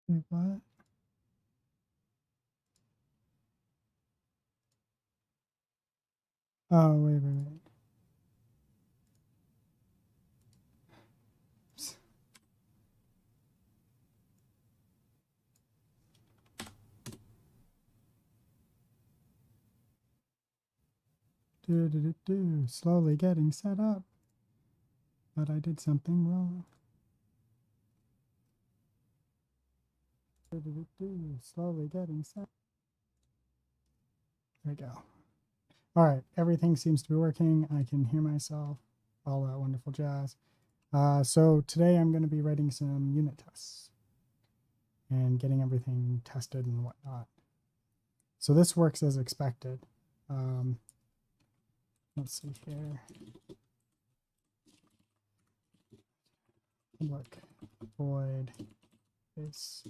Wait, what? Oh, wait. Oops. Slowly getting set up. But I did something wrong. Slowly getting set. There we go. All right, everything seems to be working. I can hear myself, all that wonderful jazz. So today I'm going to be writing some unit tests and getting everything tested and whatnot. So this works as expected. Let's see here. Look, void base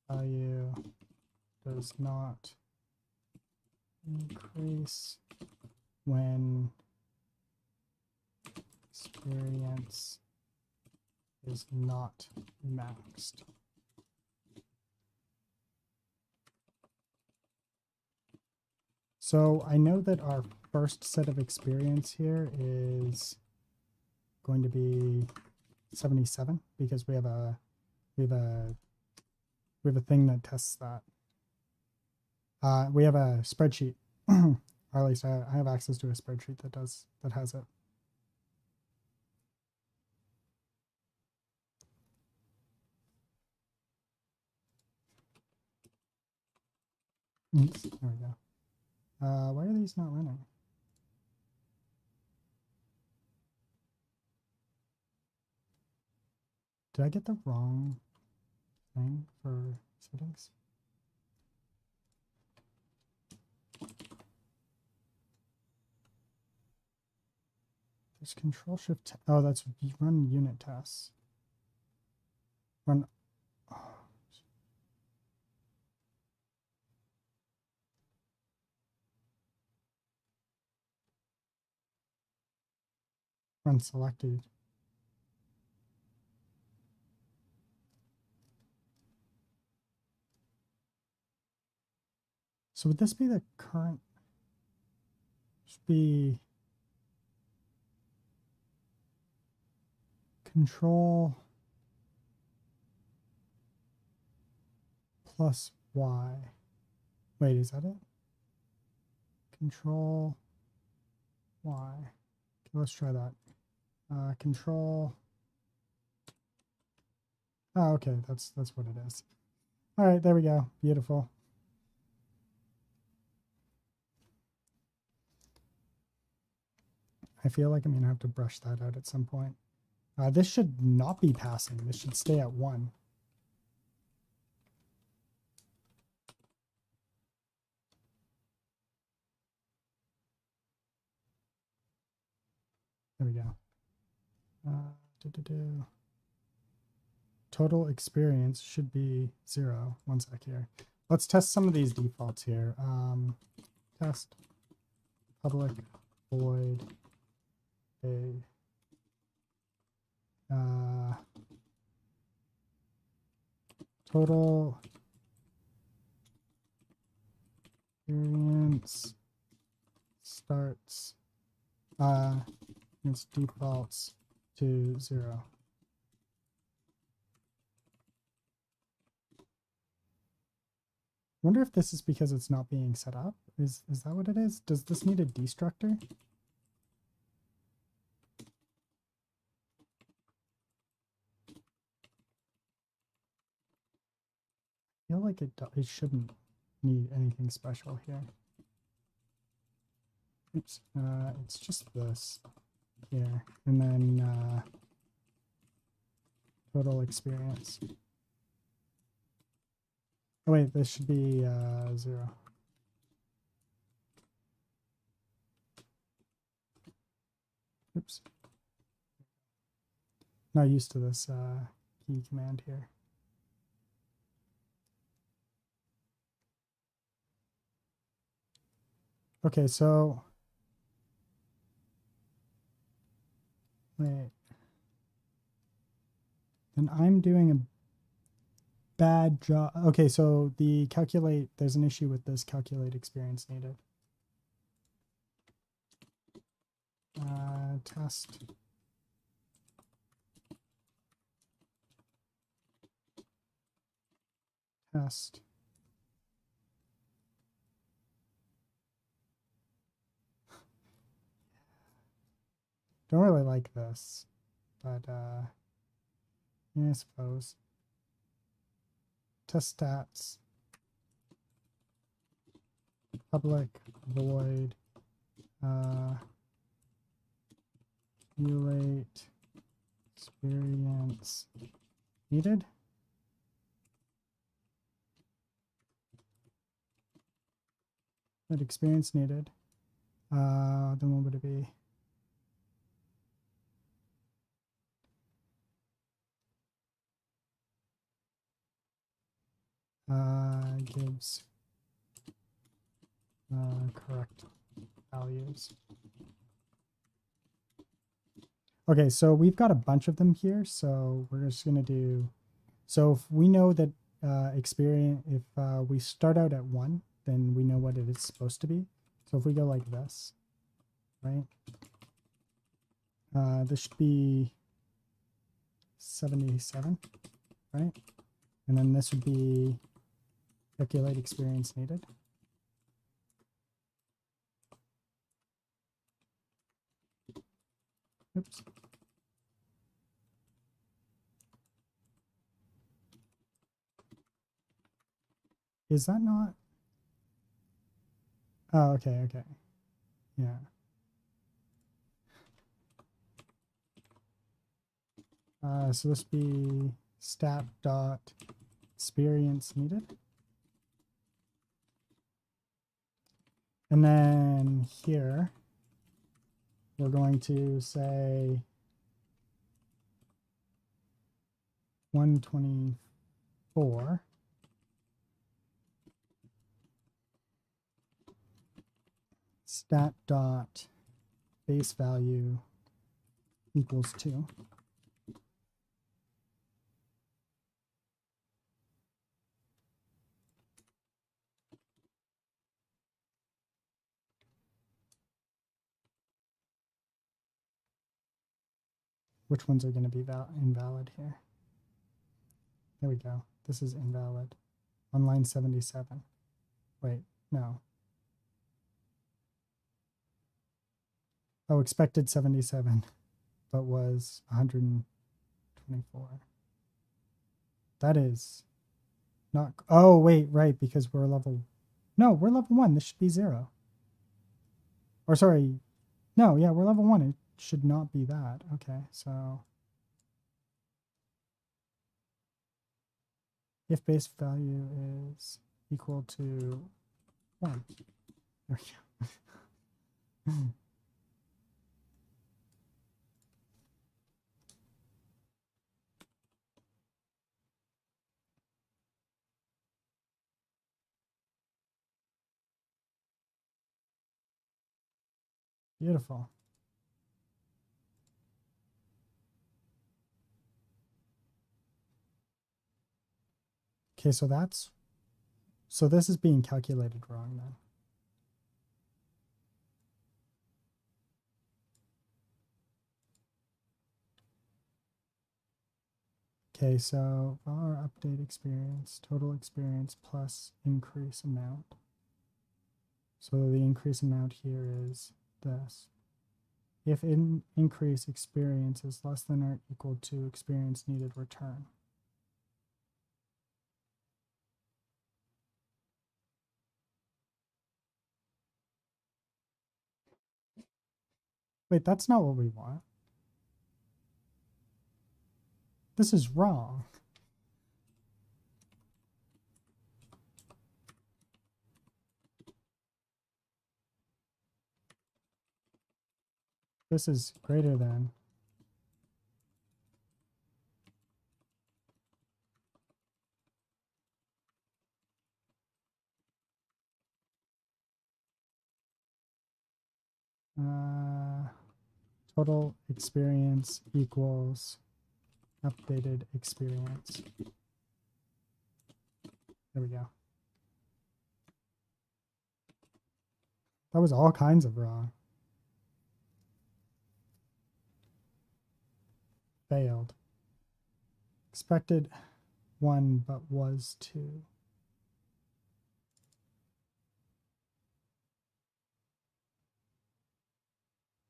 value does not increase when experience is not maxed. So I know that our first set of experience here is going to be 77 because we have a thing that tests that. We have a spreadsheet, or at least I have access to a spreadsheet that has it. Oops, there we go. Why are these not running? Did I get the wrong thing for settings? There's control shift. Oh, that's run unit tests. Run. Oh. Run selected. So would this be the current? Should be control plus Y. Wait, is that it? Control Y. Okay, let's try that. Control. Oh, okay, that's what it is. All right, there we go. Beautiful. I feel like I'm gonna have to brush that out at some point. This should not be passing. This should stay at 1. There we go. Total experience should be 0. One sec here. Let's test some of these defaults here. Test public void a total experience starts its defaults to 0. Wonder if this is because it's not being set up. Is that what it is? Does this need a destructor? I feel like it shouldn't need anything special here. Oops, it's just this here, and then total experience. Oh wait, this should be 0. Oops. Not used to this key command here. Okay, so wait. Then I'm doing bad job. Okay, so the calculate, there's an issue with this calculate experience needed. Test. Test. Don't really like this, but yeah, I suppose. Test stats. Public void calculate experience needed. That experience needed. Then what would it be? Gives correct values. Okay, so we've got a bunch of them here, so we're just gonna do, so if we know that experience, if we start out at 1, then we know what it is supposed to be. So if we go like this, right? This should be 77, right? And then this would be calculate experience needed. Oops. Is that not? Oh, okay, okay. Yeah. So this would be stat dot experience needed. And then here, we're going to say 124 stat dot base value equals 2. Which ones are going to be invalid here? There we go. This is invalid. On line 77. Wait, no. Oh, expected 77, but was 124. That is not, oh, wait, right, because we're level, no, we're level 1. This should be 0. Or sorry, no, yeah, we're level 1. It should not be that. Okay, so if base value is equal to 1. There we go. Beautiful. Okay, so that's, so this is being calculated wrong then. Okay, so our update experience, total experience plus increase amount. So the increase amount here is this. If increase experience is less than or equal to experience needed, return. Wait, that's not what we want. This is wrong. This is greater than. Total experience equals updated experience. There we go. That was all kinds of wrong. Failed. Expected 1, but was 2.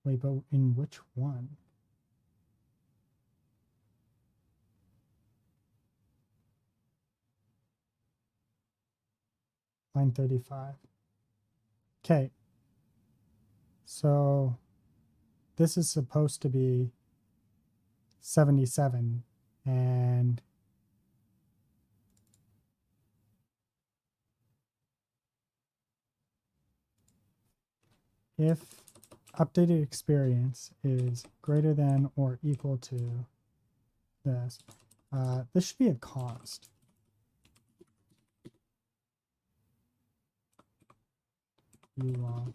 Wait, but in which one? Line 35. Okay. So this is supposed to be 77, and if updated experience is greater than or equal to this, this should be a const. Long.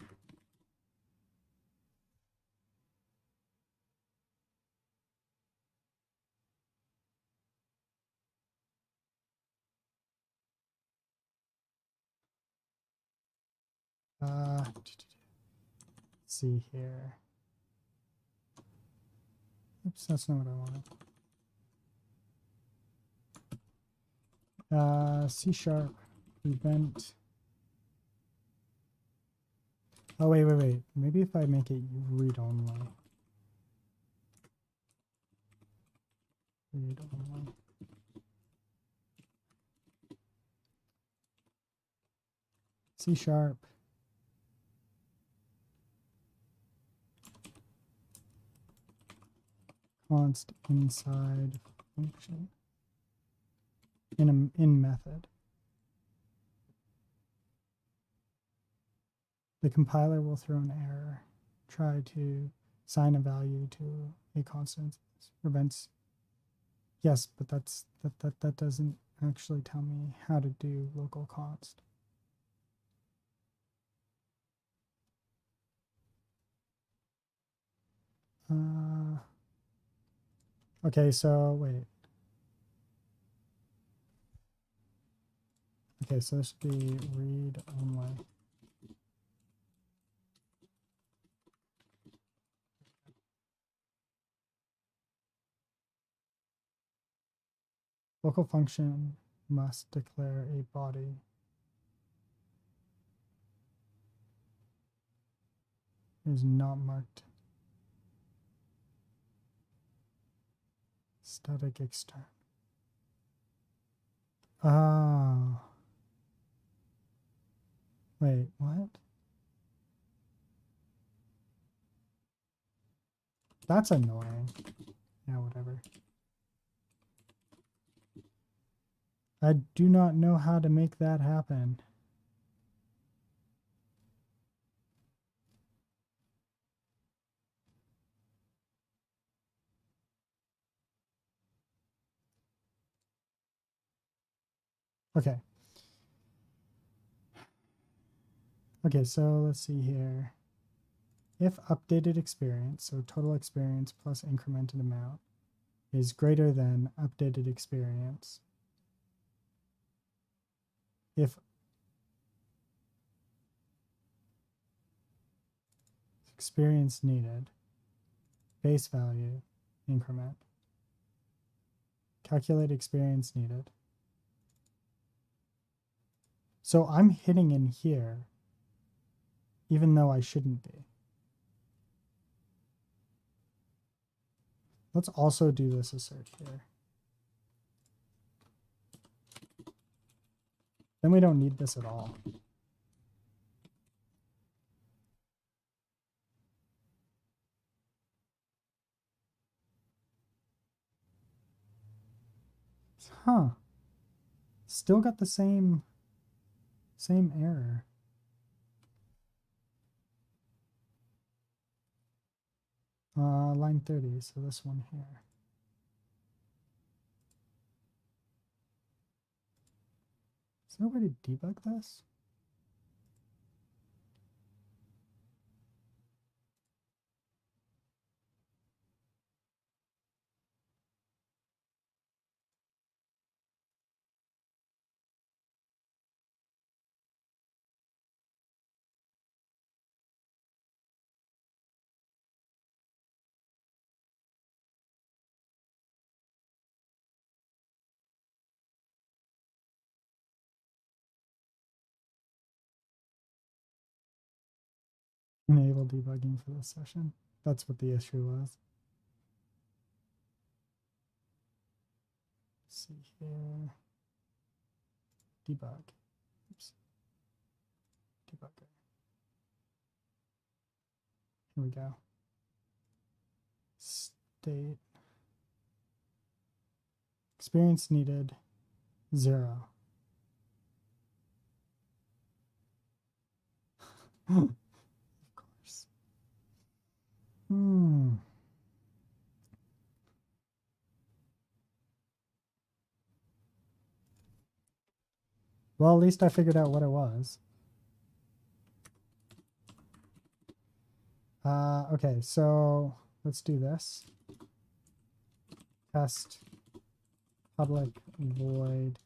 Let's see here. Oops, that's not what I wanted. C# event. Oh, wait. Maybe if I make it read only. Read only. C#. Const inside function. In method. The compiler will throw an error. Try to assign a value to a constant. Prevents. Yes, but that doesn't actually tell me how to do local const. Okay, so wait. Okay, so this should be read only. Local function must declare a body. It is not marked. Static extern. Oh. Wait, what? That's annoying. Yeah, whatever. I do not know how to make that happen. Okay. Okay, so let's see here. If updated experience, so total experience plus incremented amount, is greater than updated experience, if experience needed, base value, increment, calculate experience needed. So I'm hitting in here, even though I shouldn't be. Let's also do this assert here. Then we don't need this at all. Huh. Still got the same error. Line 30, so this one here. Is there a way to debug this? Enable debugging for this session. That's what the issue was. Let's see here. Debug. Oops. Debugger. Here we go. State. Experience needed, 0. Of course. Well, at least I figured out what it was. Okay, so let's do this. Test public void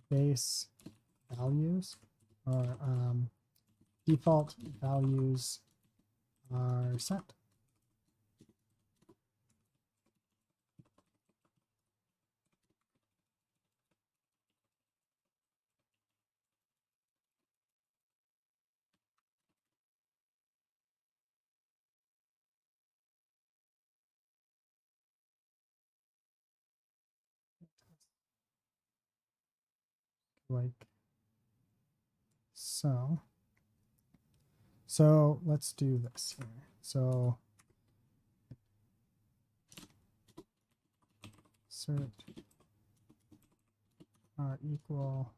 base values, or default values are set. Like so. So let's do this here. So cert are equal,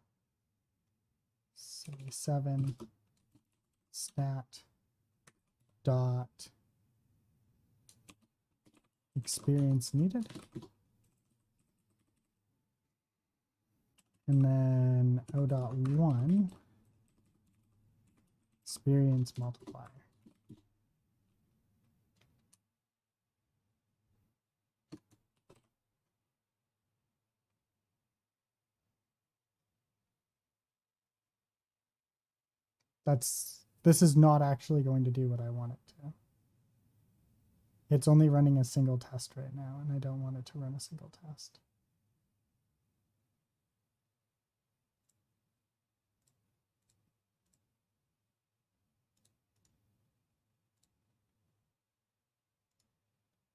say, 7 stat dot experience needed. And then O.1 experience multiplier. This is not actually going to do what I want it to. It's only running a single test right now, and I don't want it to run a single test.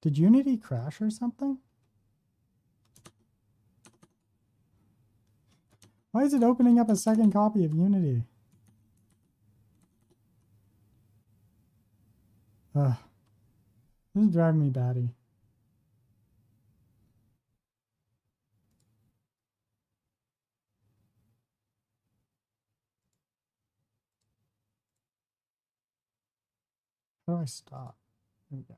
Did Unity crash or something? Why is it opening up a second copy of Unity? Ugh. This is driving me batty. How do I stop? There we go.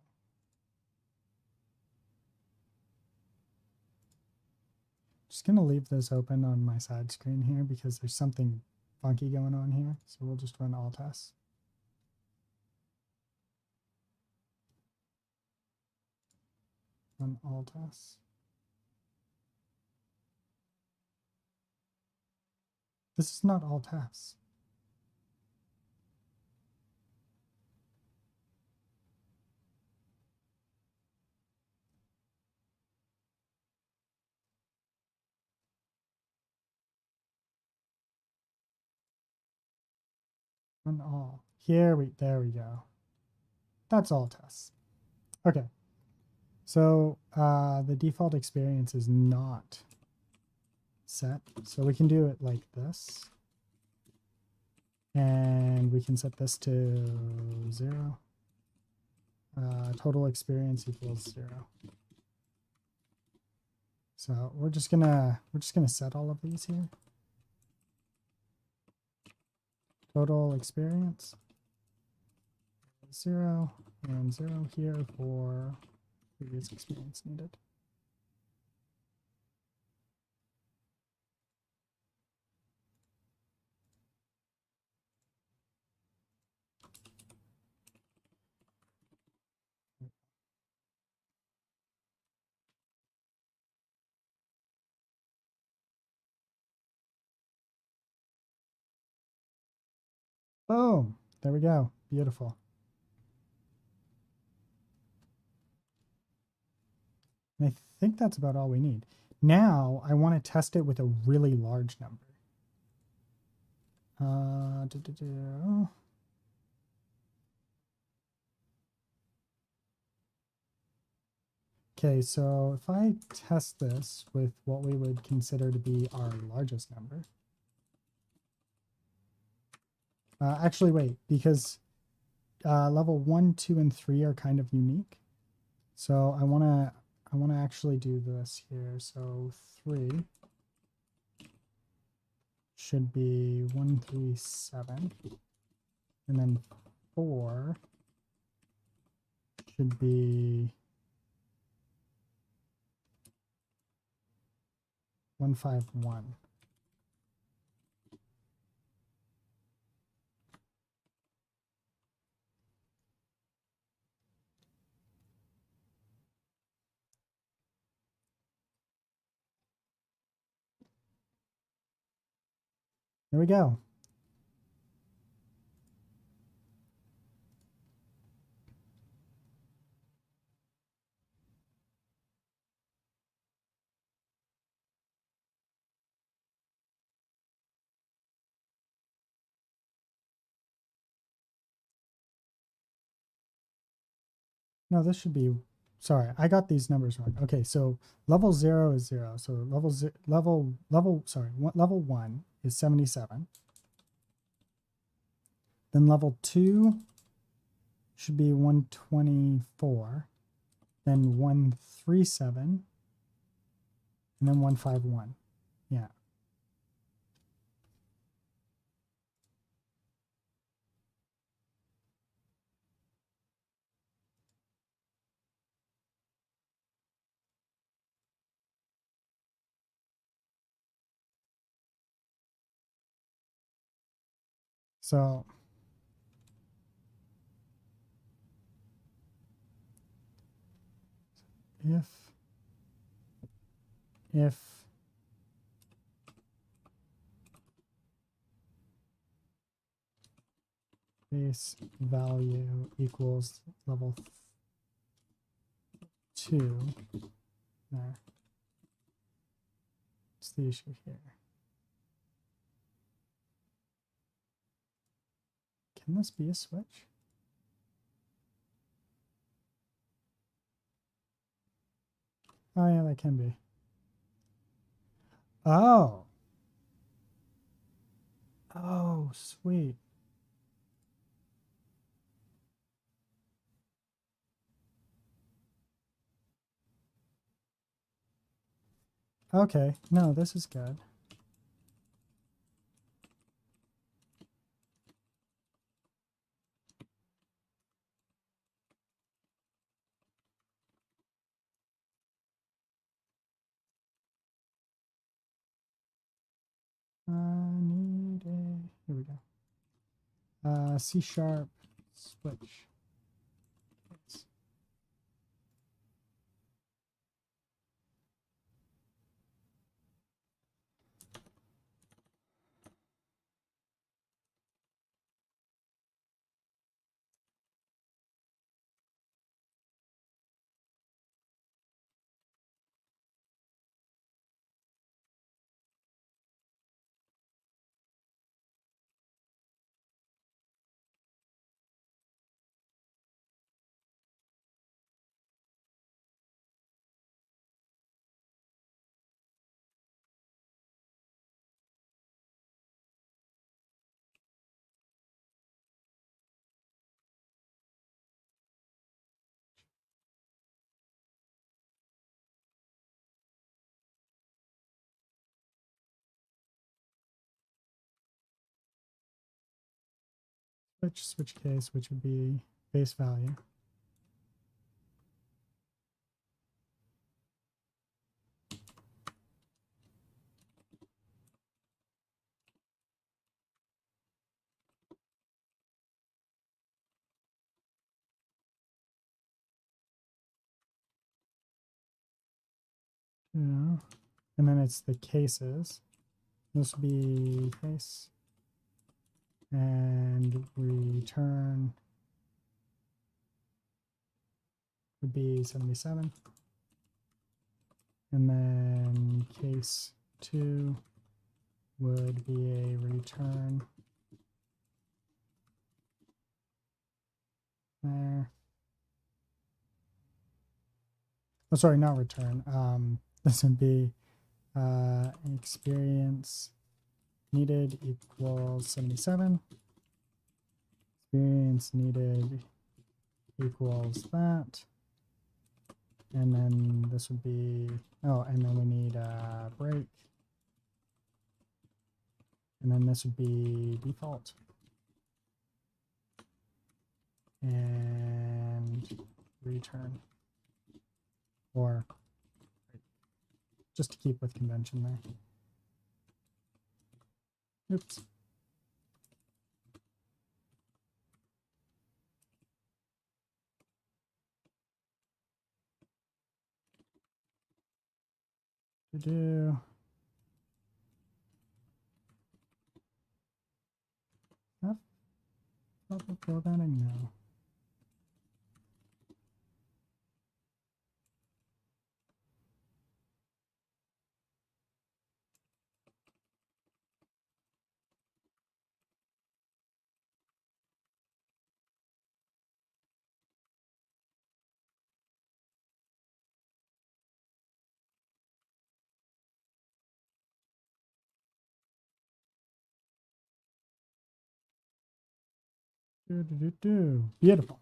Just gonna leave this open on my side screen here because there's something funky going on here. So we'll just run all tests. Run all tests. This is not all tests. Run all. There we go. That's all tests. Okay. So the default experience is not set. So we can do it like this. And we can set this to 0. Total experience equals 0. So we're just gonna set all of these here. Total experience 0 and 0 here for previous experience needed. Boom. There we go. Beautiful. And I think that's about all we need. Now I want to test it with a really large number. Okay, so if I test this with what we would consider to be our largest number. Actually, wait, because level 1, 2, and 3 are kind of unique. So I wanna actually do this here. So 3 should be 137, and then 4 should be 151. There we go. No, this should be, sorry, I got these numbers wrong. Okay, so level 0 is 0. So level 1 is 77. Then level 2 should be 124. Then 137. And then 151. Yeah. So if base value equals level 2, there. What's the issue here? Can this be a switch? Oh yeah, that can be. Oh. Oh, sweet. Okay, no, this is good. Here we go. C# switch. Switch case, which would be base value. Yeah. And then it's the cases. This would be case. And return would be 77. And then case 2 would be a return there. Oh, sorry, not return. This would be experience needed equals 77. Experience needed equals that. And then this would be, oh, and then we need a break. And then this would be default. And return. Or just to keep with convention there. Oops. To do proper formatting? No. Beautiful.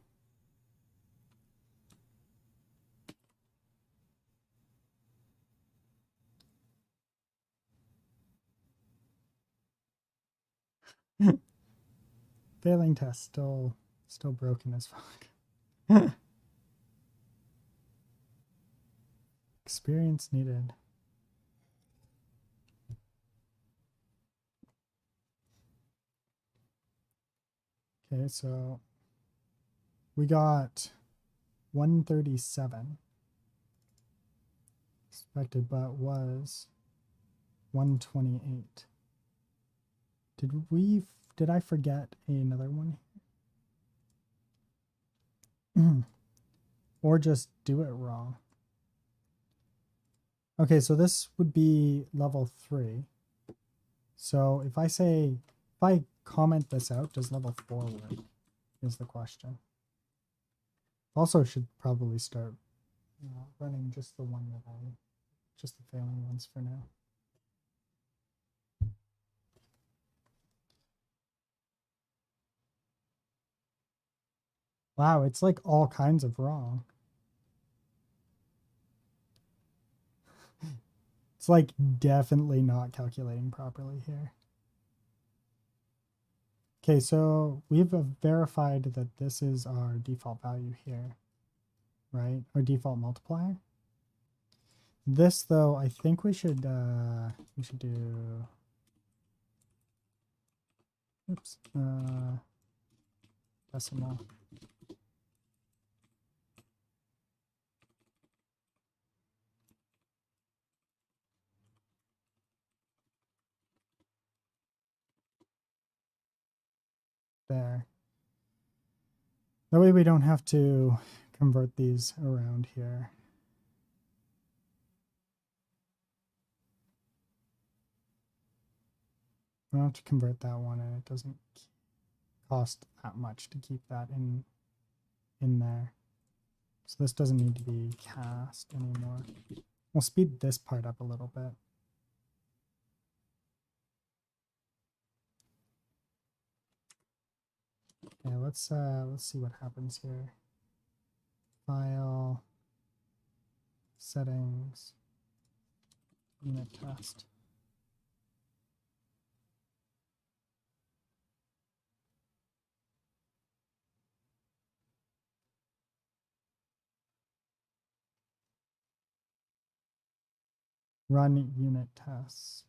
Failing test, still broken as fuck. Experience needed. Okay, so we got 137 expected, but was 128. Did I forget another one? Or just do it wrong? Okay, so this would be level 3. So if I comment this out, does level 4 work? Is the question. Also should probably start running just the failing ones for now. Wow, it's like all kinds of wrong. It's like definitely not calculating properly here. Okay, so we've verified that this is our default value here, right? Our default multiplier. This though, I think we should do, oops, decimal. There. That way we don't have to convert these around here. We don't have to convert that one, and it doesn't cost that much to keep that in there. So this doesn't need to be cast anymore. We'll speed this part up a little bit. Okay, let's see what happens here. File, settings, unit test. Run unit tests.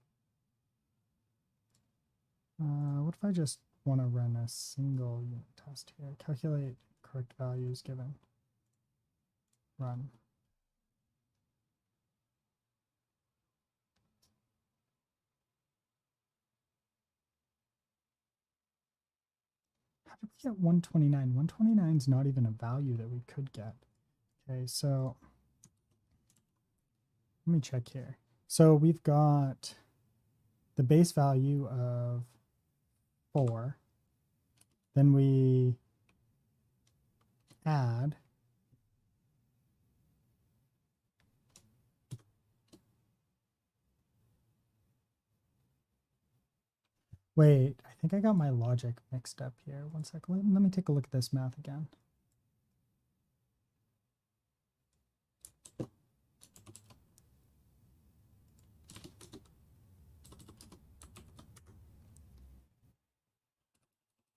What if I just want to run a single unit test here? Calculate correct values given. Run. How did we get 129? 129 is not even a value that we could get. Okay, so let me check here. So we've got the base value of 4. Then we add Wait, I think I got my logic mixed up here. One second. Let me take a look at this math again.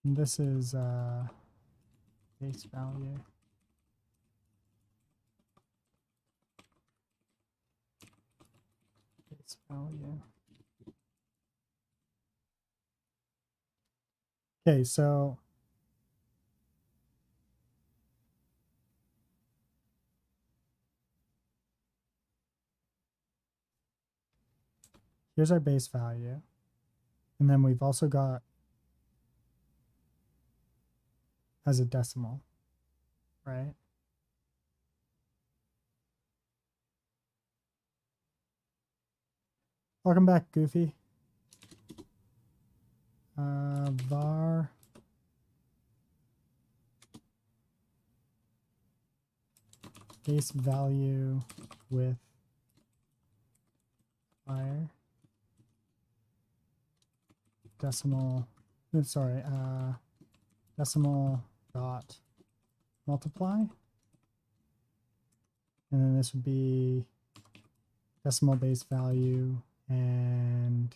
And this is base value. Base value. Okay, so here's our base value. And then we've also got as a decimal, right? Welcome back, Goofy. Var base value with fire decimal, sorry, decimal dot multiply. And then this would be decimal base value and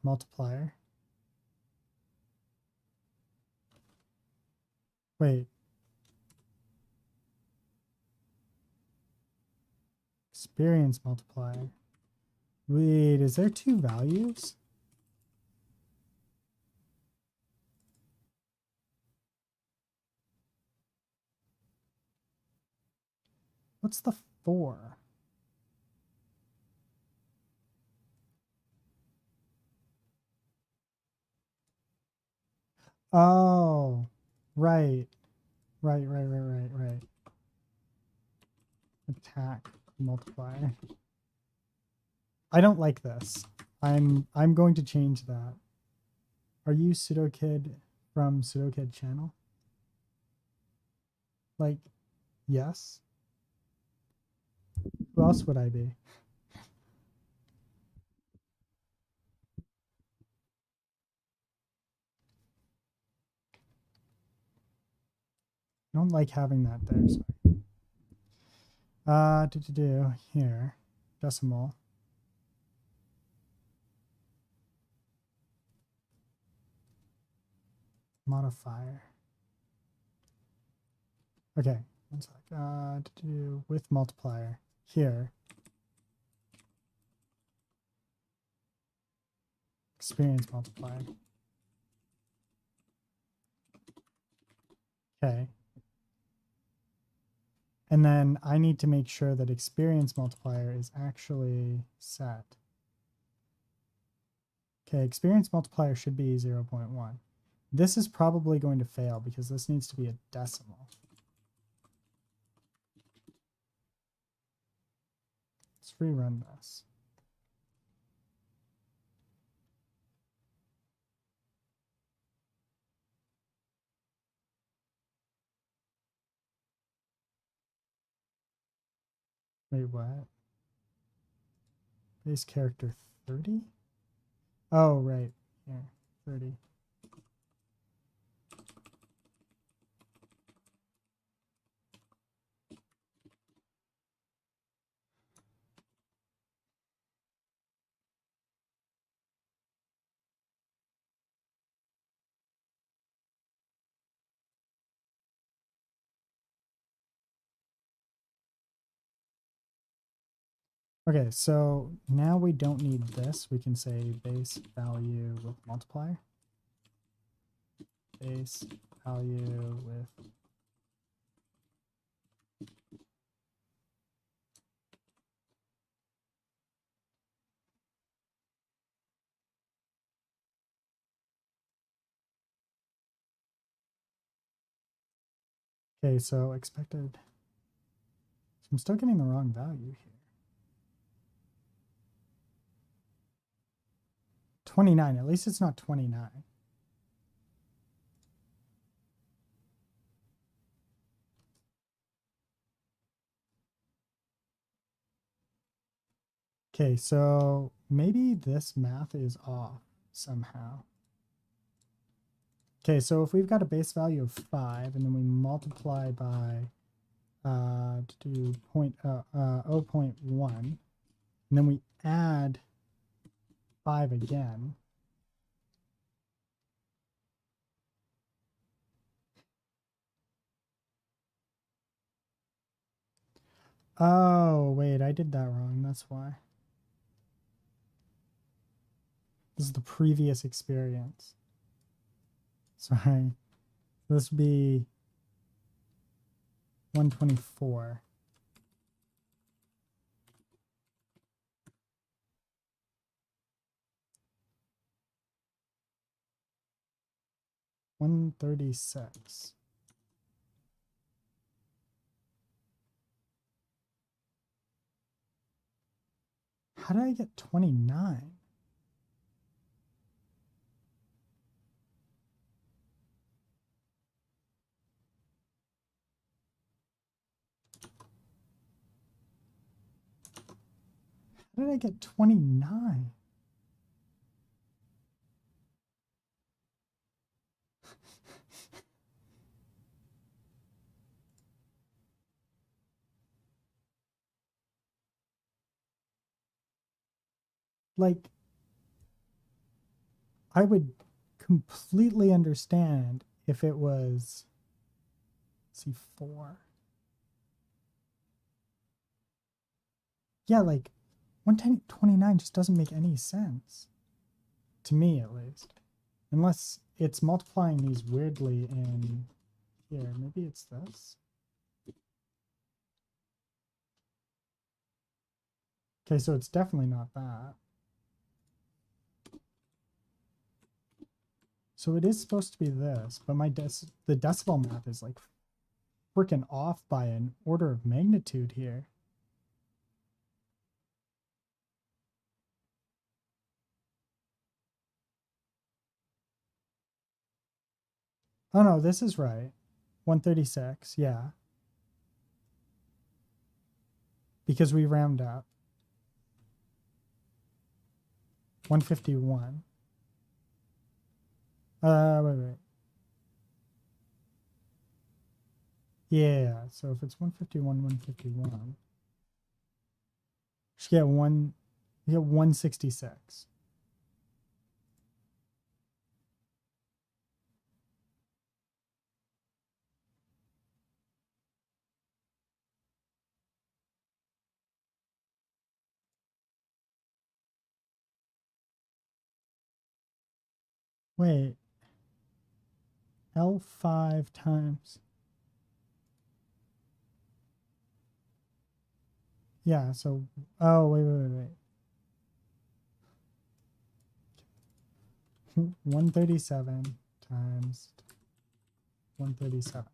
multiplier. Wait. Experience multiplier. Wait, is there two values? What's the 4? Oh, right. Right. Attack multiplier. I don't like this. I'm going to change that. Are you PseudoKid from PseudoKid channel? Like, yes. Who else would I be? I don't like having that there. Sorry. Here, decimal. Modifier. Okay, one sec. With multiplier here. Experience multiplier. Okay. And then I need to make sure that experience multiplier is actually set. Okay, experience multiplier should be 0.1. This is probably going to fail because this needs to be a decimal. Let's rerun this. Wait, what? Base character 30? Oh, right. Here, 30. Okay, so now we don't need this. We can say base value with multiplier. Base value with okay, so expected. So I'm still getting the wrong value here. 29. At least it's not 29. Okay, so maybe this math is off somehow. Okay, so if we've got a base value of 5 and then we multiply by to point 0.1 and then we add 5 again. Oh, wait, I did that wrong. That's why. This is the previous experience. Sorry. This would be 124. $136. How did I get 29? How did I get 29? Like, I would completely understand if it was, let's see, 4. Yeah, like 129 just doesn't make any sense. To me, at least. Unless it's multiplying these weirdly in here. Maybe it's this. Okay, so it's definitely not that. So it is supposed to be this, but the decimal math is like freaking off by an order of magnitude here. Oh no, this is right. 136, yeah. Because we round up. 151. Wait. Yeah, so if it's 151, 151, should get 166. Wait, L5 times. Yeah, so, oh, wait. 137 times 137.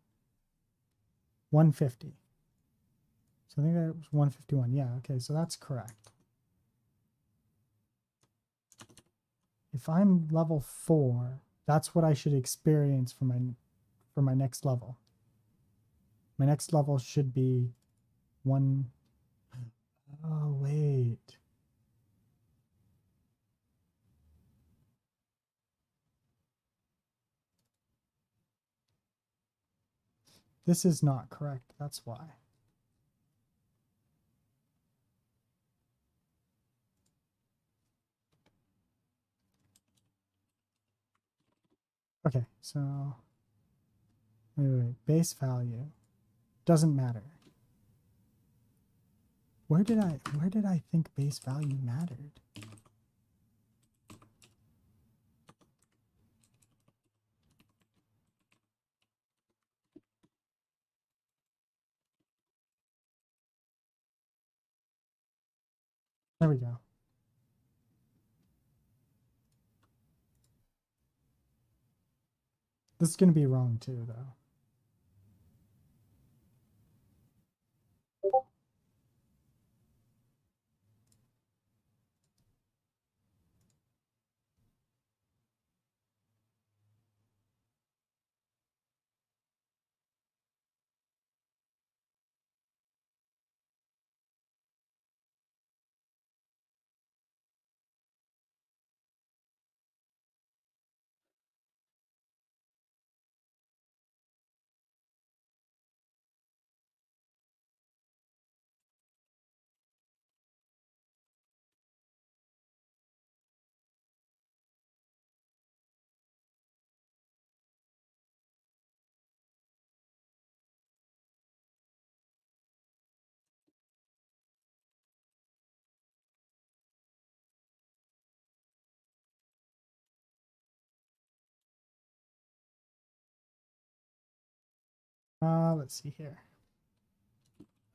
150. So I think that was 151. Yeah, okay, so that's correct. If I'm level 4, that's what I should experience for my next level. My next level should be 1. Oh, wait. This is not correct. That's why. Okay, so wait. Base value doesn't matter. Where did I think base value mattered? There we go. This is going to be wrong too, though. Let's see here.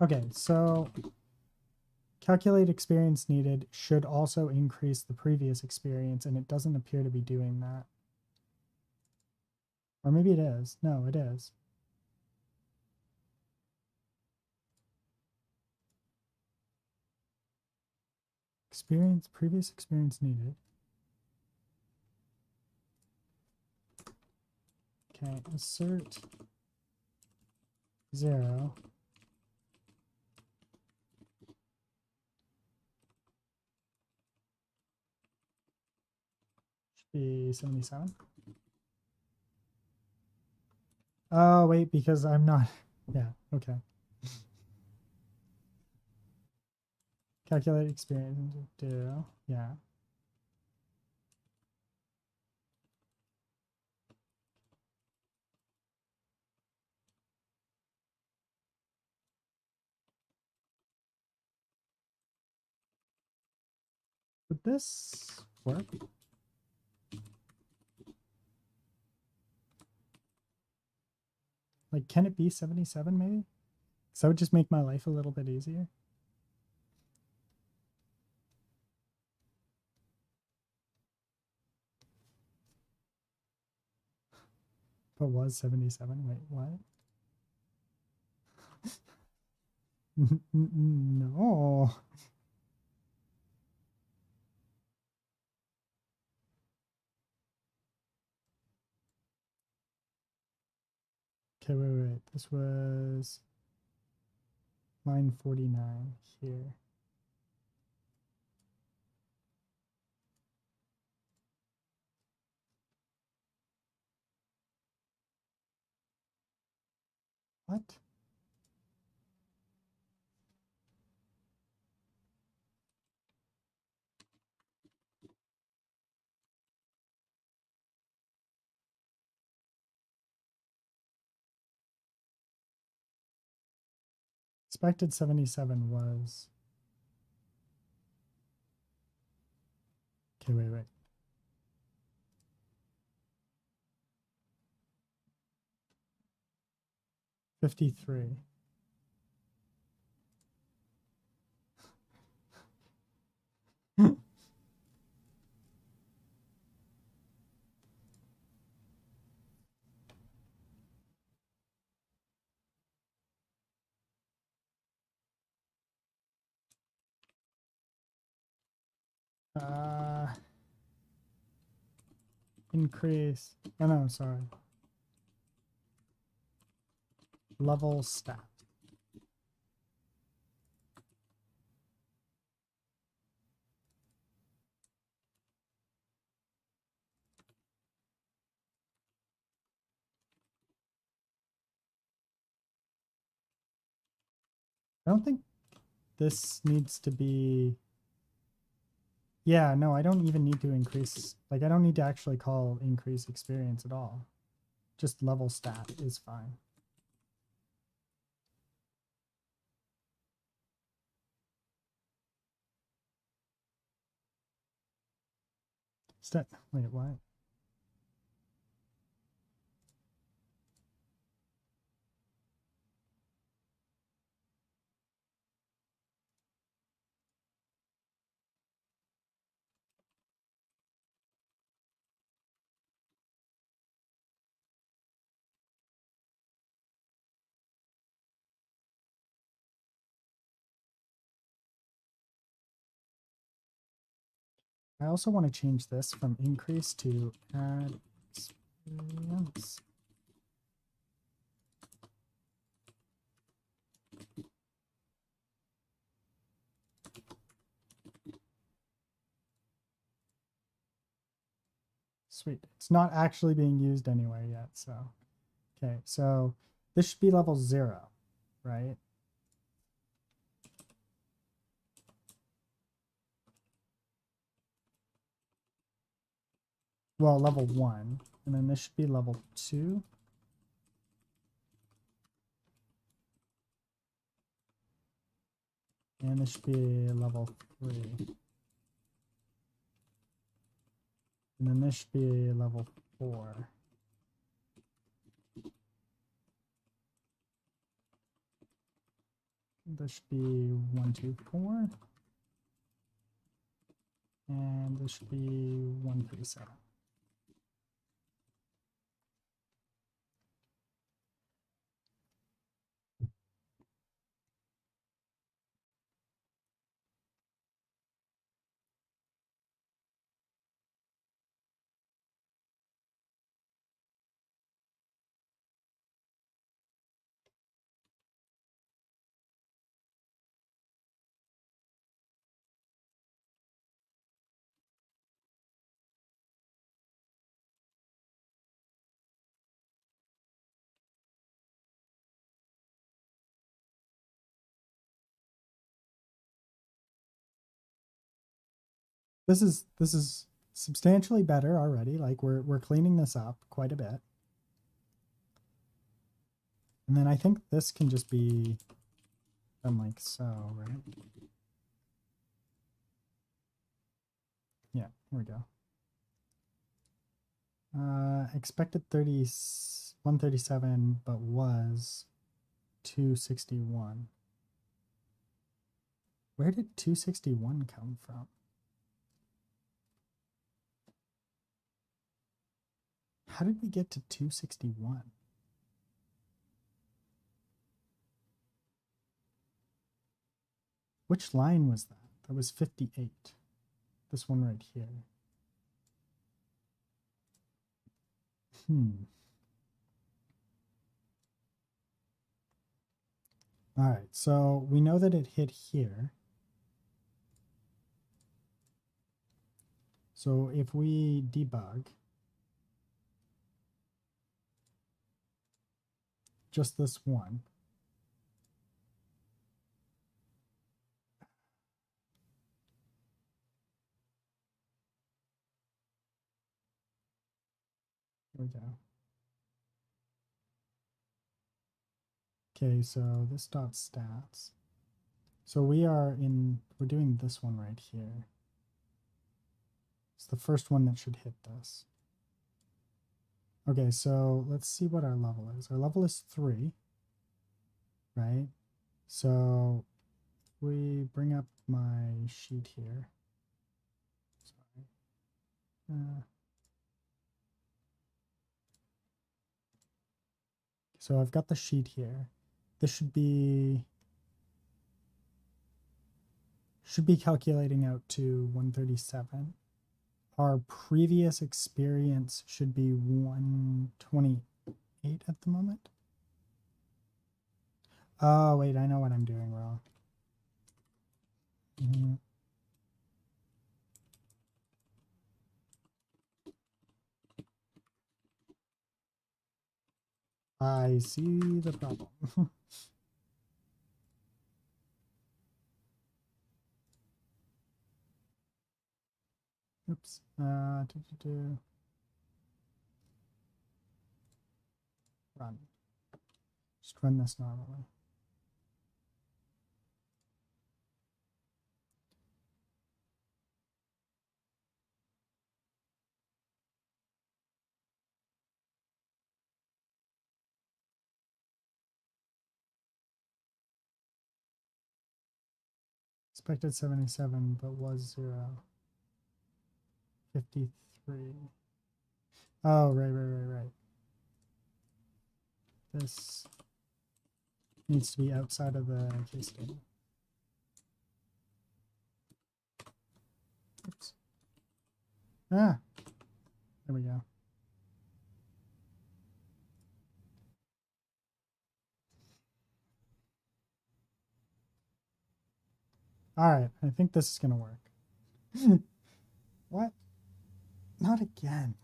Okay, so calculate experience needed should also increase the previous experience, and it doesn't appear to be doing that. Or maybe it is. No, it is. Previous experience needed. Okay, assert 0. Should be 77. Oh, wait, because I'm not. Yeah, okay. Calculate experience. Do. Yeah. Would this work? Like, can it be 77 maybe? So that would just make my life a little bit easier. But was 77? Wait, what? No. Okay, wait. This was line 49 here. What? Expected 77 was. Okay, wait. 53. Increase. Oh no, sorry. Level stat. I don't think this needs to be. Yeah, no, I don't even need to increase. Like, I don't need to actually call increase experience at all. Just level stat is fine. Stat. Wait, what? I also want to change this from increase to add experience. Sweet. It's not actually being used anywhere yet, so. Okay, so this should be level 0, right? Well, level 1. And then this should be level 2. And this should be level 3. And then this should be level 4. this should be 124. And this should be 137. This is substantially better already. Like we're cleaning this up quite a bit. And then I think this can just be done like so, right? Yeah, here we go. Expected 137, but was 261. Where did 261 come from? How did we get to 261? Which line was that? That was 58. This one right here. All right, so we know that it hit here. So if we debug just this one, here we go. Okay, so this dot stats. So we're doing this one right here. It's the first one that should hit this. Okay, so let's see what our level is. Our level is 3, right? So we bring up my sheet here. Sorry. So I've got the sheet here. This should be calculating out to 137. Our previous experience should be 128 at the moment. Oh, wait, I know what I'm doing wrong. I see the problem. Oops. Run. Just run this normally. Expected 77, but was 0. 53. Oh, right. This needs to be outside of the case table. Oops. Ah, there we go. All right, I think this is gonna work. What? Not again.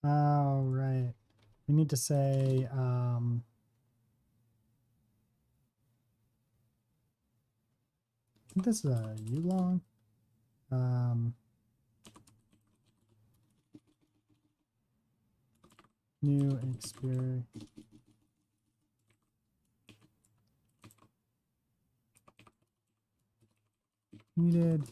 Oh, right. We need to say, I think this is a U-long. New experience. needed.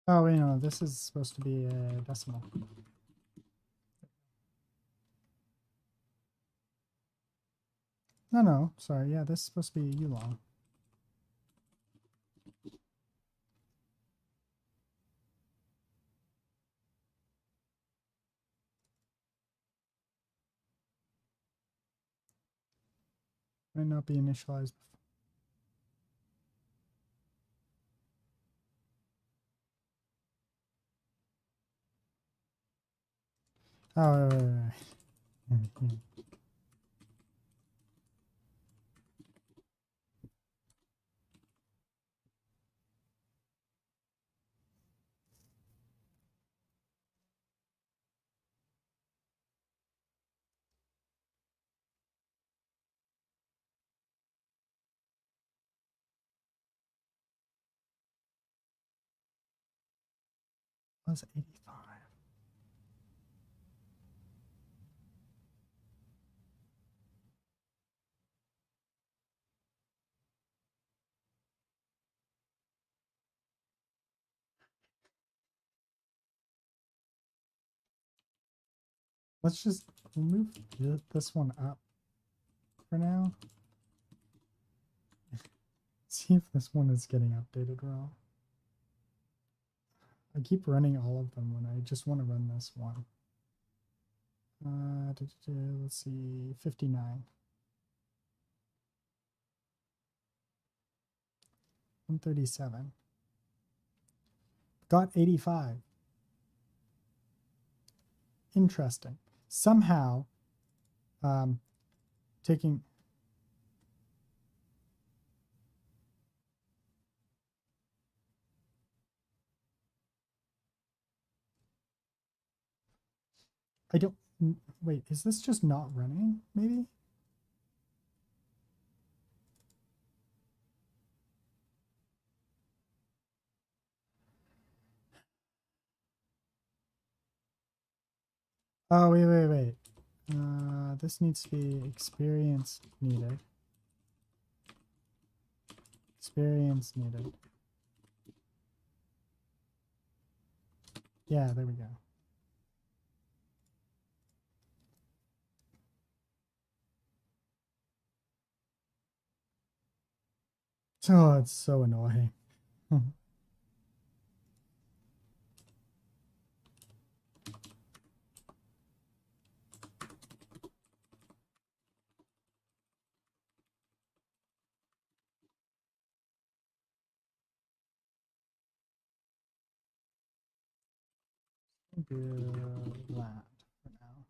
Oh, wait, no, this is supposed to be a decimal. No, sorry. Yeah, this is supposed to be U-long. Might not be initialized before. Oh, wait. Was 85. Let's just move this one up for now. See if this one is getting updated wrong. I keep running all of them when I just want to run this one. Let's see, 59. 137. Got 85. Interesting. Somehow, taking... I don't... Wait, is this just not running, maybe? Oh, wait. This needs to be experience needed. Experience needed. Yeah, there we go. Oh, it's so annoying. Do that for now.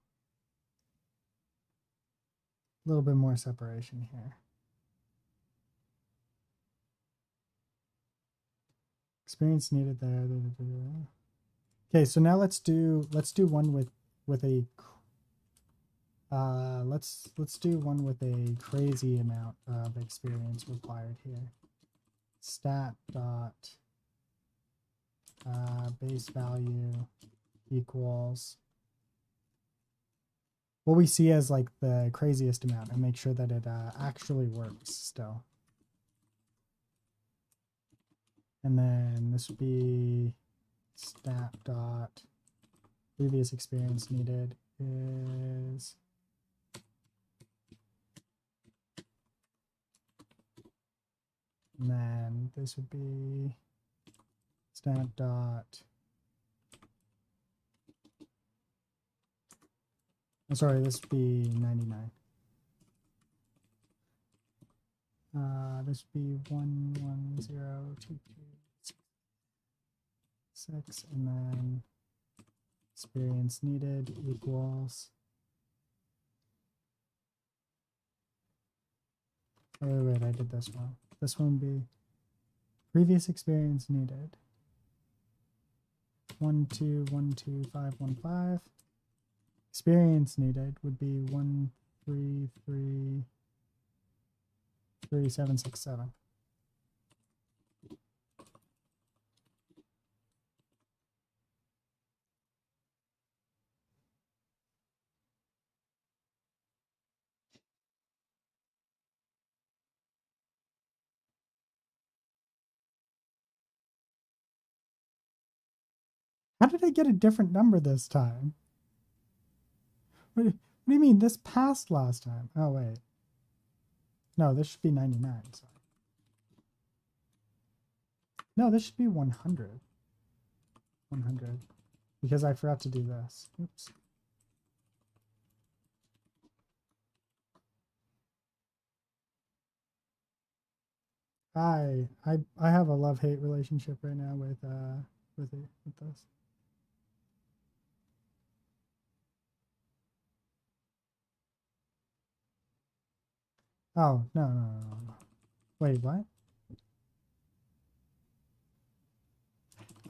A little bit more separation here. Experience needed there. Okay, so now let's do one with a let's do one with a crazy amount of experience required here. Stat dot base value equals what we see as like the craziest amount, and make sure that it actually works still. And then this would be stat dot previous experience needed is and then this would be stat dot I'm sorry, this would be 99. This would be 1102266, and then experience needed equals Oh, wait, I did this wrong. This one would be previous experience needed. 1 2 1 2 5 1 5. Experience needed would be 1 3 3 3 7 6 7. How did I get a different number this time? What do you mean? This passed last time. Oh, wait. No, this should be 99. Sorry. No, this should be 100. 100. Because I forgot to do this. Oops. I have a love-hate relationship right now with this. Oh, no. Wait, what?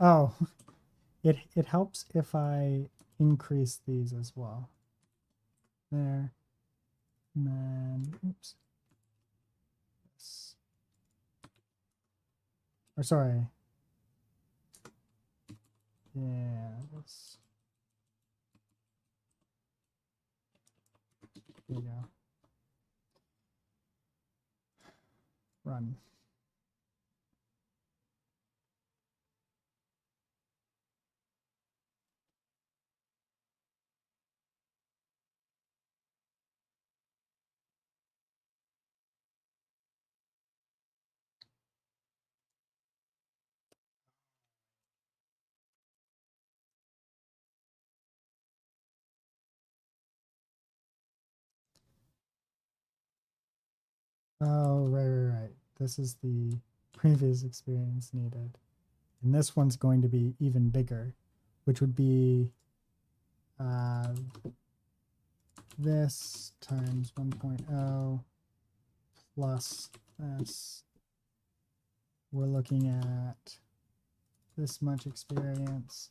Oh, it helps if I increase these as well. There. And then, oops. This. Or sorry. Yeah, this. Here we go. Run. Oh, right. This is the previous experience needed. And this one's going to be even bigger, which would be this times 1.0 plus this. We're looking at this much experience.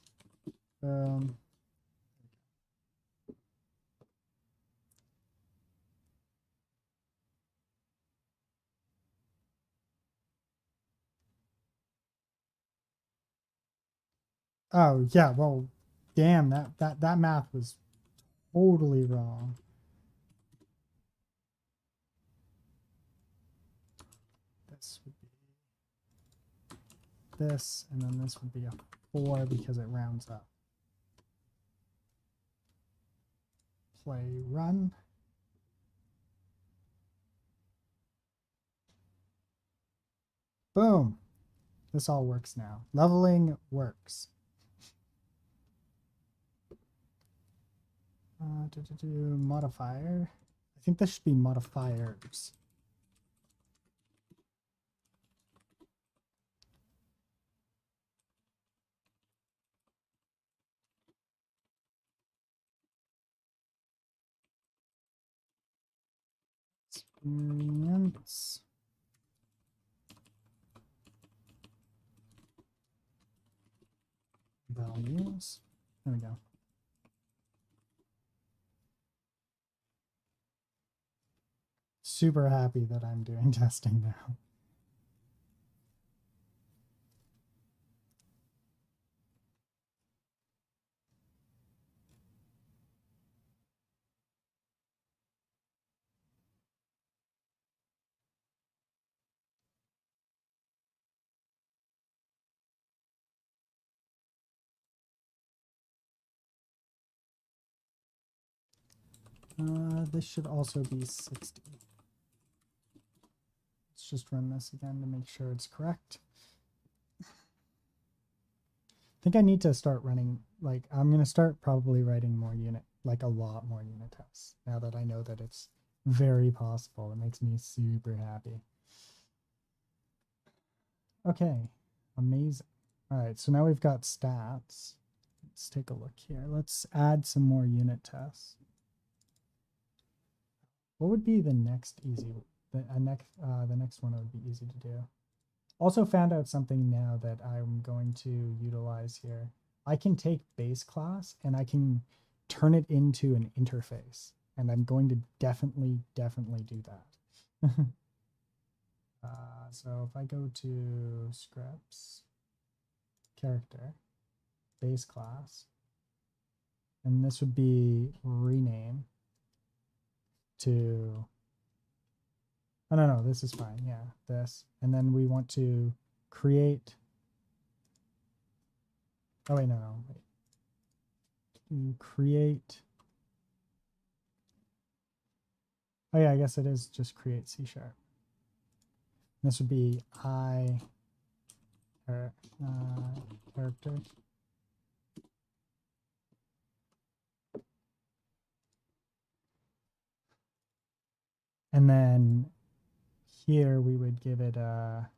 Oh, yeah, well, damn, that math was totally wrong. This would be this, and then this would be a 4 because it rounds up. Play, run. Boom. This all works now. Leveling works. Modifier. I think this should be modifiers. Experience. Values. There we go. Super happy that I'm doing testing now. This should also be 60. Let's just run this again to make sure it's correct. I think I need to start running, like, I'm going to start probably writing more unit, like a lot more unit tests, now that I know that it's very possible. It makes me super happy. Okay, amazing. All right, so now we've got stats. Let's take a look here. Let's add some more unit tests. What would be the next easy? the next one would be easy to do. Also found out something now that I'm going to utilize here. I can take base class and I can turn it into an interface. And I'm going to definitely do that. So if I go to scripts, character, base class, and this would be rename to, oh no, this is fine. Yeah, this. And then we want to create, oh wait, no, wait. To create, oh yeah, I guess it is just create C#. This would be character. And then here we would give it a,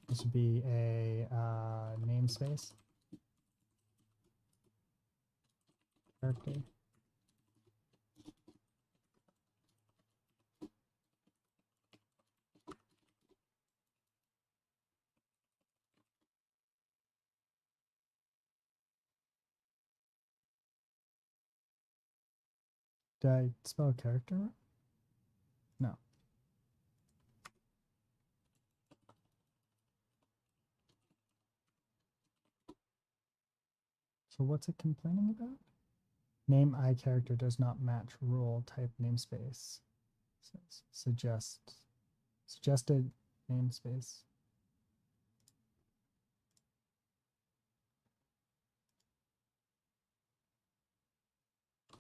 this would be a namespace. Character. Did I spell character? No. So what's it complaining about? Name character does not match rule type namespace. Suggested namespace.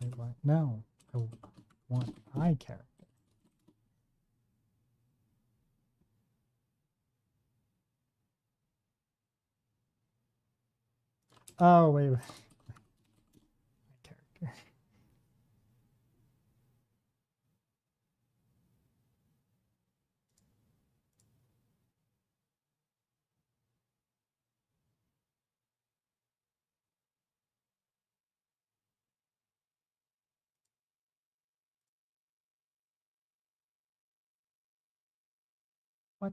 Wait, what? No, I want character. Oh, wait. Character. What?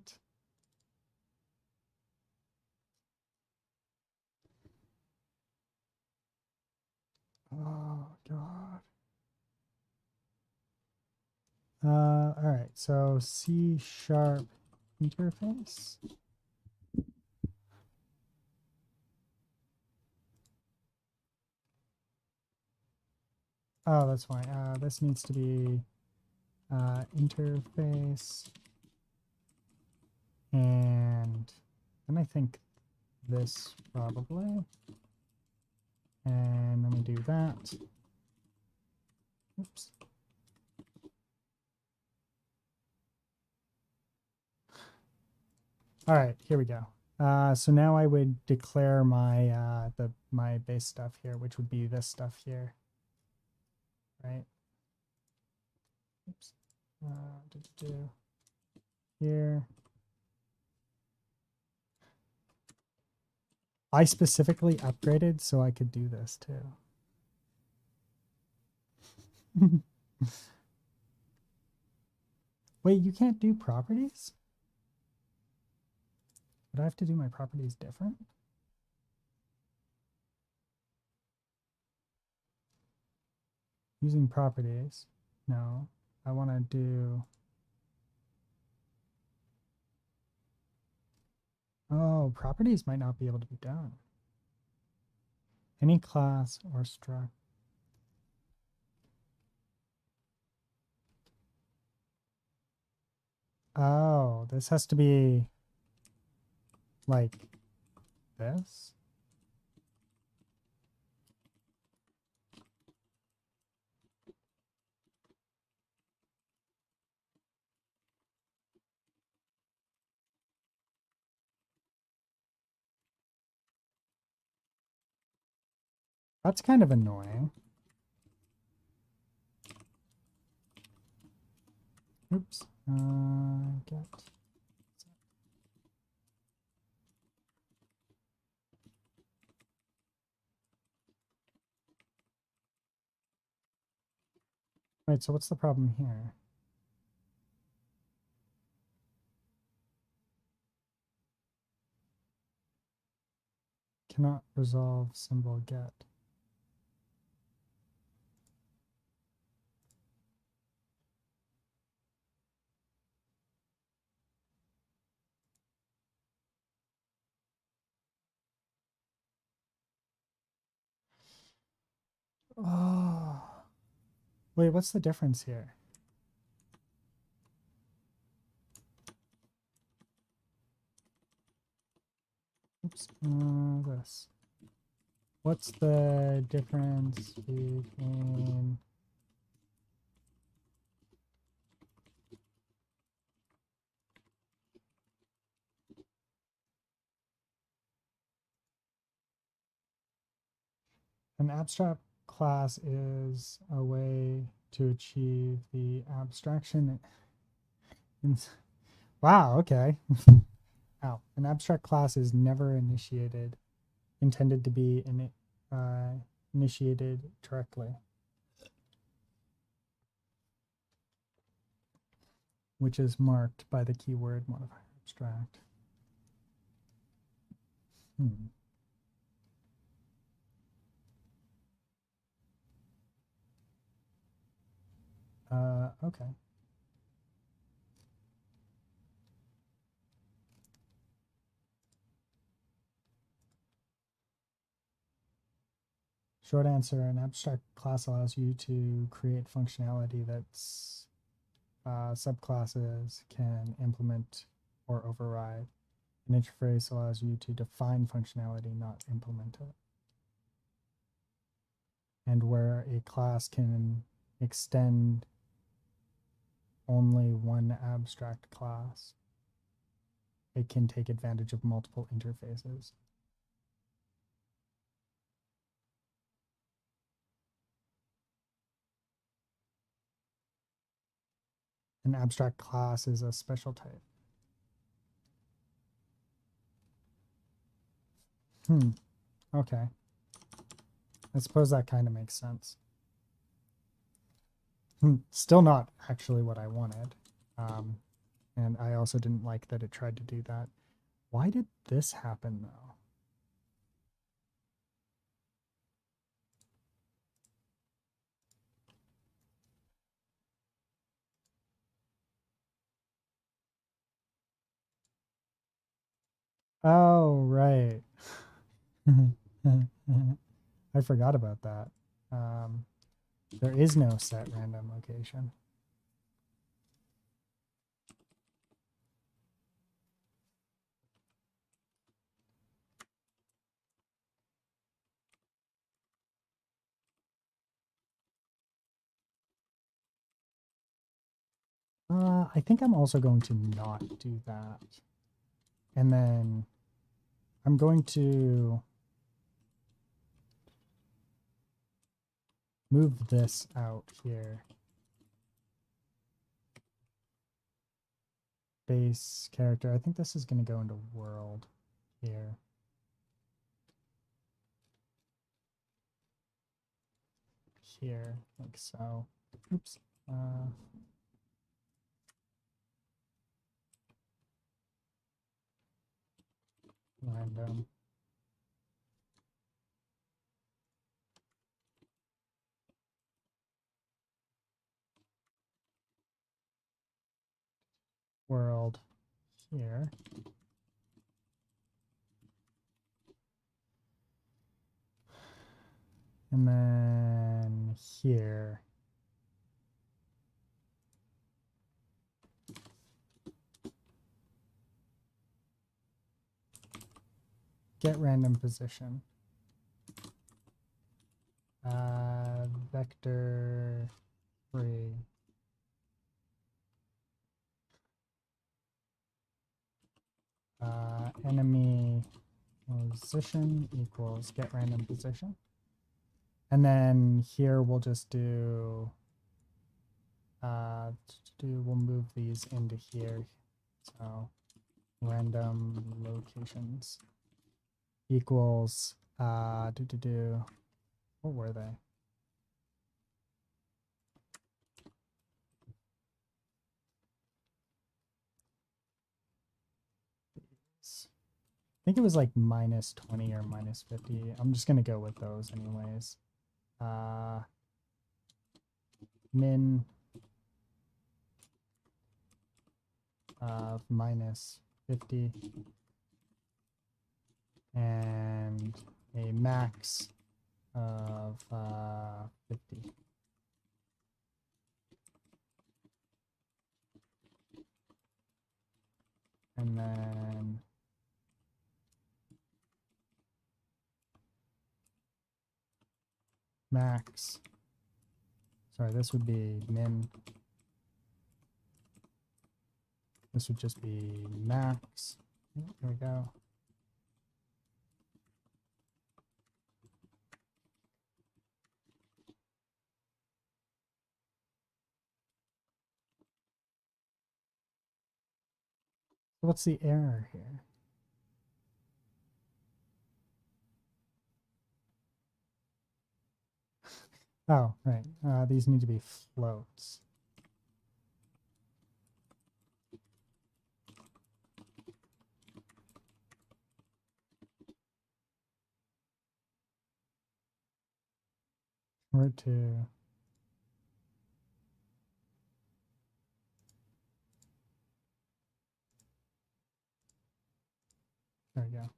Oh, God. All right, so C# interface. Oh, that's fine. This needs to be interface, and then I think this probably, and then we do that. Oops. All right, here we go. So now I would declare my my base stuff here, which would be this stuff here, right? Oops. Here. I specifically upgraded so I could do this too. Wait, you can't do properties? Would I have to do my properties different? Using properties? No. I want to do... Oh, properties might not be able to be done. Any class or struct. Oh, this has to be like this? That's kind of annoying. Oops. Get. Wait, so what's the problem here? Cannot resolve symbol get. Oh. Wait, what's the difference here? Oops, this. What's the difference between an abstract class is a way to achieve the abstraction. Wow, okay. Wow, an abstract class is never intended to be initiated directly, which is marked by the keyword modifier abstract. Okay. Short answer, an abstract class allows you to create functionality that's subclasses can implement or override. An interface allows you to define functionality, not implement it. And where a class can extend only one abstract class, it can take advantage of multiple interfaces. An abstract class is a special type. Okay. I suppose that kind of makes sense. Still not actually what I wanted. And I also didn't like that it tried to do that. Why did this happen, though? Oh, right. I forgot about that. There is no set random location. I think I'm also going to not do that. And then I'm going to move this out here. Base character. I think this is going to go into world here. Here, like so. Oops. Random. World here. And then here. Get random position. Vector 3. Enemy position equals get random position. And then here we'll just do, we'll move these into here. So random locations equals, what were they? think it was like minus 20 or minus 50. I'm just going to go with those anyways. Min of minus 50 and a max of 50. And then max, sorry, this would be min. This would just be max. Here we go. What's the error here? Oh, right. These need to be floats. Where to? There we go.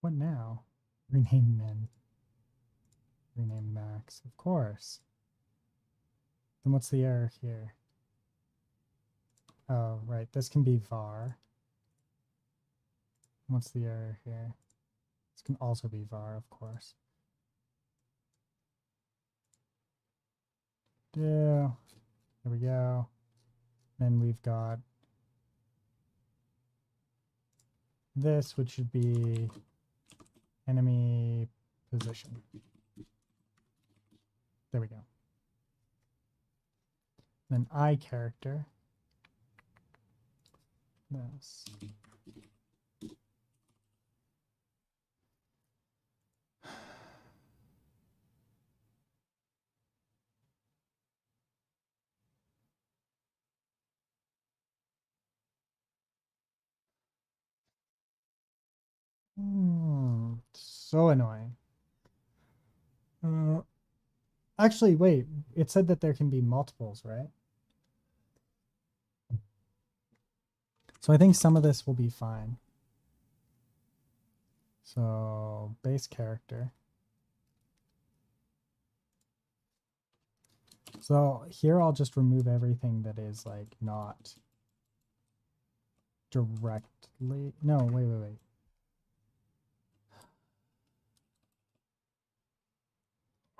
What now? Rename min. Rename max, of course. Then what's the error here? Oh, right. This can be var. What's the error here? This can also be var, of course. There we go. Then we've got this, which should be enemy position. There we go. Then I character. This. So annoying. Actually, wait. It said that there can be multiples, right? So I think some of this will be fine. So base character. So here I'll just remove everything that is like not directly. No, wait.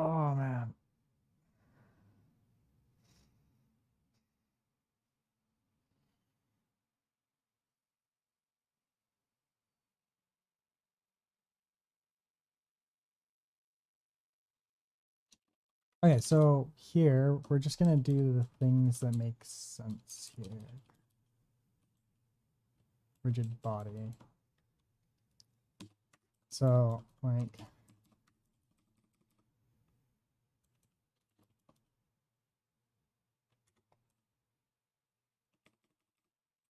Oh man. Okay, so here we're just gonna do the things that make sense here. Rigid body. So like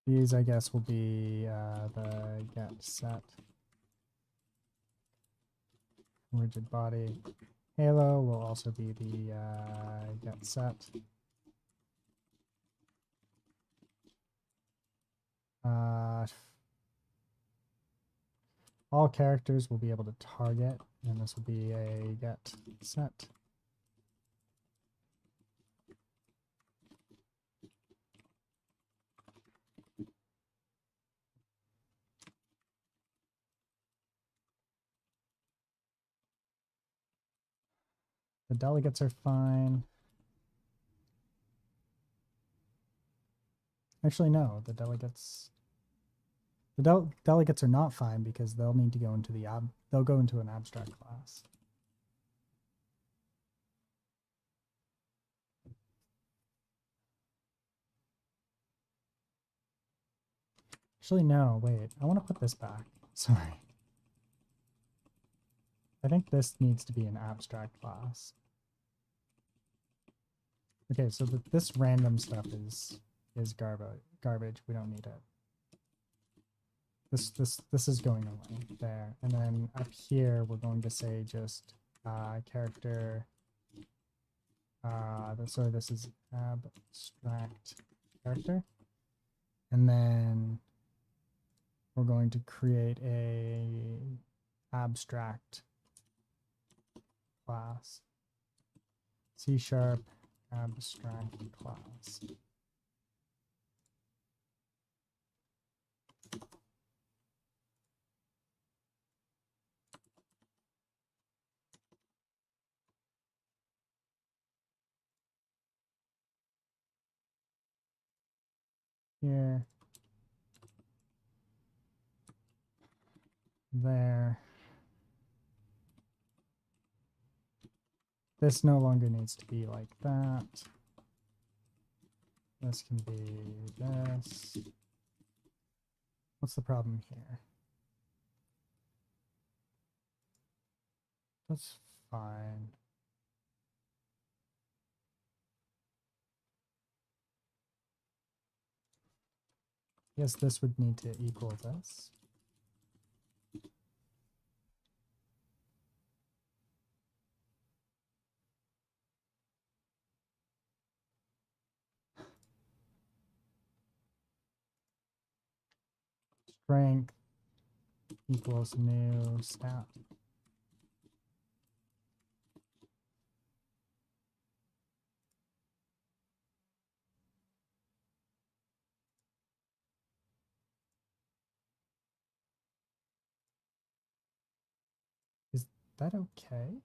these, I guess, will be the get set. Rigid body. Halo will also be the get set. All characters will be able to target, and this will be a get set. The delegates are fine. Actually, no, the delegates are not fine because they'll need to go into they'll go into an abstract class. Actually, no, wait. I want to put this back. Sorry. I think this needs to be an abstract class. Okay, so this random stuff is garbage. We don't need it. This is going away there. And then up here we're going to say just character so this is abstract character. And then we're going to create a abstract class. C# abstract class. Here. There. This no longer needs to be like that. This can be this. What's the problem here? That's fine. Yes, this would need to equal this. Strength equals new stat. Is that okay?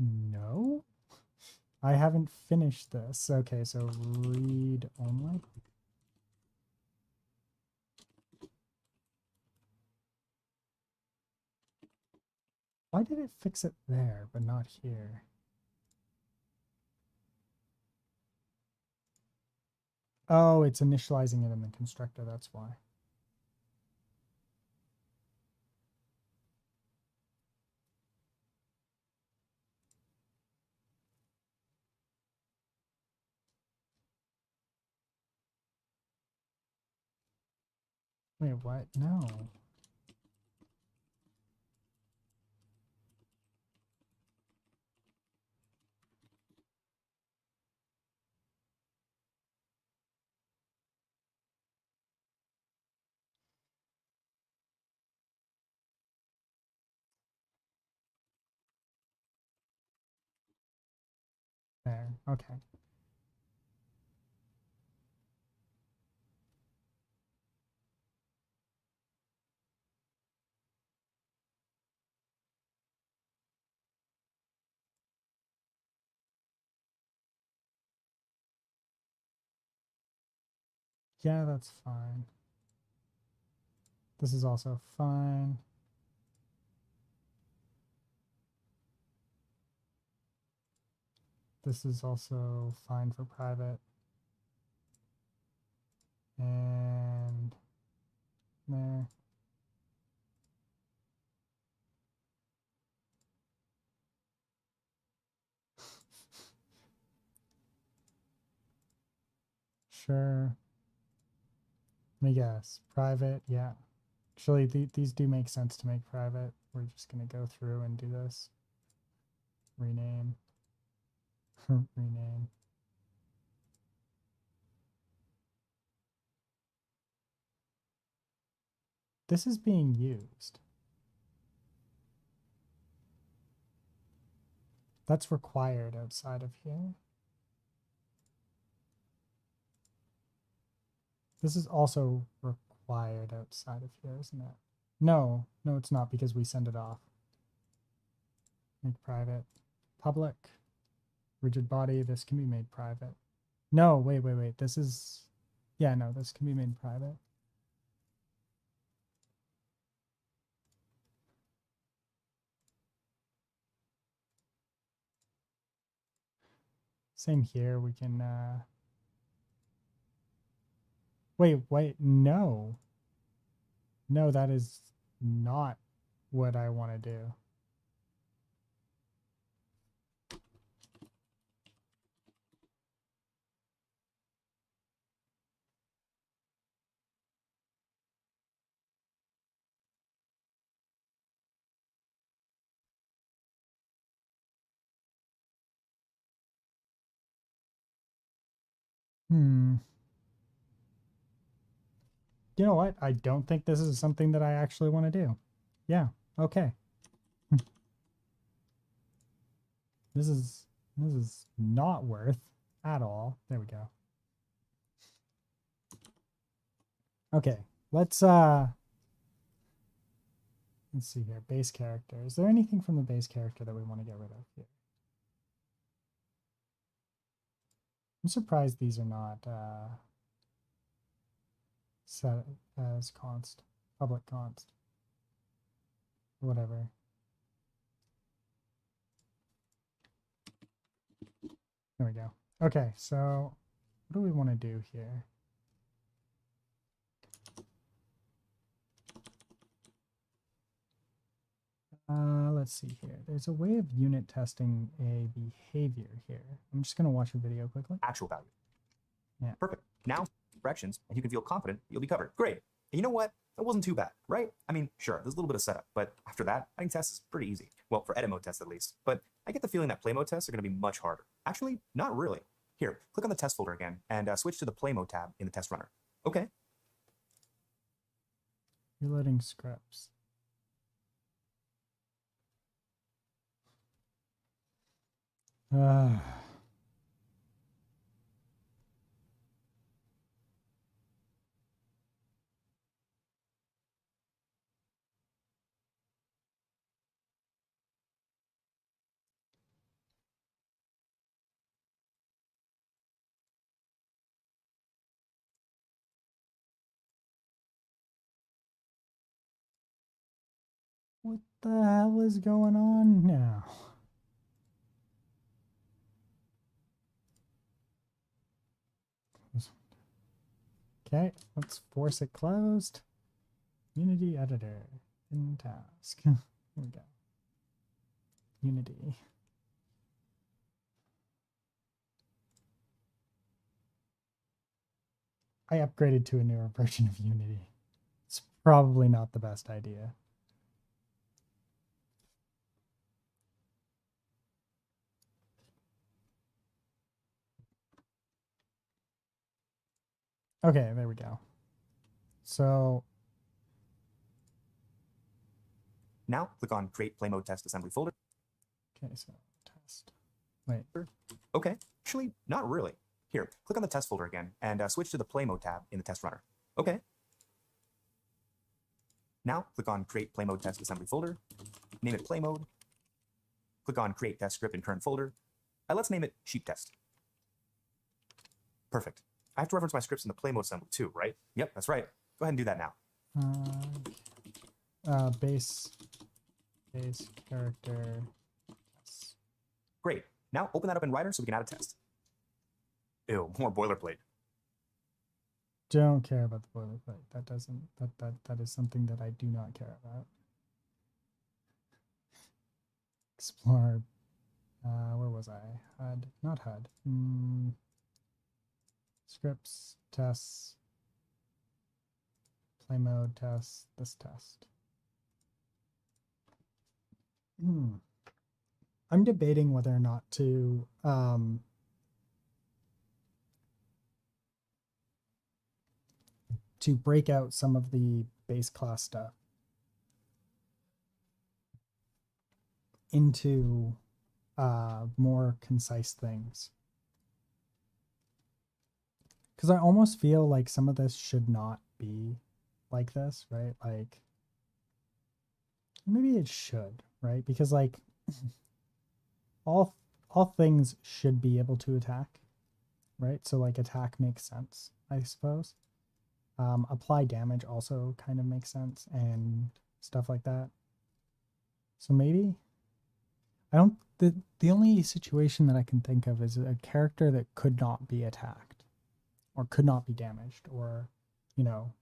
No? I haven't finished this. Okay, so read only. Why did it fix it there, but not here? Oh, it's initializing it in the constructor, that's why. Wait, what? No. There, okay. Yeah, that's fine. This is also fine. This is also fine for private. And there. Sure. Let me guess. Private, yeah. Actually, these do make sense to make private. We're just going to go through and do this. Rename. Rename. This is being used. That's required outside of here. This is also required outside of here, isn't it? No, no, it's not because we send it off. Make private. Public. Rigid body. This can be made private. No, wait. This is... Yeah, no, this can be made private. Same here. We can... Wait, no. No, that is not what I want to do. You know what? I don't think this is something that I actually want to do. Yeah, okay. This is not worth at all. There we go. Okay, let's see here. Base character. Is there anything from the base character that we want to get rid of here? I'm surprised these are not set as const, public const, whatever. There we go. Okay, so what do we want to do here? Let's see here. There's a way of unit testing a behavior here. I'm just going to watch a video quickly. Actual value. Yeah. Perfect. Now, fractions, and you can feel confident you'll be covered. Great. And you know what? That wasn't too bad, right? I mean, sure, there's a little bit of setup, but after that, writing tests is pretty easy. Well, for edit mode tests at least. But I get the feeling that play mode tests are going to be much harder. Actually, not really. Here, click on the test folder again, and switch to the play mode tab in the test runner. Okay. Reloading scripts. What the hell is going on now? Okay, let's force it closed. Unity editor in task. Here we go. Unity. I upgraded to a newer version of Unity. It's probably not the best idea. Okay, there we go. So now, click on Create Play Mode Test Assembly folder. Okay, so test. Wait. Okay, actually, not really. Here, click on the test folder again, and switch to the Play Mode tab in the test runner. Okay. Now, click on Create Play Mode Test Assembly folder. Name it Play Mode. Click on Create Test Script in current folder. Let's name it Sheep Test. Perfect. I have to reference my scripts in the Play Mode assembly too, right? Yep, that's right. Go ahead and do that now. Base character. Yes. Great. Now open that up in Writer so we can add a test. Ew, more boilerplate. Don't care about the boilerplate. That is something that I do not care about. Explore. Where was I? HUD, not HUD. Scripts, tests, play mode, tests, this test. I'm debating whether or not to break out some of the base class stuff into more concise things. Because I almost feel like some of this should not be like this, right? Like, maybe it should, right? Because like all things should be able to attack, right? So like attack makes sense, I suppose. Apply damage also kind of makes sense and stuff like that. So maybe I don't. The only situation that I can think of is a character that could not be attacked or could not be damaged, or, you know.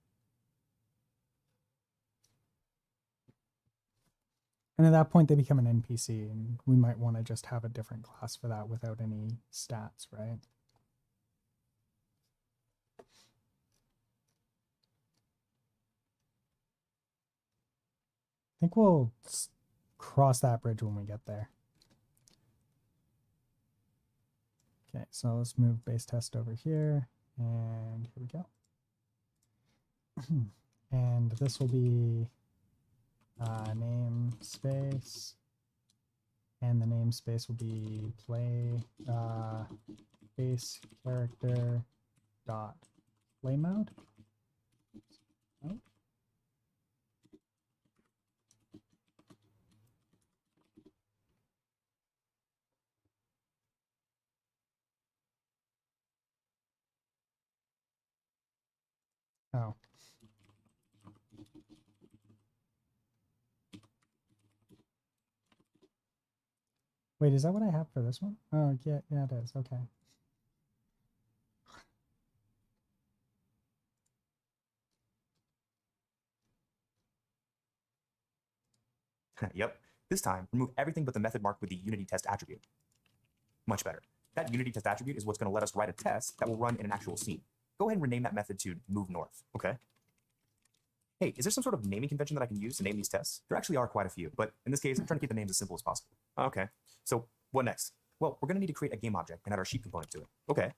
And at that point, they become an NPC, and we might want to just have a different class for that without any stats, right? I think we'll cross that bridge when we get there. Okay, so let's move base test over here. And here we go. And this will be namespace, and the namespace will be play base character dot play mode. Oh. Oh. Wait, is that what I have for this one? Oh, yeah, it is. Okay. Yep. This time, remove everything but the method marked with the unity test attribute. Much better. That unity test attribute is what's going to let us write a test that will run in an actual scene. Go ahead and rename that method to move north. Okay. Hey, is there some sort of naming convention that I can use to name these tests? There actually are quite a few, but in this case, I'm trying to keep the names as simple as possible. Okay. So what next? Well, we're going to need to create a game object and add our sheet component to it. Okay.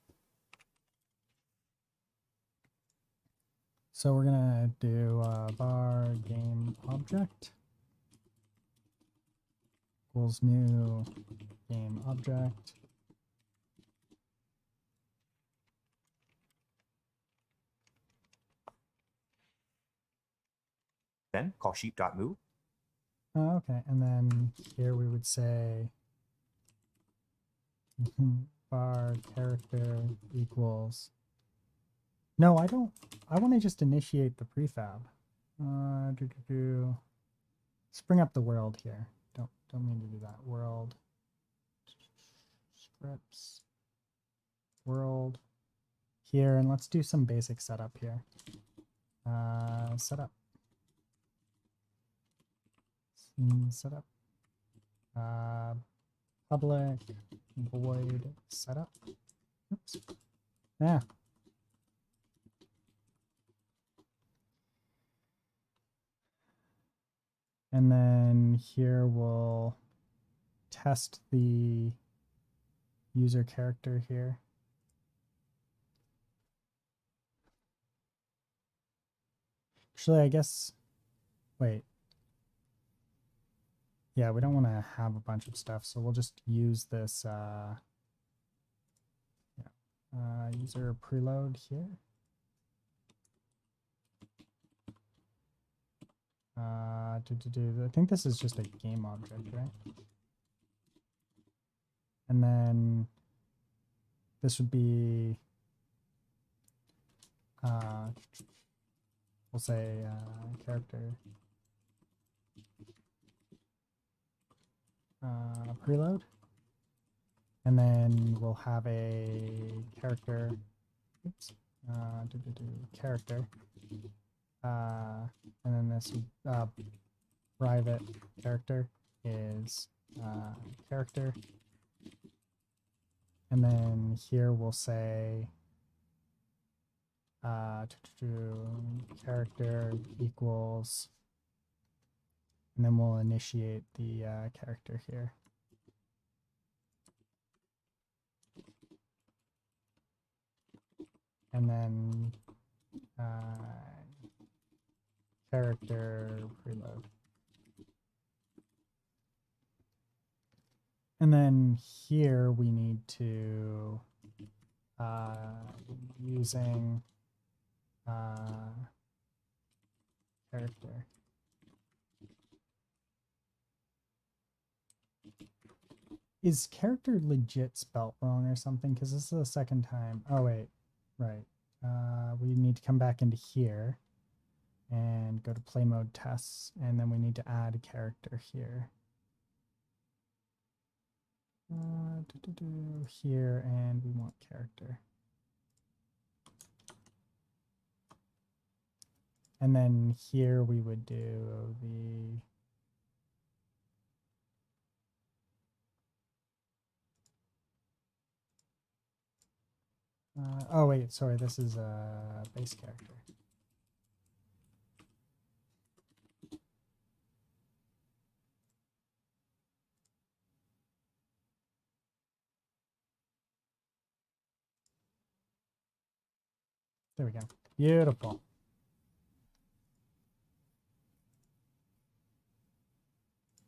So we're gonna do var game object equals new game object. Then call sheet.move. Oh, okay, and then here we would say var character equals. No, I don't. I want to just initiate the prefab. Let's bring up the world here. Don't mean to do that. World scripts world here, and let's do some basic setup here. Setup. Setup. Public void setup. Oops. Yeah. And then here we'll test the user character here. Actually, I guess, wait. Yeah, we don't want to have a bunch of stuff, so we'll just use this user preload here. I think this is just a game object, right? And then this would be, we'll say character preload. And then we'll have a character, oops, character. And then this private character is character. And then here we'll say character equals, and then we'll initiate the character here. And then character preload. And then here we need to using character. Is character legit spelt wrong or something? Because this is the second time. Oh wait, right. We need to come back into here and go to play mode tests, and then we need to add a character here. Here, and we want character. And then here we would do the oh wait, sorry, this is a base character. There we go. Beautiful.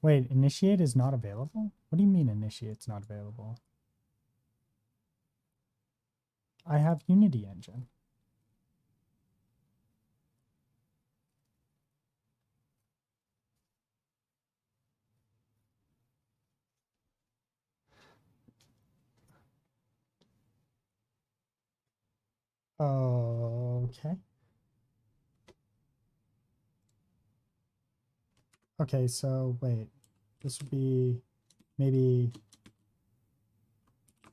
Wait, initiate is not available? What do you mean initiate's not available? I have Unity Engine. Okay. Okay, so wait. This would be maybe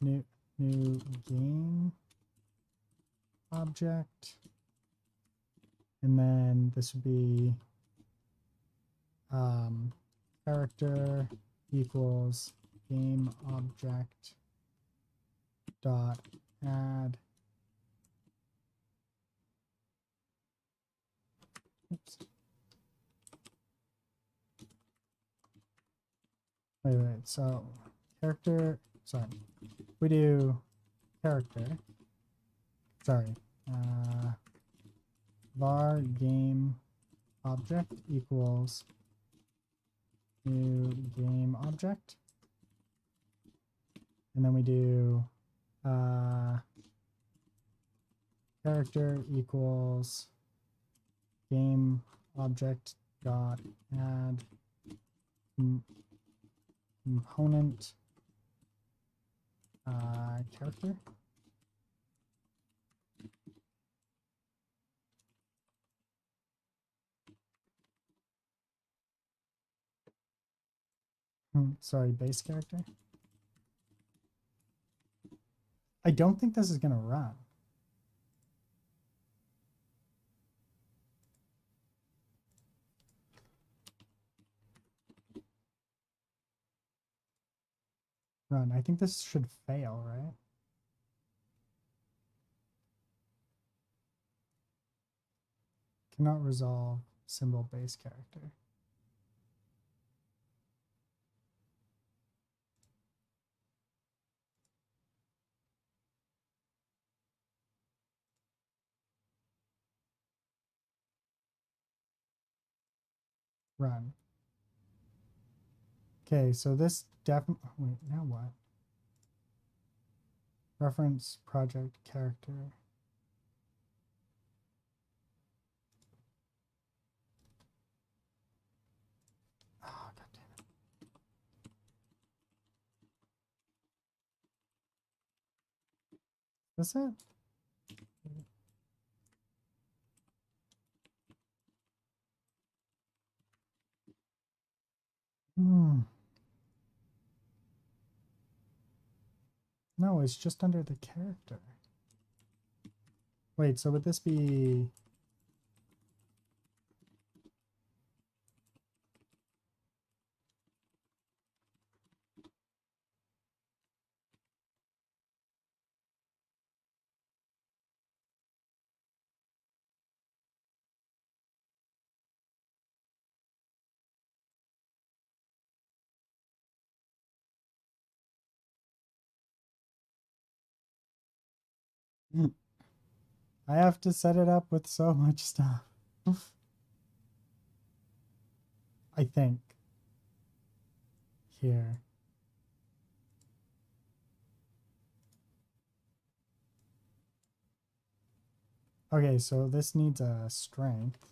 new game object. And then this would be character equals game object dot add. Oops. Wait, so character, sorry, we do character, sorry, var game object equals new game object, and then we do character equals game object dot add component character. Sorry, base character. I don't think this is going to run. I think this should fail, right? Cannot resolve symbol base character. Run. Okay, so this definitely, wait, now what? Reference project character. Oh, God damn it. Is it? No, it's just under the character. Wait, so would this be... I have to set it up with so much stuff. I think. Here. Okay, so this needs a strength.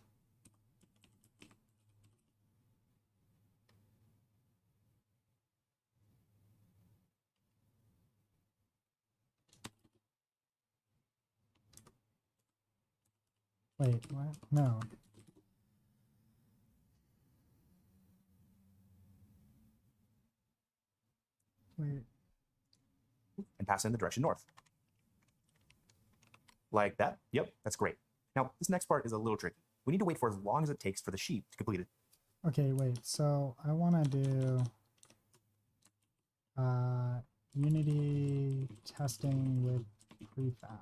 Wait, what? No. Wait. And pass in the direction north. Like that? Yep, that's great. Now, this next part is a little tricky. We need to wait for as long as it takes for the sheep to complete it. Okay, wait, so I want to do Unity testing with prefab.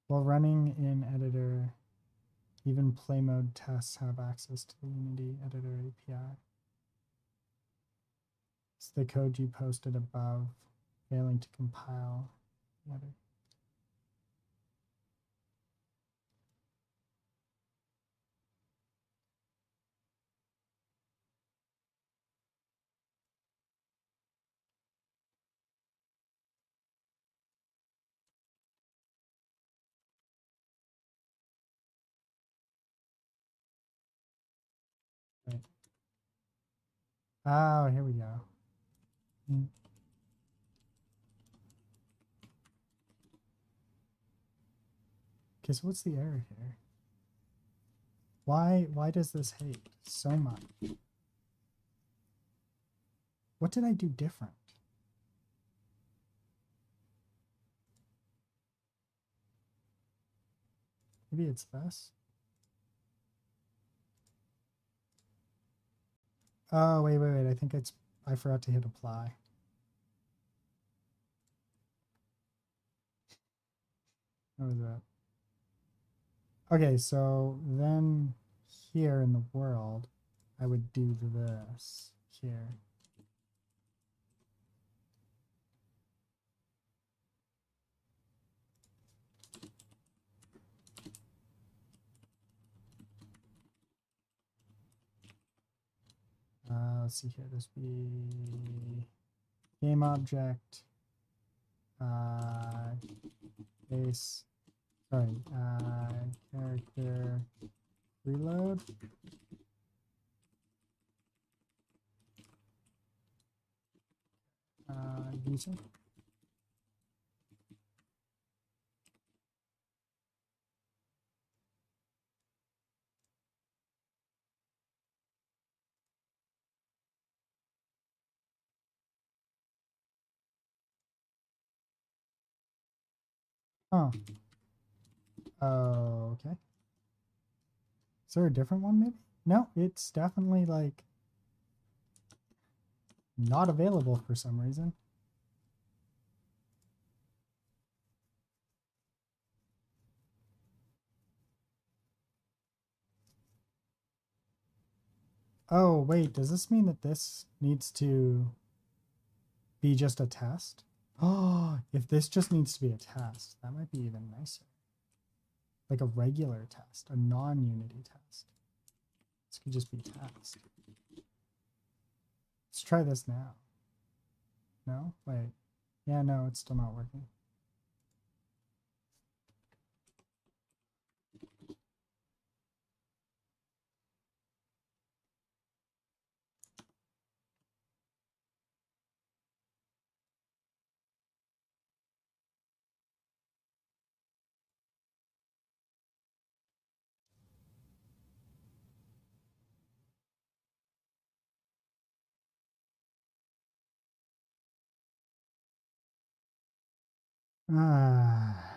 While running in editor, even play mode tests have access to the Unity editor API. It's the code you posted above, failing to compile. Right. Oh, here we go. Okay, so what's the error here? Why does this hate so much? What did I do different? Maybe it's this. Oh, wait. I think I forgot to hit apply. What was that? Okay, so then here in the world, I would do this here. Let's see here. This would be game object, base, sorry, character reload. User. Oh. Okay. Is there a different one maybe? No, it's definitely like not available for some reason. Oh, wait, does this mean that this needs to be just a test? Oh, if this just needs to be a test, that might be even nicer. Like a regular test, a non-unity test. This could just be test. Let's try this now. No? Wait. Yeah, no, it's still not working. Ah.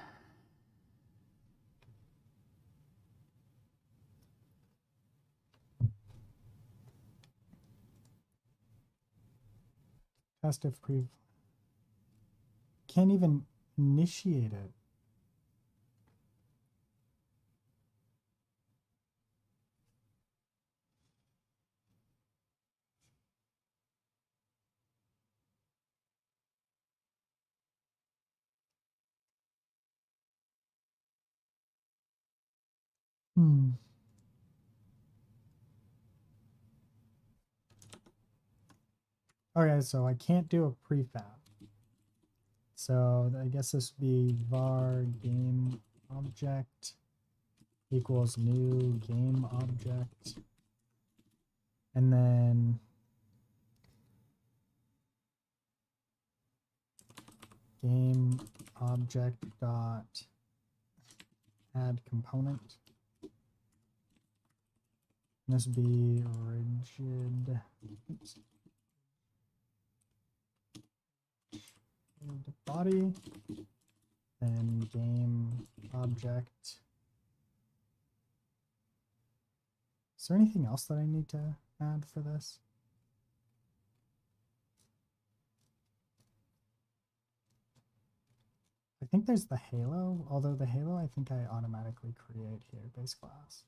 Test if pre. Can't even initiate it. Okay, so I can't do a prefab. So I guess this would be var game object equals new game object. And then game object dot add component. And this would be rigid. Oops. Body, then game object. Is there anything else that I need to add for this? I think there's the halo, although the halo I think I automatically create here, base class.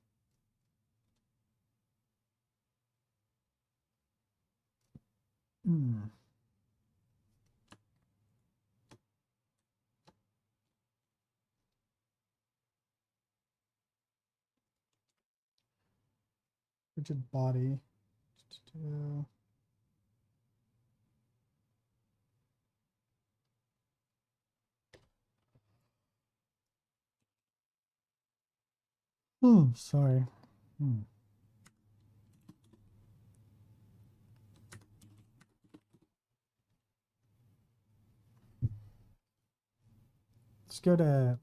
Rigid body. Oh, sorry.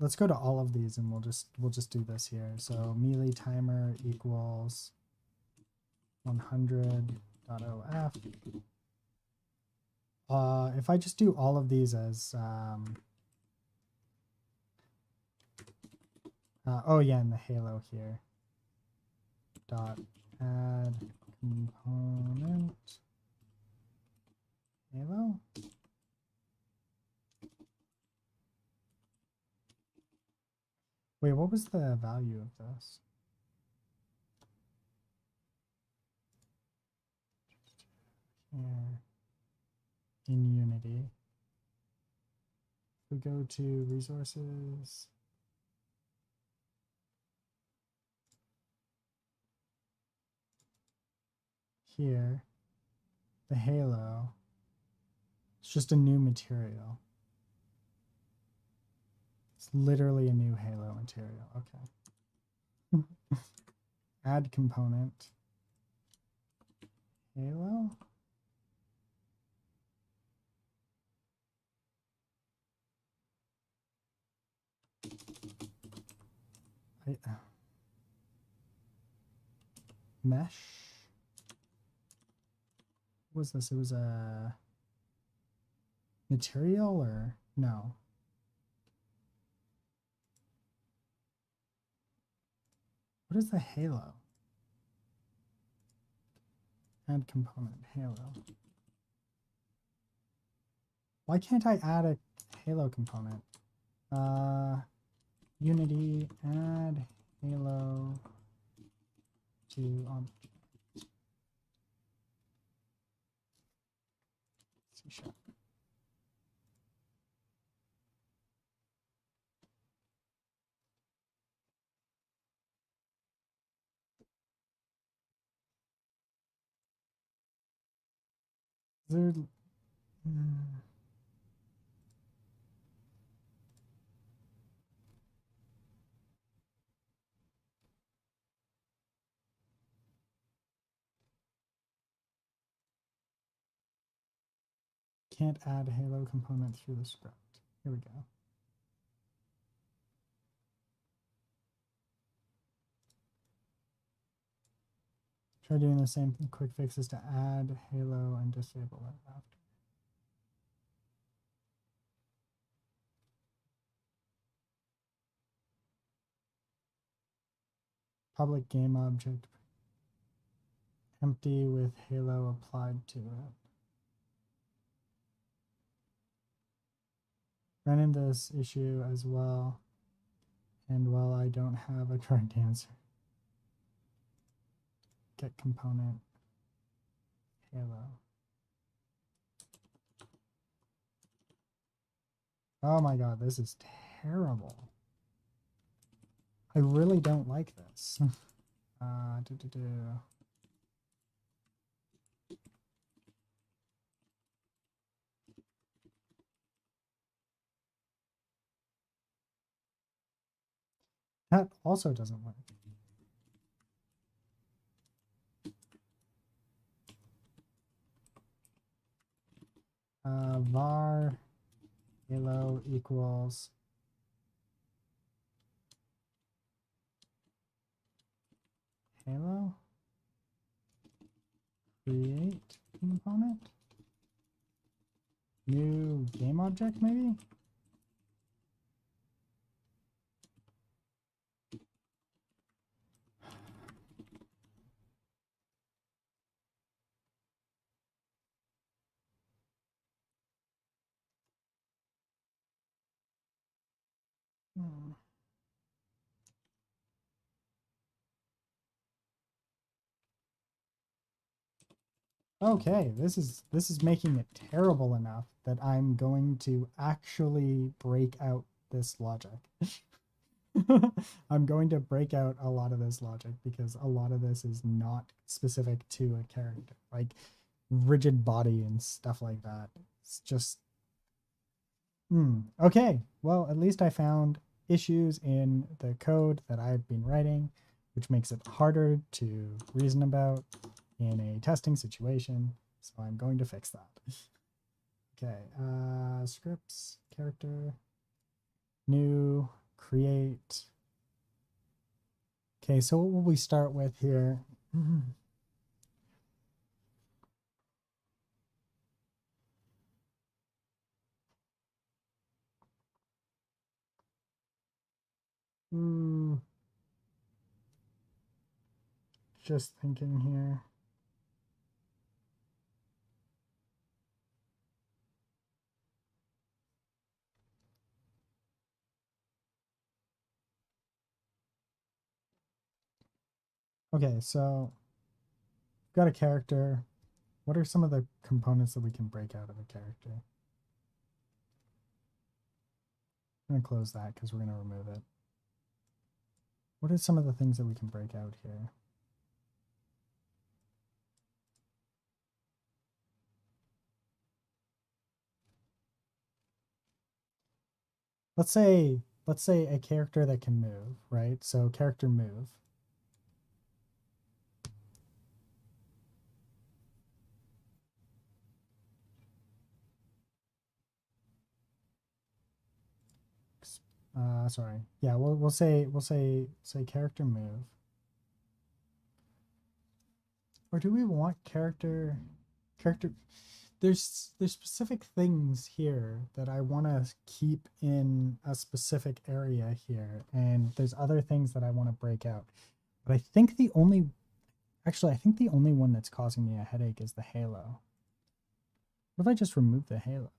Let's go to all of these and we'll just do this here. So melee timer equals 100.of. If I just do all of these as oh yeah, in the halo here. Dot add component halo. Wait, what was the value of this? Here in Unity. We go to resources. Here, the halo. It's just a new material. It's literally a new halo material. Okay. Add component. Halo. Mesh. What was this? It was a material or no? What is the halo? Add component halo. Why can't I add a halo component? Unity add halo to object. C#. There, can't add halo component through the script. Here we go. Try doing the same quick fixes to add halo and disable it after. Public game object empty with halo applied to it. Run into this issue as well, and while I don't have a correct answer, get component halo. Oh my god, this is terrible. I really don't like this. That also doesn't work. Var halo equals halo create component new game object maybe. Okay, this is making it terrible enough that I'm going to actually break out this logic. I'm going to break out a lot of this logic because a lot of this is not specific to a character, like rigid body and stuff like that. It's just, okay. Well, at least I found issues in the code that I've been writing, which makes it harder to reason about in a testing situation. So I'm going to fix that. Okay, scripts, character, new, create. Okay, so what will we start with here? Just thinking here. Okay, so we've got a character. What are some of the components that we can break out of a character? I'm going to close that because we're going to remove it. What are some of the things that we can break out here? Let's say a character that can move, right? So character move. Sorry. Yeah, we'll say character move. Or do we want character? There's specific things here that I want to keep in a specific area here, and there's other things that I want to break out. But I think the only one that's causing me a headache is the halo. What if I just remove the halo?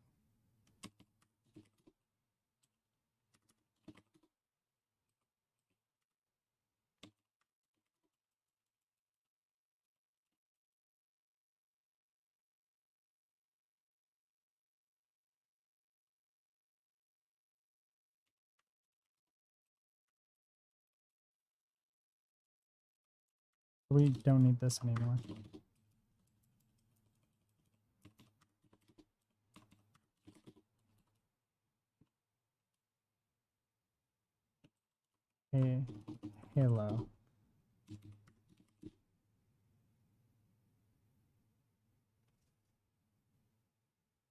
We don't need this anymore. Hey, halo.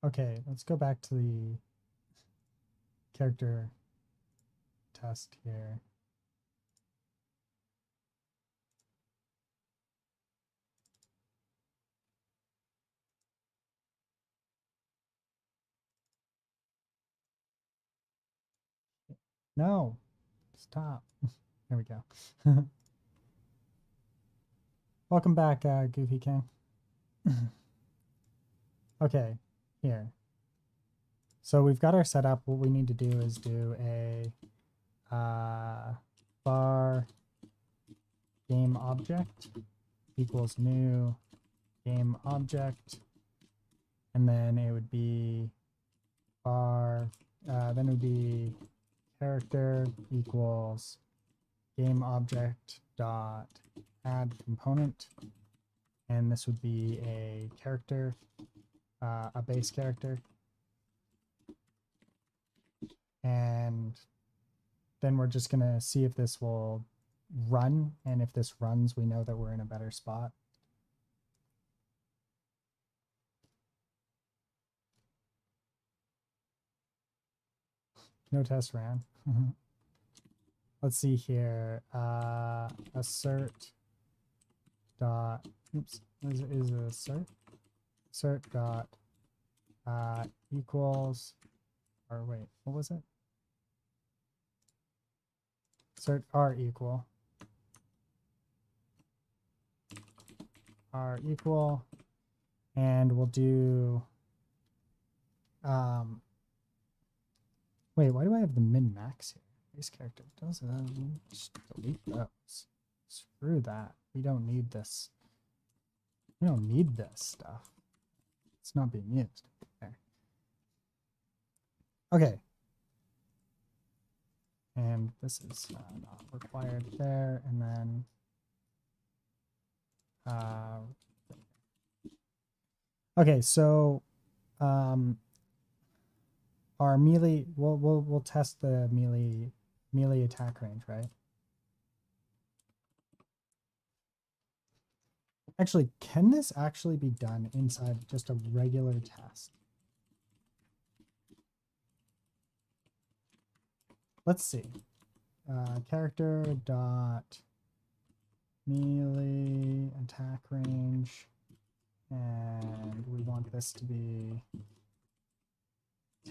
Okay, let's go back to the character test here. No, stop. There we go. Welcome back, Goofy King. Okay, here. So we've got our setup. What we need to do is do a var game object equals new game object, and then it would be var, then it would be character equals game object dot add component, and this would be a character, a base character, and then we're just gonna see if this will run, and if this runs, we know that we're in a better spot. No test ran. Let's see here. Assert dot, oops, is assert? Assert dot equals, or wait, what was it? Assert r equal. R equal, and we'll do, wait, why do I have the min max here? Base character doesn't, just delete those. Screw that. We don't need this. We don't need this stuff. It's not being used. There. Okay. And this is not required there. And then okay, so our melee, we'll test the melee attack range, right? Actually, can this actually be done inside just a regular test? Let's see. Character dot melee attack range, and we want this to be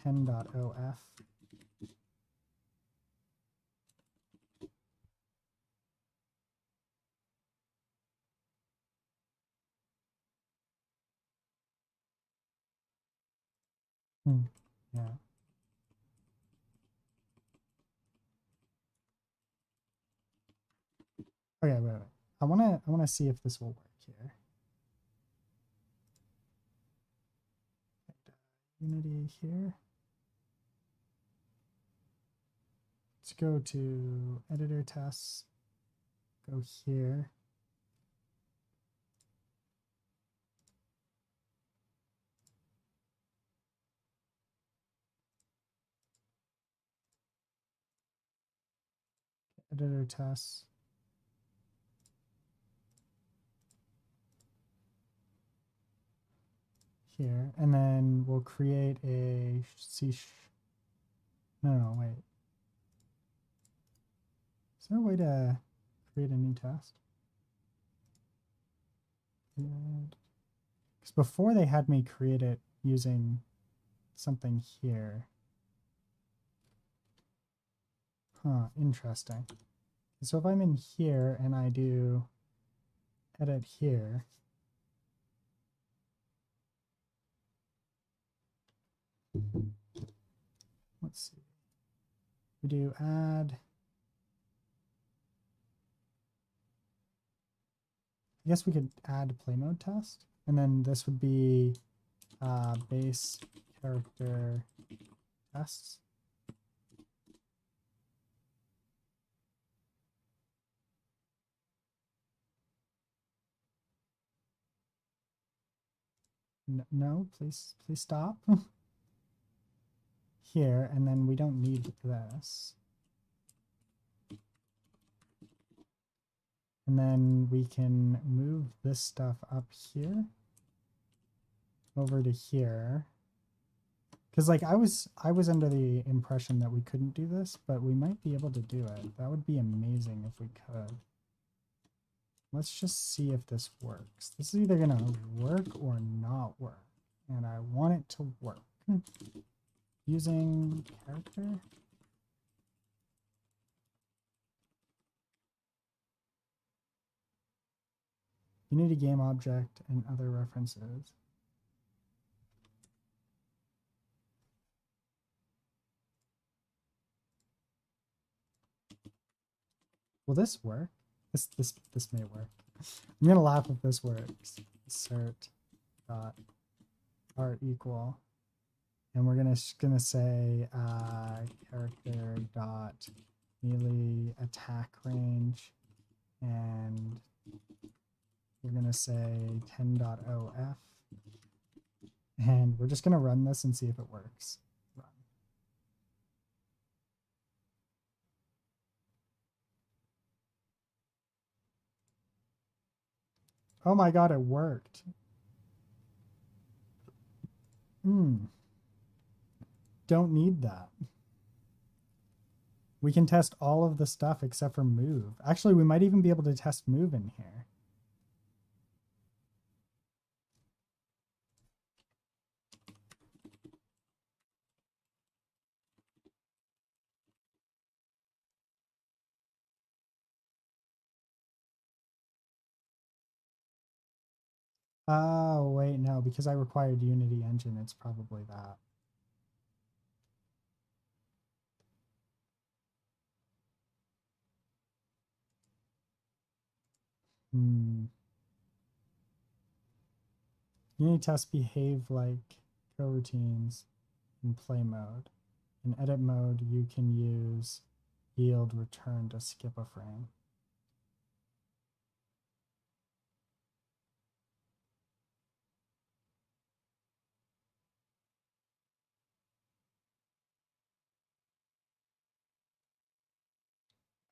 10.of. Yeah. Okay, wait. I wanna see if this will work here. Unity here. Let's go to editor tests. Go here. Editor tests. Here, and then we'll create a no, wait. Is there a way to create a new test? Because before they had me create it using something here. Huh, interesting. So if I'm in here and I do edit here, let's see. We do add. I guess we could add play mode test, and then this would be base character tests. No, please stop. Here, and then we don't need this. And then we can move this stuff up here over to here. Because like I was under the impression that we couldn't do this, but we might be able to do it. That would be amazing if we could. Let's just see if this works. This is either gonna work or not work. And I want it to work. Using character. Unity game object and other references. Will this work? This may work. I'm gonna laugh if this works. Assert dot art equal, and we're gonna say character dot melee attack range, and we're gonna say 10.of, and we're just gonna run this and see if it works. Run. Oh my god, it worked. Don't need that. We can test all of the stuff except for move. Actually, we might even be able to test move in here. Oh, wait, no, because I required Unity Engine, it's probably that. Unity tests behave like coroutines in play mode. In edit mode, you can use yield return to skip a frame.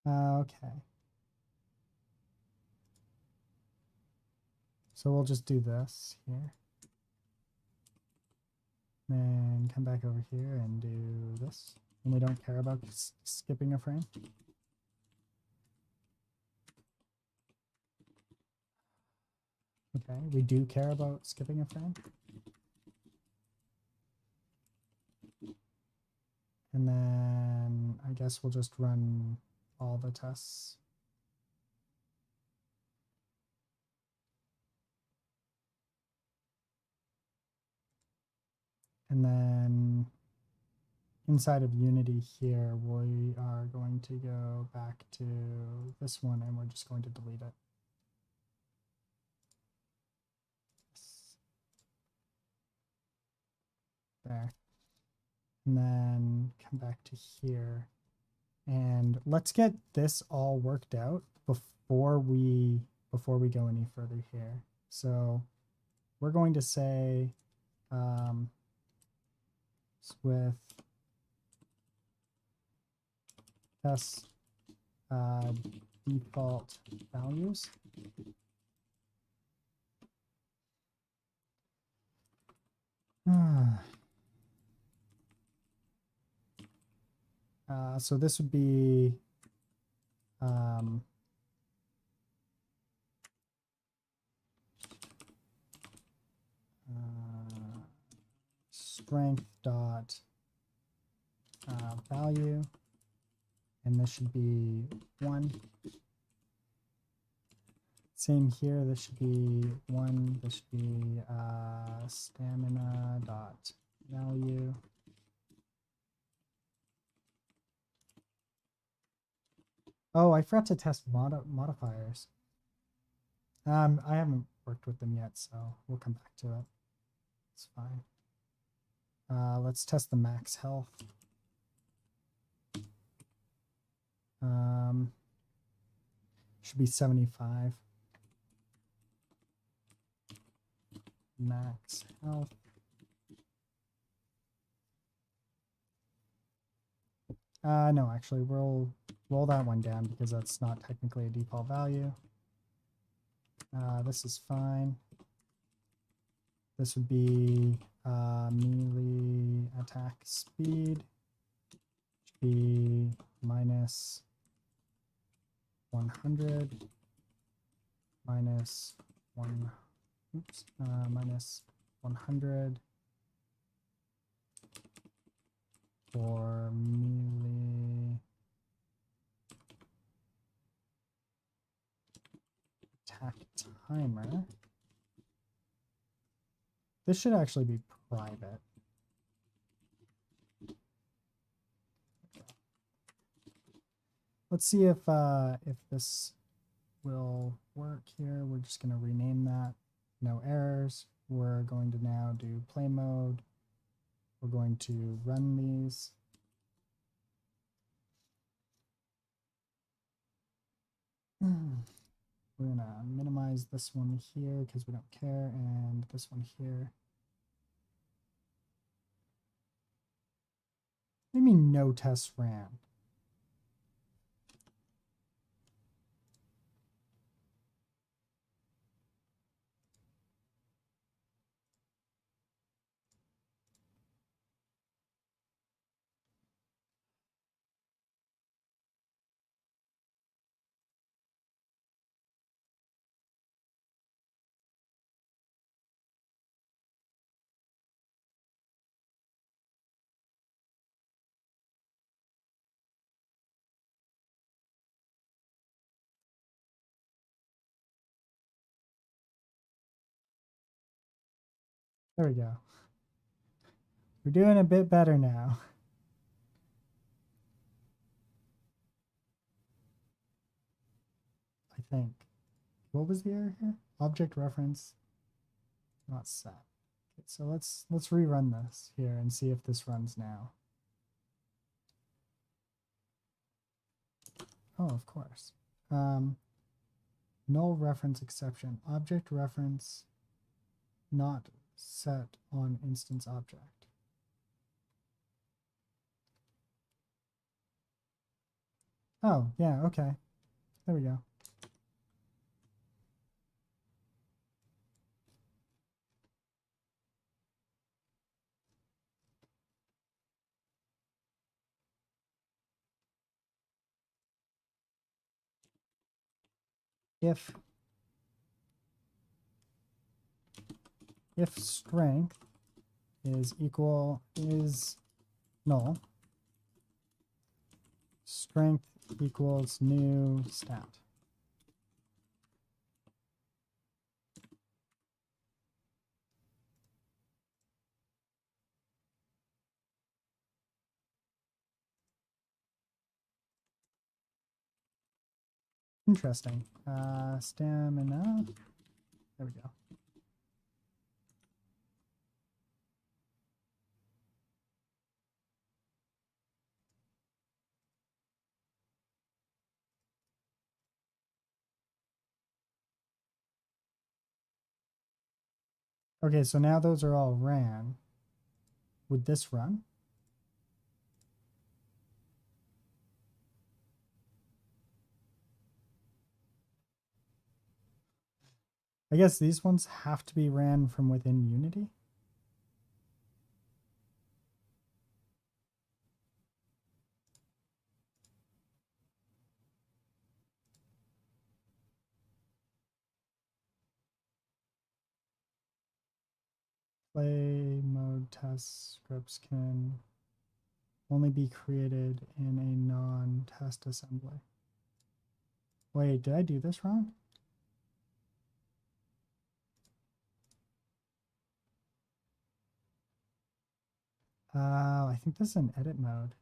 Okay. So we'll just do this here. Then come back over here and do this. And we don't care about skipping a frame. Okay, we do care about skipping a frame. And then I guess we'll just run all the tests. And then inside of Unity here, we are going to go back to this one and we're just going to delete it. There. And then come back to here. And let's get this all worked out before we go any further here. So we're going to say with test default values. So this would be strength dot value, and this should be 1. Same here, this should be 1. This should be stamina dot value. Oh, I forgot to test modifiers. I haven't worked with them yet, so we'll come back to it. It's fine. Let's test the max health. Should be 75. Max health. No, actually, we'll roll that one down because that's not technically a default value. This is fine. This would be melee attack speed. Should be minus 100 minus 1. Oops, minus 100 for melee attack timer. This should actually be private. Let's see if this will work here. We're just going to rename that. No errors. We're going to now do play mode. We're going to run these. We're going to minimize this one here because we don't care, and this one here. What do you mean no tests ran? There we go. We're doing a bit better now. I think. What was the error here? Object reference not set. Okay, so let's rerun this here and see if this runs now. Oh, of course. Null reference exception. Object reference not set on instance object. Oh, yeah, okay. There we go. If strength is null, strength equals new stat. Interesting. Stamina. There we go. Okay, so now those are all ran. Would this run? I guess these ones have to be ran from within Unity. Play mode test scripts can only be created in a non-test assembly. Wait, did I do this wrong? I think this is an edit mode.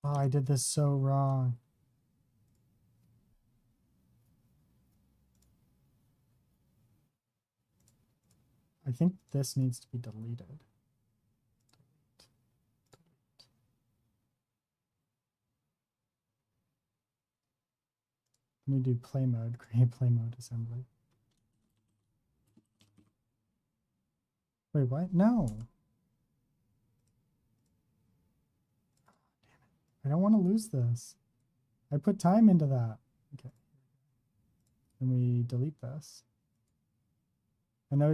Oh, I did this so wrong. I think this needs to be deleted. Let me do play mode, create play mode assembly. Wait, what? No. I don't want to lose this. I put time into that. Okay. Then we delete this. I know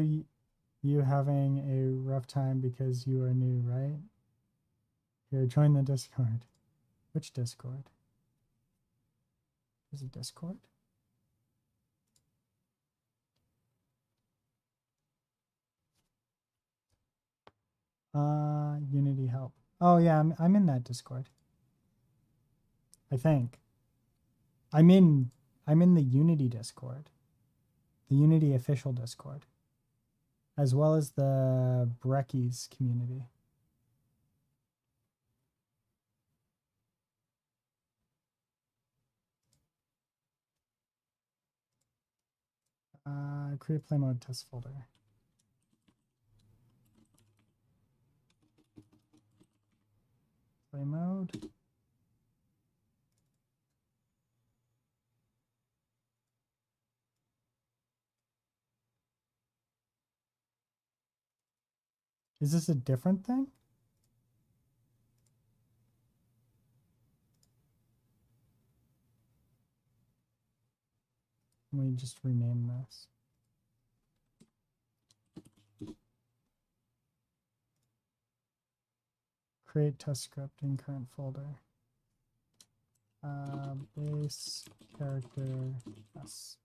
you having a rough time because you are new, right? Here, join the Discord. Which Discord? Is it Discord? Unity help. Oh yeah, I'm in that Discord. I think. I'm in the Unity Discord. The Unity official Discord. As well as the Breckies community. Create play mode test folder. Play mode. Is this a different thing? Let me just rename this. Create test script in current folder. Base character s.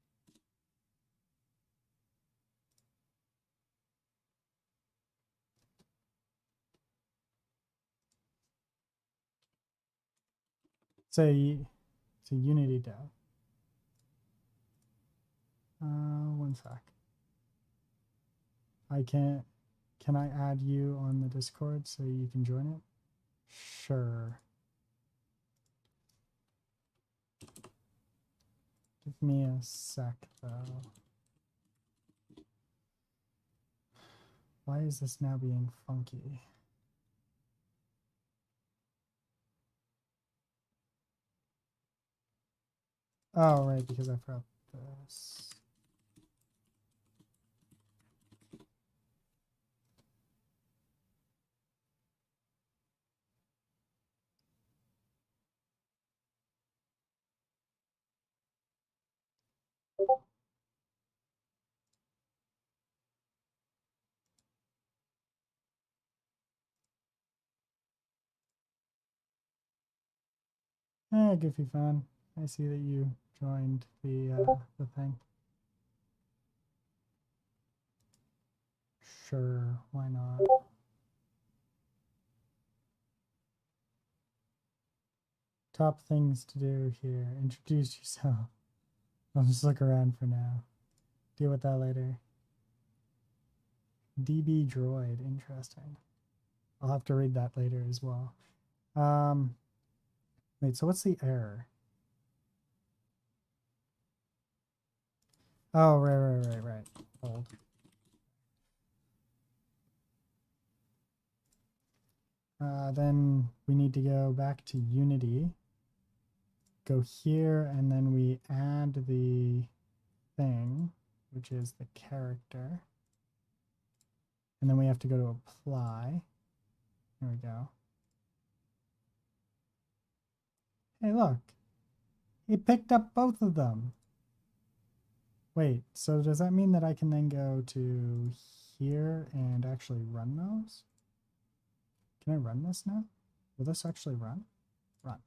It's a Unity dev. One sec. Can I add you on the Discord so you can join it? Sure. Give me a sec, though. Why is this now being funky? Oh, right, because I forgot this. Goofy fun. I see that you joined the thing. Sure, why not? Top things to do here. Introduce yourself. I'll just look around for now. Deal with that later. DB droid, interesting. I'll have to read that later as well. Wait, so what's the error? Oh, right. Hold. Then we need to go back to Unity. Go here, and then we add the thing, which is the character. And then we have to go to apply. There we go. Hey, look. It picked up both of them. Wait, so does that mean that I can then go to here and actually run those? Can I run this now? Will this actually run? Run.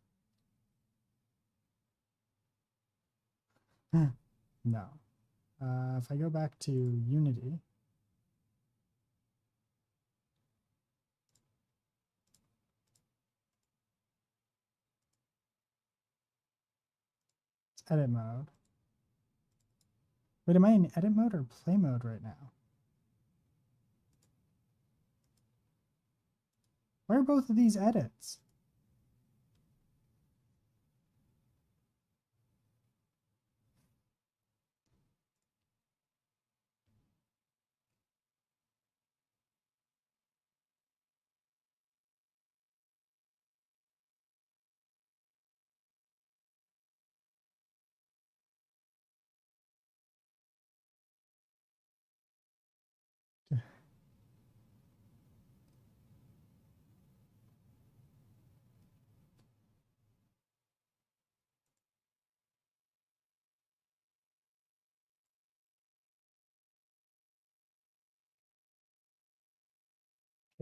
No. If I go back to Unity, it's edit mode. Wait, am I in edit mode or play mode right now? Why are both of these edits?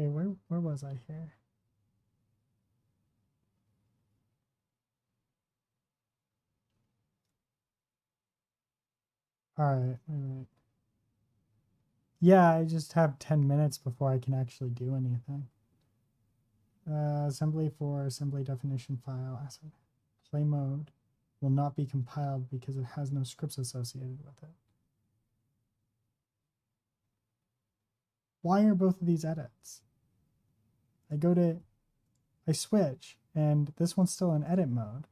Okay, where was I here? Alright, wait. Yeah, I just have 10 minutes before I can actually do anything. Assembly for assembly definition file asset. Play mode will not be compiled because it has no scripts associated with it. Why are both of these edits? I switch, and this one's still in edit mode.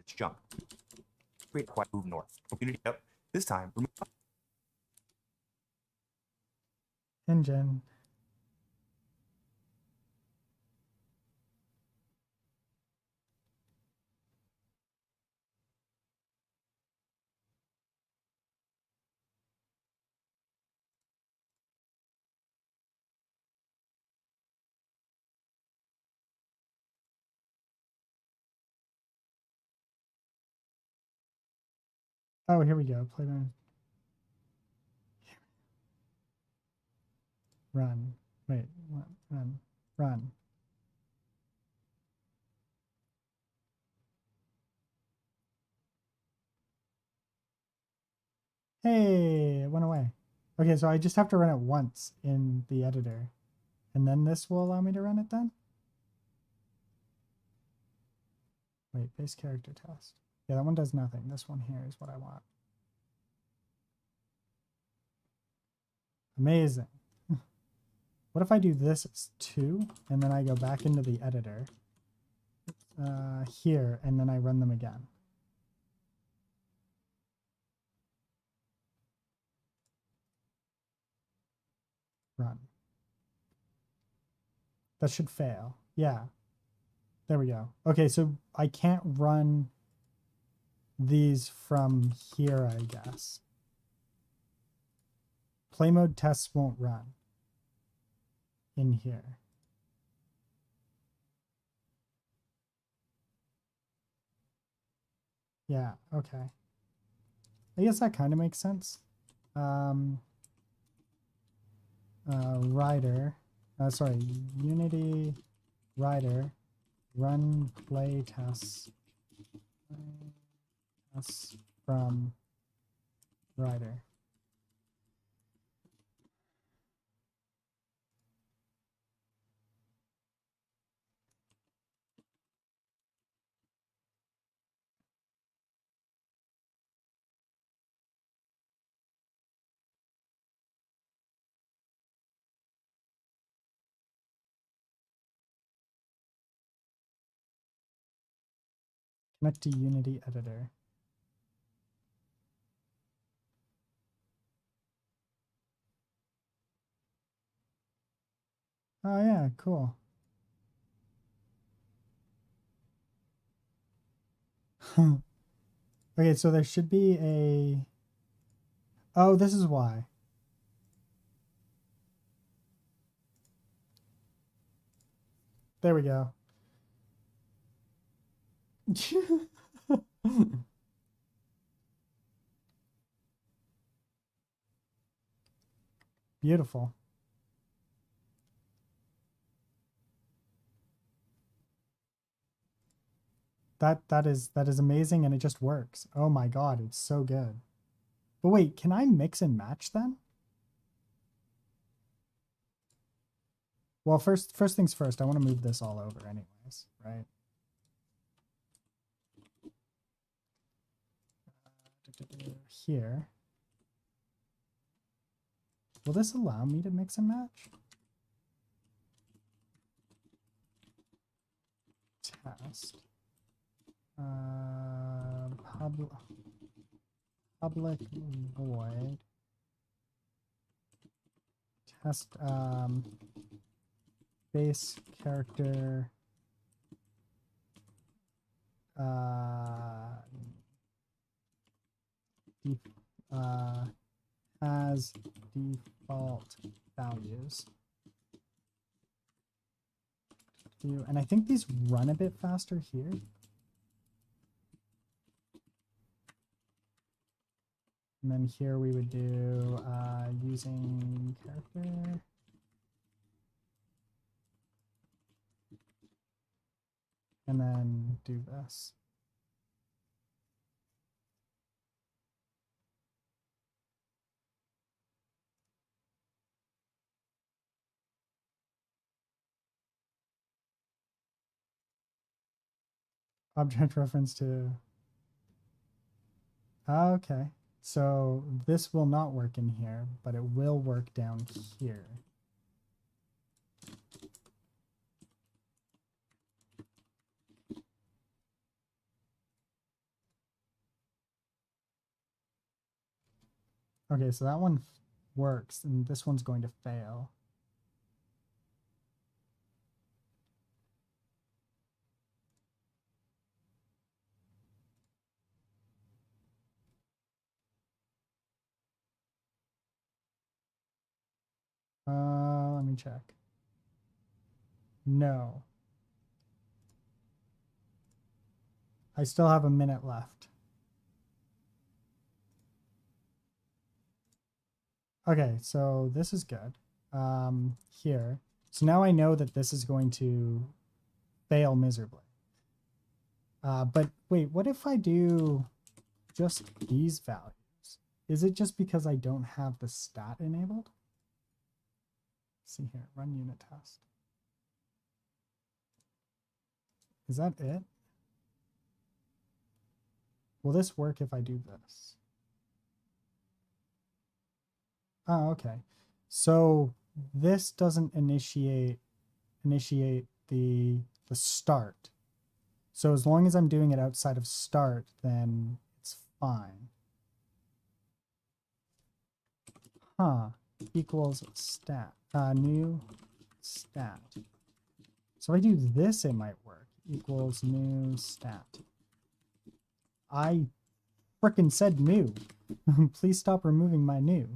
It's jump. Create quiet move north. Unity, yep. This time, remove. Engine. Oh, here we go. Play mode. Run. Wait, run. Run. Hey, it went away. Okay, so I just have to run it once in the editor. And then this will allow me to run it then? Wait, base character test. Yeah, that one does nothing. This one here is what I want. Amazing. What if I do this as 2 and then I go back into the editor here and then I run them again? Run. That should fail. Yeah. There we go. Okay, so I can't run these from here, I guess. Play mode tests won't run in here. Yeah, okay. I guess that kind of makes sense. Rider, sorry, Unity Rider, run play tests from Rider. Connect to Unity Editor. Oh yeah, cool. Okay, so there should be a... Oh, this is why. There we go. Beautiful. That is amazing, and it just works. Oh my god, it's so good. But wait, can I mix and match then? Well, first things first, I want to move this all over anyways, right? Here. Will this allow me to mix and match? Test. Public void. Test base character has default values. And I think these run a bit faster here. And then here we would do using character. And then do this. Object reference to... Okay. So this will not work in here, but it will work down here. Okay, so that one works, and this one's going to fail. Let me check. No. I still have a minute left. Okay, so this is good. Here. So now I know that this is going to fail miserably. But wait, what if I do just these values? Is it just because I don't have the stat enabled? Let's see here, run unit test. Is that it? Will this work if I do this? Oh, okay. So this doesn't initiate the start. So as long as I'm doing it outside of start, then it's fine. Huh. Equals stat. New stat. So if I do this, it might work. Equals new stat. I frickin' said new. Please stop removing my new.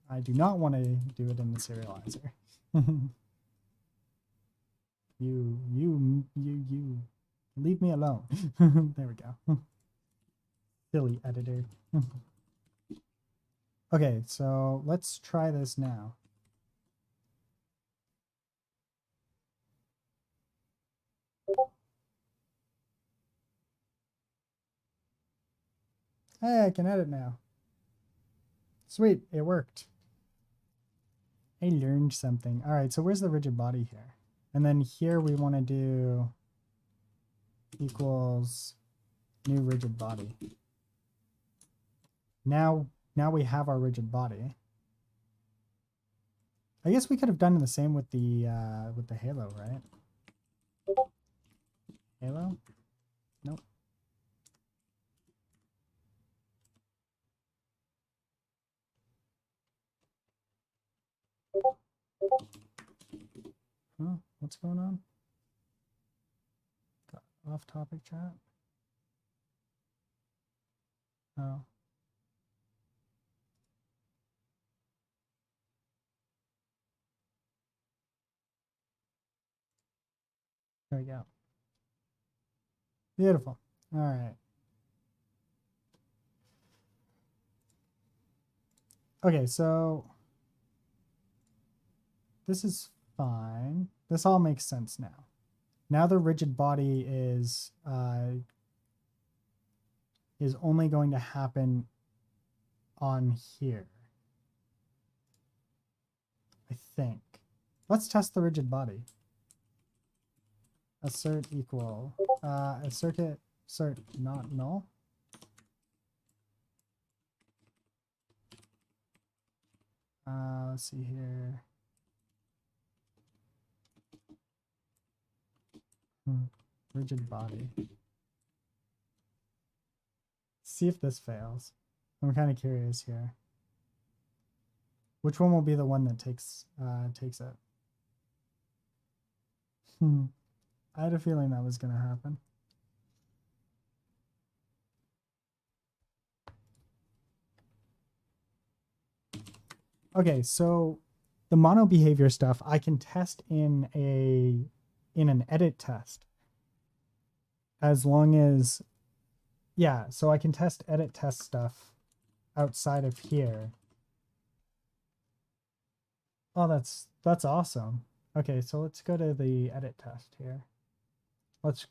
I do not want to do it in the serializer. You. Leave me alone. There we go. Silly editor. Okay, so let's try this now. Hey, I can edit now. Sweet, it worked. I learned something. All right, so where's the rigid body here? And then here we want to do equals new rigid body. Now we have our rigid body. I guess we could have done the same with the halo, right? Halo? Nope. Huh? What's going on? Got off-topic chat? Oh. There we go. Beautiful. All right. Okay, so this is fine. This all makes sense now. Now the rigid body is only going to happen on here. I think. Let's test the rigid body. Assert equal. Assert not null. Let's see here. Rigid body. See if this fails. I'm kind of curious here. Which one will be the one that takes it? I had a feeling that was going to happen. Okay, so the mono behavior stuff I can test in an edit test. As long as, yeah, so I can test edit test stuff outside of here. Oh, that's awesome. Okay, so let's go to the edit test here. Let's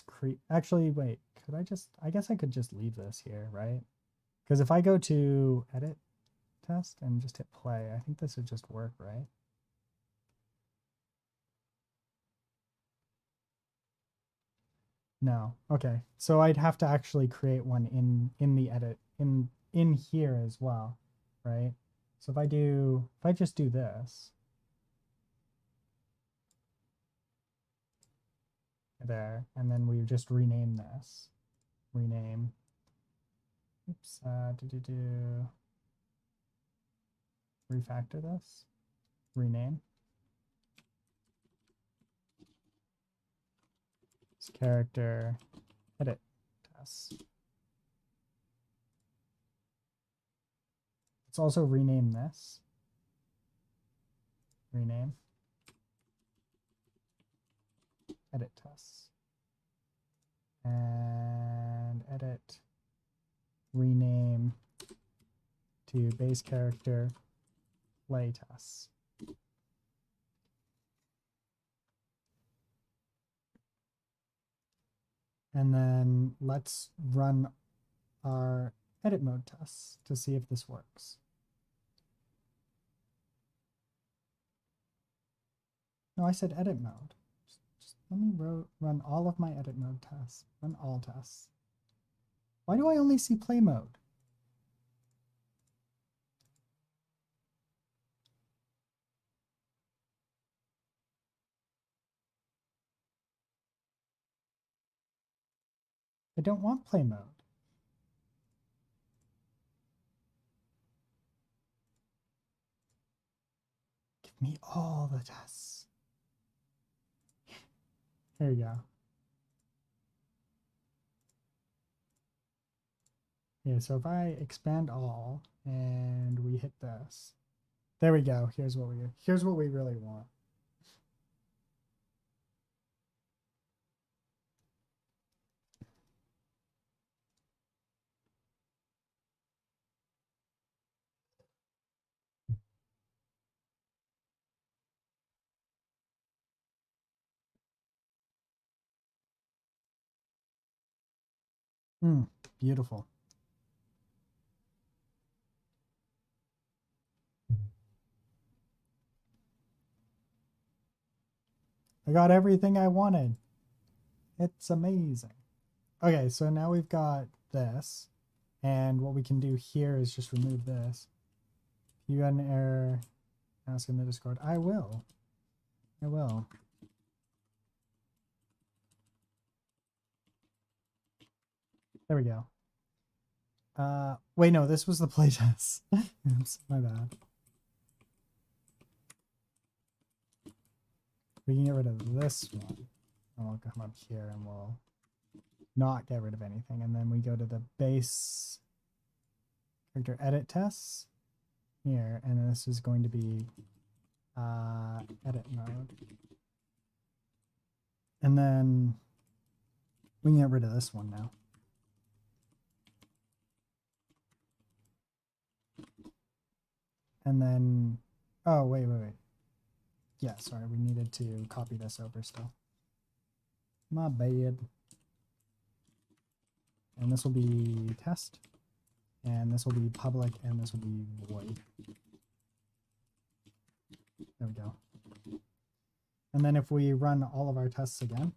create, actually, wait, I guess I could just leave this here, right? Because if I go to edit test and just hit play, I think this would just work, right? No. Okay. So I'd have to actually create one in the edit in here as well, right? So if I just do this there, and then we just rename this. Rename. Oops, refactor this. Rename. This character edit test. Let's also rename this. Rename. Edit tests. And edit. Rename to base character play tests. And then let's run our edit mode tests to see if this works. No, I said edit mode. Just let me run all of my edit mode tests. Run all tests. Why do I only see play mode? I don't want play mode. Give me all the tests. There you go. Yeah, so if I expand all and we hit this, there we go. Here's what we really want. Beautiful. I got everything I wanted. It's amazing. Okay, so now we've got this. And what we can do here is just remove this. If you got an error, ask in the Discord. I will. I will. There we go. Wait, no, this was the playtest. Oops, my bad. We can get rid of this one. And we'll come up here and we'll not get rid of anything. And then we go to the base character edit tests here. And this is going to be edit mode. And then we can get rid of this one now. And then, oh, wait. Yeah, sorry, we needed to copy this over still. My bad. And this will be test. And this will be public, and this will be void. There we go. And then if we run all of our tests again,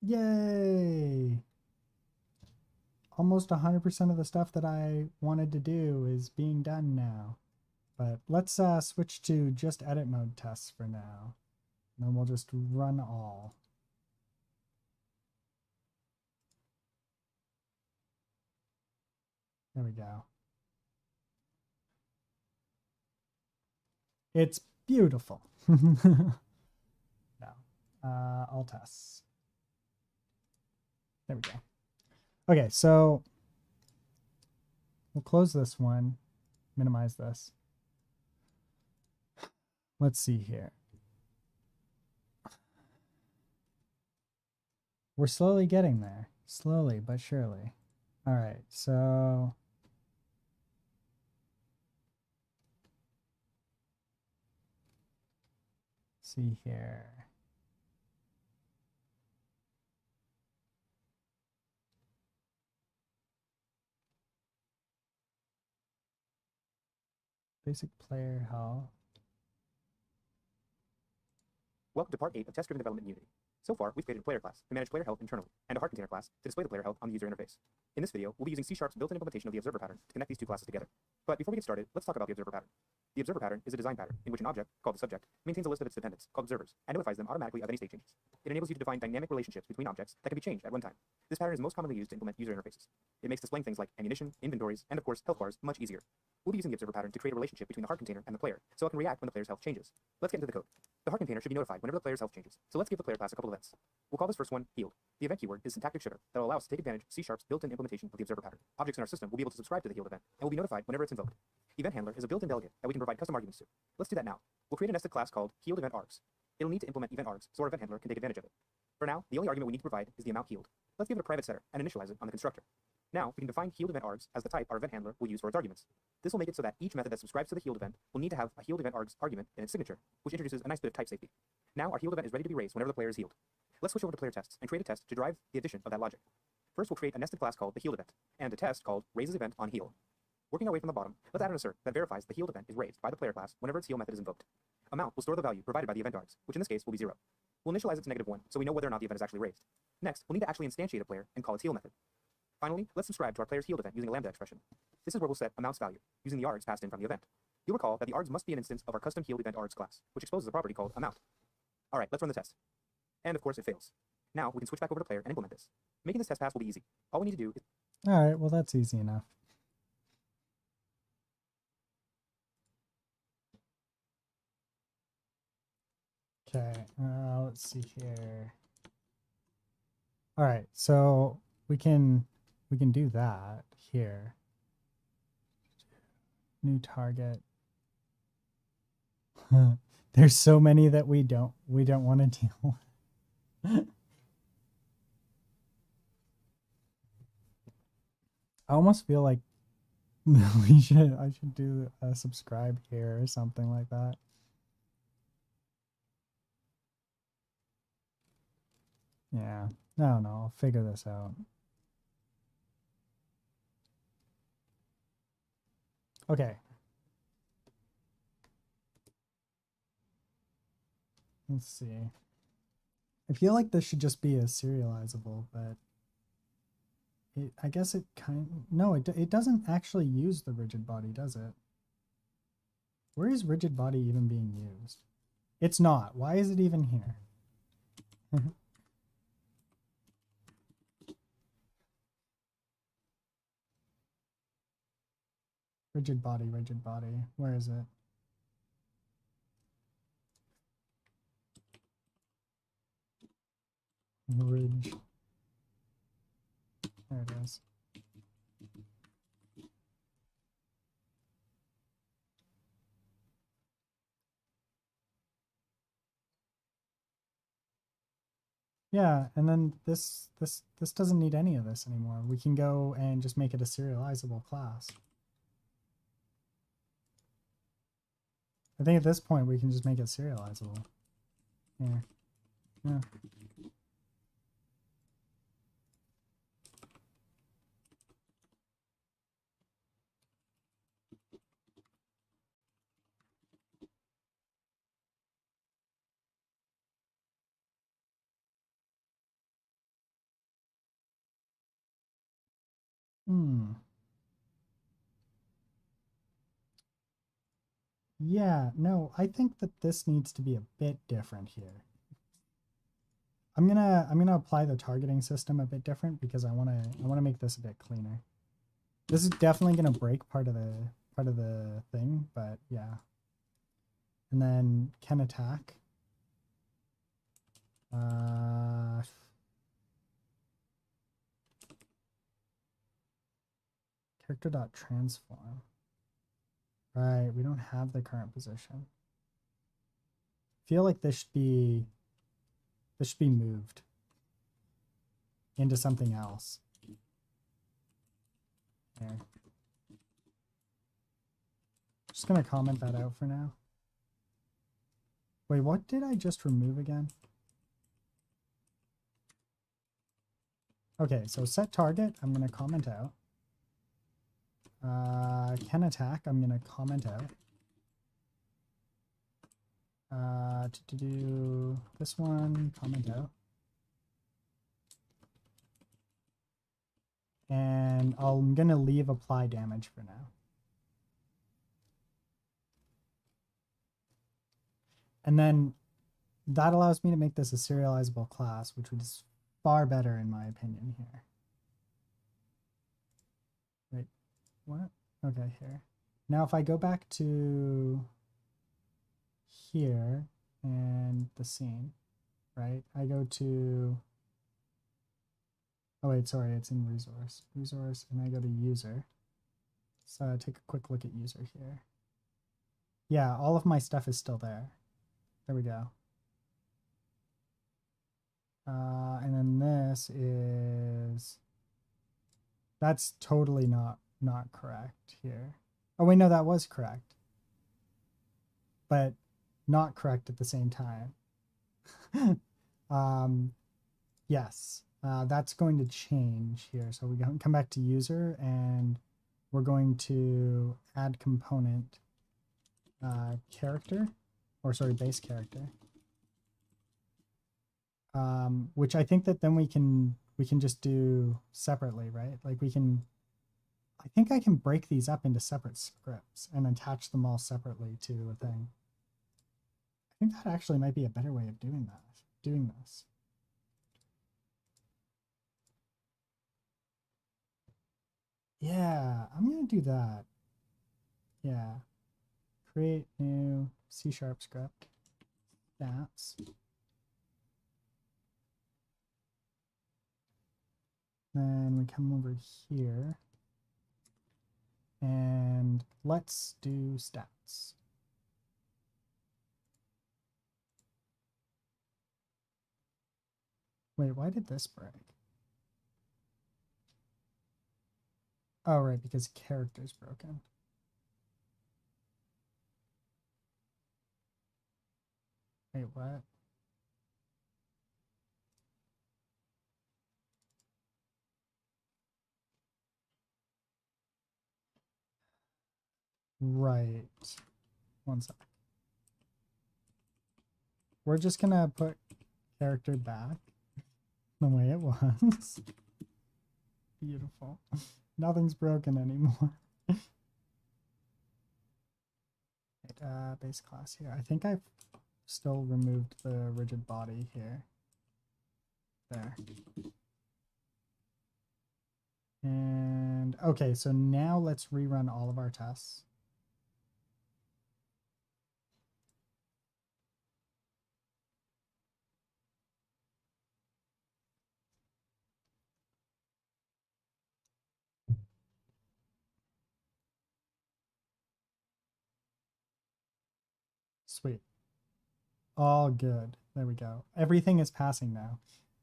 yay! Almost 100% of the stuff that I wanted to do is being done now. But let's switch to just edit mode tests for now. And then we'll just run all. There we go. It's beautiful. No. All tests. There we go. Okay, so we'll close this one, minimize this. Let's see here. We're slowly getting there. Slowly but surely. All right, so see here. Basic player health. Welcome to part 8 of test-driven development in Unity. So far, we've created a player class to manage player health internally, and a heart container class to display the player health on the user interface. In this video, we'll be using C#'s built-in implementation of the observer pattern to connect these two classes together. But before we get started, let's talk about the observer pattern. The observer pattern is a design pattern in which an object, called the subject, maintains a list of its dependents, called observers, and notifies them automatically of any state changes. It enables you to define dynamic relationships between objects that can be changed at runtime. This pattern is most commonly used to implement user interfaces. It makes displaying things like ammunition, inventories, and of course, health bars much easier. We'll be using the observer pattern to create a relationship between the heart container and the player, so it can react when the player's health changes. Let's get into the code. The heart container should be notified whenever the player's health changes, so let's give the player class a couple of events. We'll call this first one healed. The event keyword is syntactic shitter that will allow us to take advantage of C#'s built-in implementation of the observer pattern. Objects in our system will be able to subscribe to the healed event and will be notified whenever it's invoked. Event handler is a built-in delegate that we can provide custom arguments to. Let's do that now. We'll create a nested class called healed event args. It'll need to implement event args so our event handler can take advantage of it. For now, the only argument we need to provide is the amount healed. Let's give it a private setter and initialize it on the constructor. Now, we can define healed event args as the type our event handler will use for its arguments. This will make it so that each method that subscribes to the healed event will need to have a healed event args argument in its signature, which introduces a nice bit of type safety. Now, our healed event is ready to be raised whenever the player is healed. Let's switch over to player tests and create a test to drive the addition of that logic. First, we'll create a nested class called the healed event and a test called raises event on heal. Working our way from the bottom, let's add an assert that verifies the healed event is raised by the player class whenever its heal method is invoked. Amount will store the value provided by the event args, which in this case will be 0. We'll initialize it to -1 so we know whether or not the event is actually raised. Next, we'll need to actually instantiate a player and call its heal method. Finally, let's subscribe to our player's healed event using a lambda expression. This is where we'll set a mouse value, using the args passed in from the event. You'll recall that the args must be an instance of our custom healed event args class, which exposes a property called amount. Alright, let's run the test. And of course it fails. Now we can switch back over to player and implement this. Making this test pass will be easy. All we need to do is... Alright, well that's easy enough. Okay, let's see here. Alright, so we can do that here. New target. There's so many that we don't want to deal with. I almost feel like I should do a subscribe here or something like that. Yeah, I don't know. I'll figure this out. Okay. Let's see. I feel like this should just be a serializable, but I guess it no, it doesn't actually use the rigid body, does it? Where is rigid body even being used? It's not. Why is it even here? Rigid body, rigid body. Where is it? Ridge. There it is. Yeah, and then this doesn't need any of this anymore. We can go and just make it a serializable class. I think at this point we can just make it serializable. Here. Yeah. Yeah, no, I think that this needs to be a bit different here. I'm gonna apply the targeting system a bit different because I wanna make this a bit cleaner. This is definitely gonna break part of the thing, but yeah. And then can attack. Character.transform. Right, we don't have the current position. Feel like this should be moved into something else. There. Just gonna comment that out for now. Wait, what did I just remove again? Okay, so set target, I'm gonna comment out. Can attack, I'm gonna comment out. To do this one, comment out. And I'm gonna leave apply damage for now. And then that allows me to make this a serializable class, which is far better in my opinion here. Wait, what? Okay, here. Now if I go back to here and the scene, right? I go to, oh wait, sorry, it's in resource, and I go to user. So take a quick look at user here. Yeah, all of my stuff is still there. There we go. And then this is, that's totally not correct here. Oh wait, no, that was correct. But not correct at the same time. Yes, that's going to change here. So we come back to user and we're going to add component character, or sorry, base character. Which I think that then we can we can just do separately, right? Like we can, I think I can break these up into separate scripts and attach them all separately to a thing. I think that actually might be a better way of doing this. Yeah, I'm gonna do that. Yeah. Create new C# script. Stats. Then we come over here and let's do stats. Wait, why did this break? Oh, right, because character's broken. Wait, what? Right. One sec. We're just gonna put character back the way it was. Beautiful. Nothing's broken anymore. Base class here. I think I've still removed the rigid body here. There. And okay, so now let's rerun all of our tests. Sweet. All good. There we go. Everything is passing now.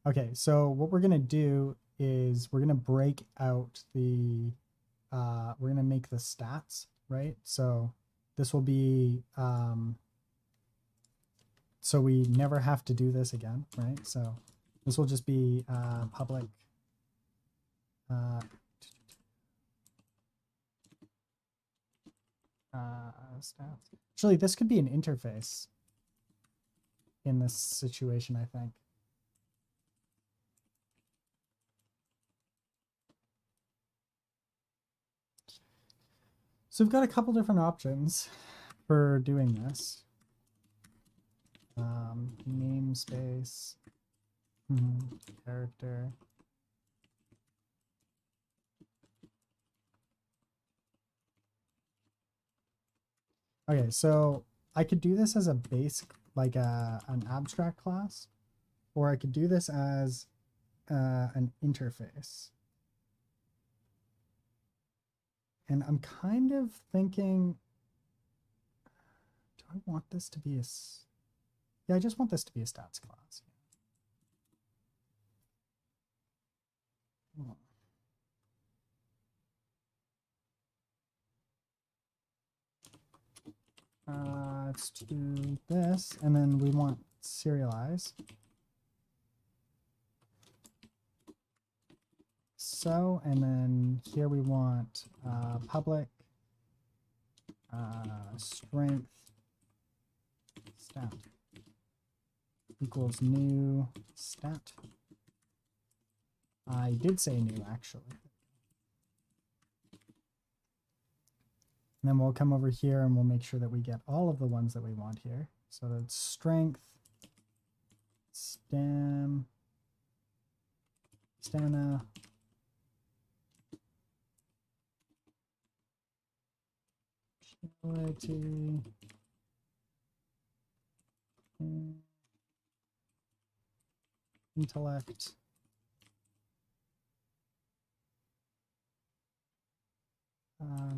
Okay, so what we're gonna do is we're gonna break out the we're gonna make the stats, right? So this will be so we never have to do this again, right? So this will just be public stats. Actually, this could be an interface in this situation, I think. So we've got a couple different options for doing this. Namespace, character. Okay, so I could do this as a base, like an abstract class, or I could do this as an interface. And I'm kind of thinking, do I want this to be a, yeah, I just want this to be a stats class. Let's do this, and then we want serialize. So, and then here we want public strength stat equals new stat. I did say new, actually. And then we'll come over here and we'll make sure that we get all of the ones that we want here. So that's strength, stamina, agility, intellect,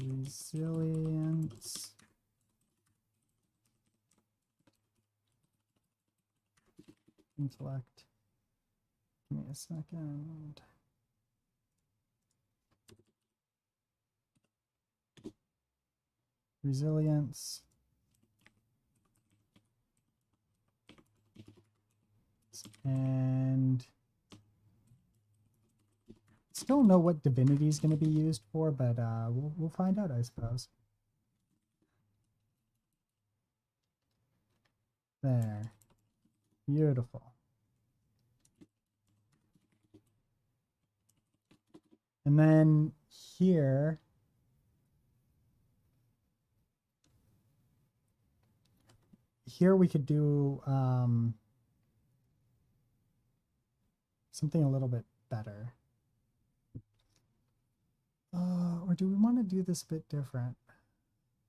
resilience, intellect. Give me a second. Resilience. And still don't know what divinity is going to be used for, but we'll find out, I suppose. There. Beautiful. And then here, we could do something a little bit better. Or do we want to do this a bit different?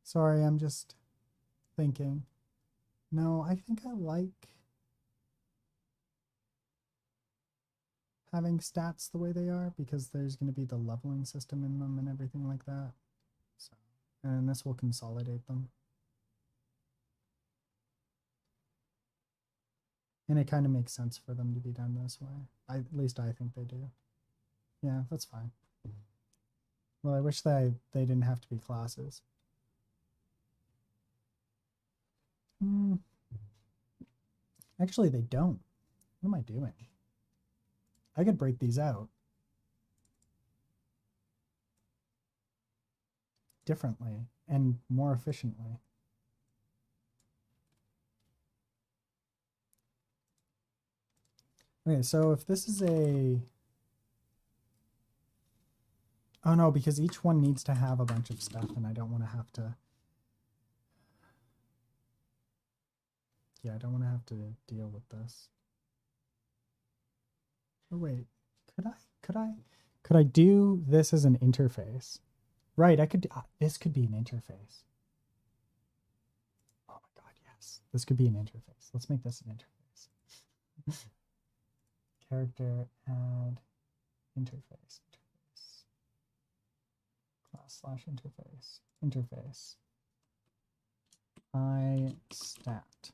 Sorry, I'm just thinking. No, I think I like having stats the way they are because there's going to be the leveling system in them and everything like that. So, and this will consolidate them. And it kind of makes sense for them to be done this way. At least I think they do. Yeah, that's fine. Well, I wish that they didn't have to be classes. Actually, they don't. What am I doing? I could break these out differently and more efficiently. Okay, so if this is a... Oh no, because each one needs to have a bunch of stuff and I don't want to have to... Yeah, I don't want to have to deal with this. Oh wait, could I do this as an interface? Right, I could, this could be an interface. Oh my god, yes. This could be an interface. Let's make this an interface. Character, add, interface. Class / interface. I stat.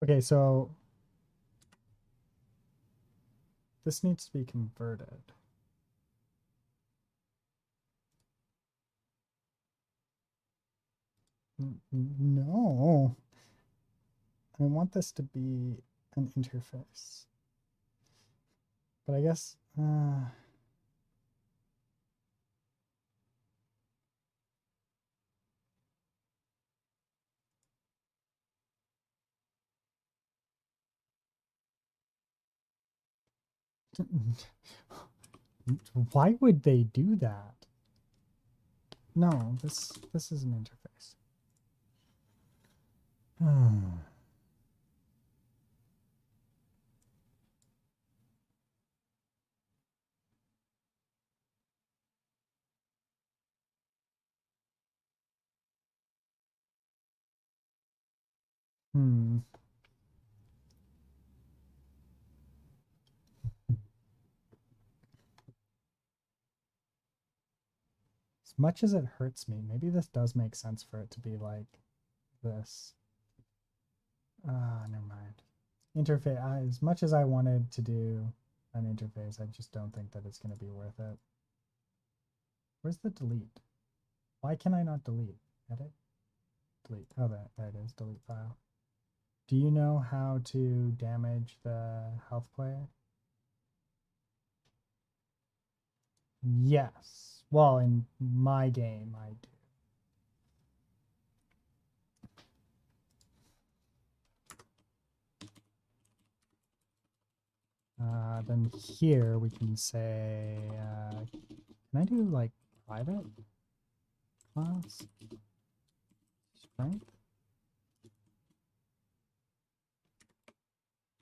Okay, so this needs to be converted. No. I want this to be an interface. But I guess... why would they do that? No, this is an interface. As much as it hurts me, maybe this does make sense for it to be like this. Never mind. Interface, as much as I wanted to do an interface, I just don't think that it's going to be worth it. Where's the delete? Why can I not delete? Edit? Delete. Oh, there it is. Delete file. Do you know how to damage the health player? Yes. Well, in my game, I do. Then here we can say, can I do like private class strength?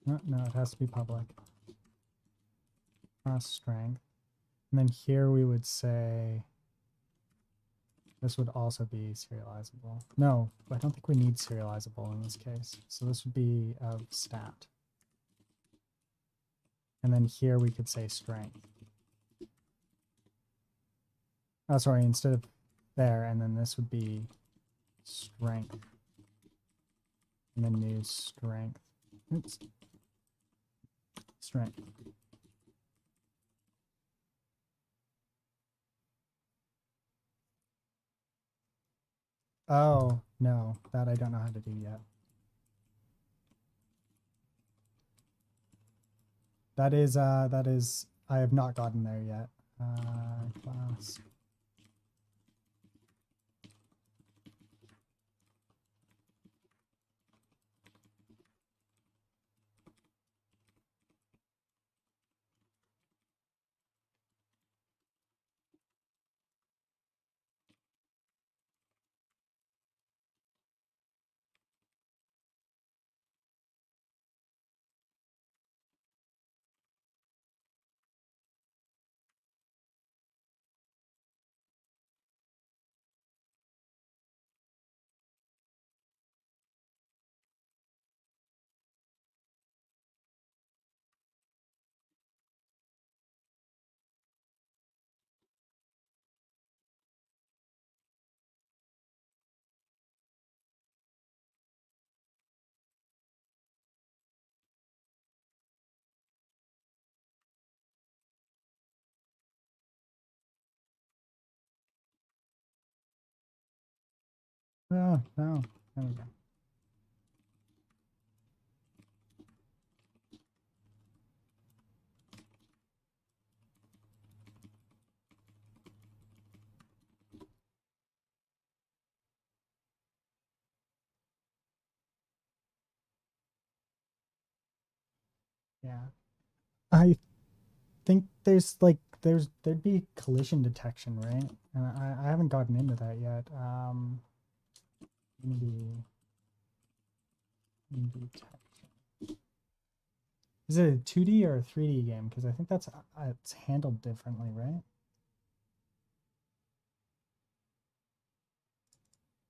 No, it has to be public. Class strength. And then here we would say, this would also be serializable. No, I don't think we need serializable in this case. So this would be of stat. And then here we could say strength. Oh, sorry, instead of there, and then this would be strength. And then new strength. Oops. Strength. Oh, no, that I don't know how to do yet. That is, I have not gotten there yet. Class. Oh, no. There we go. Yeah. I think there'd be collision detection, right? And I haven't gotten into that yet. Maybe detection. Is it a 2D or a 3D game? Because I think that's it's handled differently, right?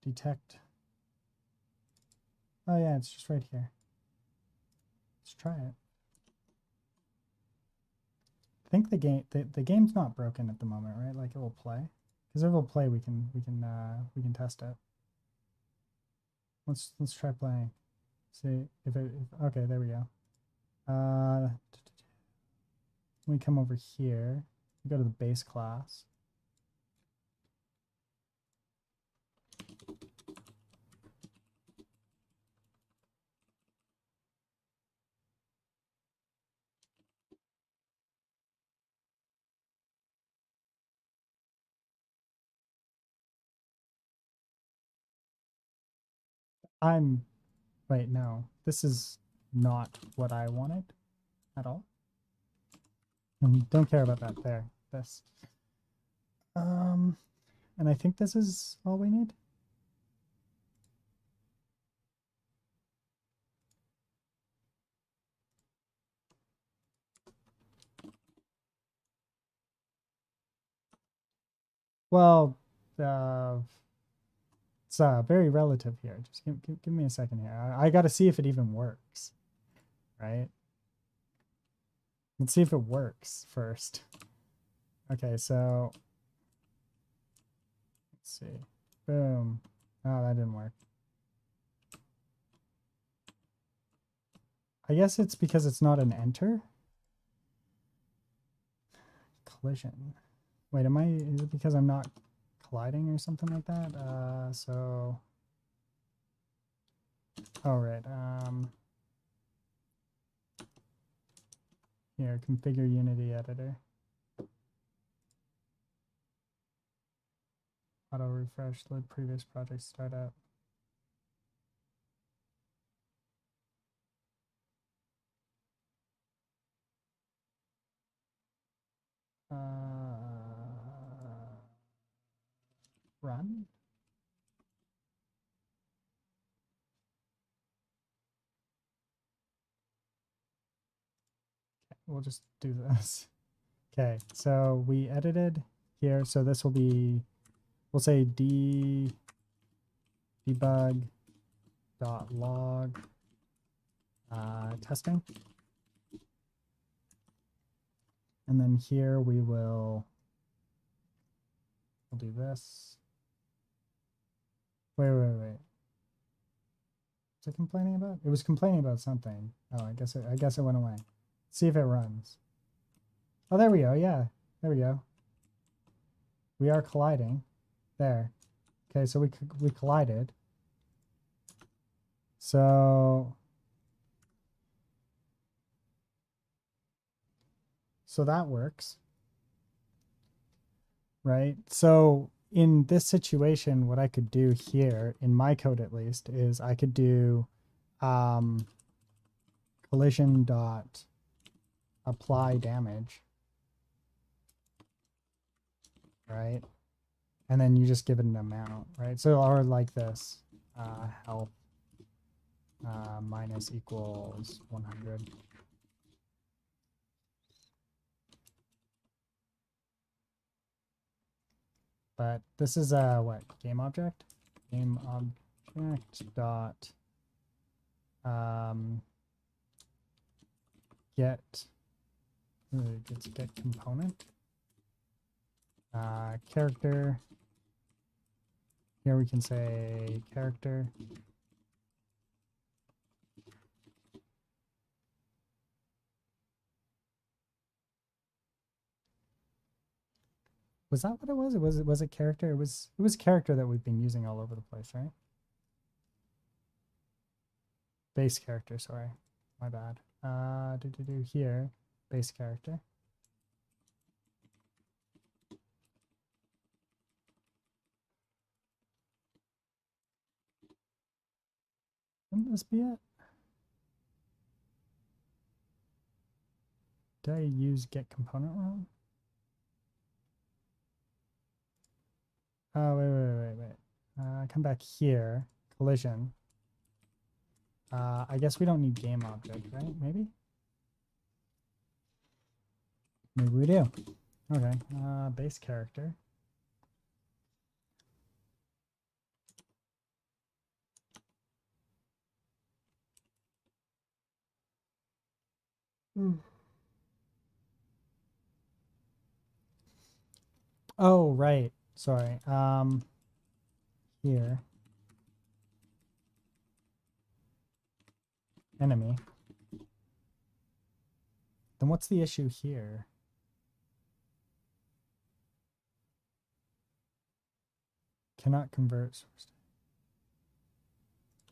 Detect. Oh yeah, it's just right here. Let's try it. I think the game's not broken at the moment, right? Like it will play. Because if it will play, we can test it. Let's try playing. See if okay, there we go. We come over here. We go to the base class. Wait, no. This is not what I wanted at all. Don't care about that. There. This. And I think this is all we need. Well, it's very relative here. Just give me a second here. I got to see if it even works, right? Let's see if it works first. Okay, so let's see. Boom. Oh, that didn't work. I guess it's because it's not an enter. Collision. Wait, is it because I'm not colliding or something like that? Oh, right. Here, configure Unity editor. Auto refresh, load previous project startup. Run. Okay, we'll just do this. Okay, so we edited here. So this will be, we'll say debug.log testing. And then here we'll do this. Wait. What's it complaining about? It was complaining about something. Oh, I guess it went away. Let's see if it runs. Oh, there we go. Yeah, there we go. We are colliding. There. Okay, so we collided. So that works, right? So in this situation, what I could do here, in my code at least, is I could do collision dot apply damage, right? And then you just give it an amount, right? So, or like this, health minus equals 100. But this is a what, game object? Game object dot get get component character. Here we can say character. Was that what it was? Was it character? It was character that we've been using all over the place, right? Base character, sorry. My bad. Here, base character. Wouldn't this be it? Did I use get component wrong? Oh, wait. Come back here. Collision. I guess we don't need game object, right? Maybe? Maybe we do. Okay. Base character. Oh, right. Sorry. Here. Enemy. Then what's the issue here? Cannot convert source.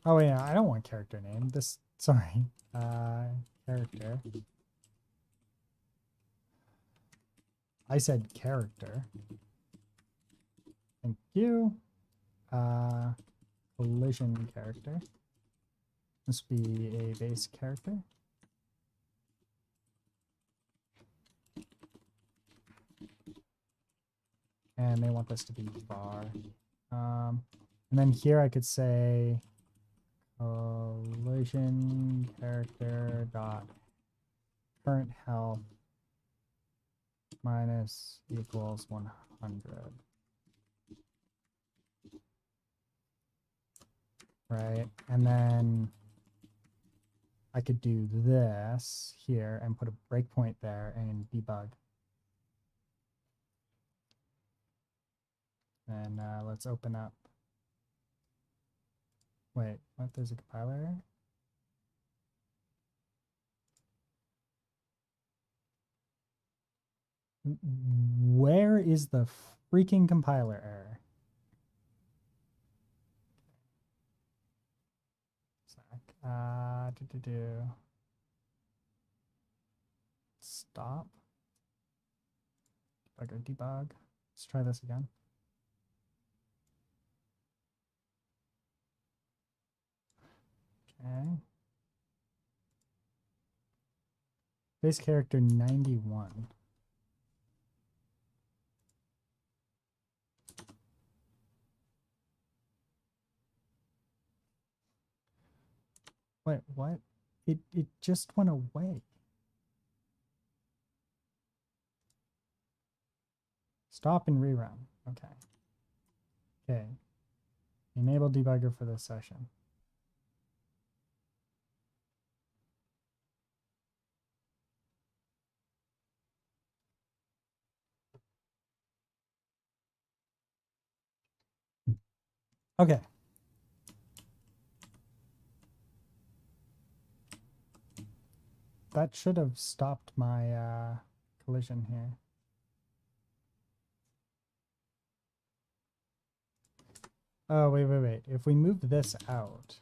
Oh yeah, I don't want character name. Sorry. Character. I said character. Thank you. Collision character. Must be a base character. And they want this to be var. And then here I could say collision character dot current health minus equals 100. Right, and then I could do this here and put a breakpoint there and debug. And let's open up. Wait, what? There's a compiler error? Where is the freaking compiler error? Stop. Debug. Let's try this again. Okay. Base character 91. Wait, what? It just went away. Stop and rerun. Okay. Okay. Enable debugger for this session. Okay. That should have stopped my collision here. Oh, wait. If we move this out.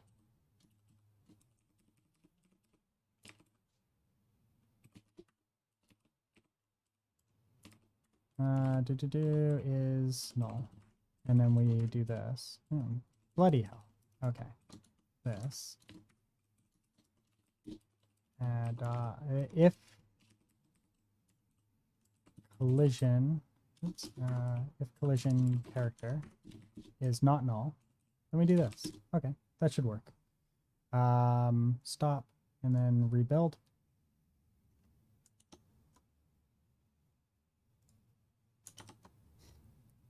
Is null. And then we do this. Bloody hell. Okay. This. And if collision, if collision character is not null, then we do this. Okay, that should work. Stop and then rebuild.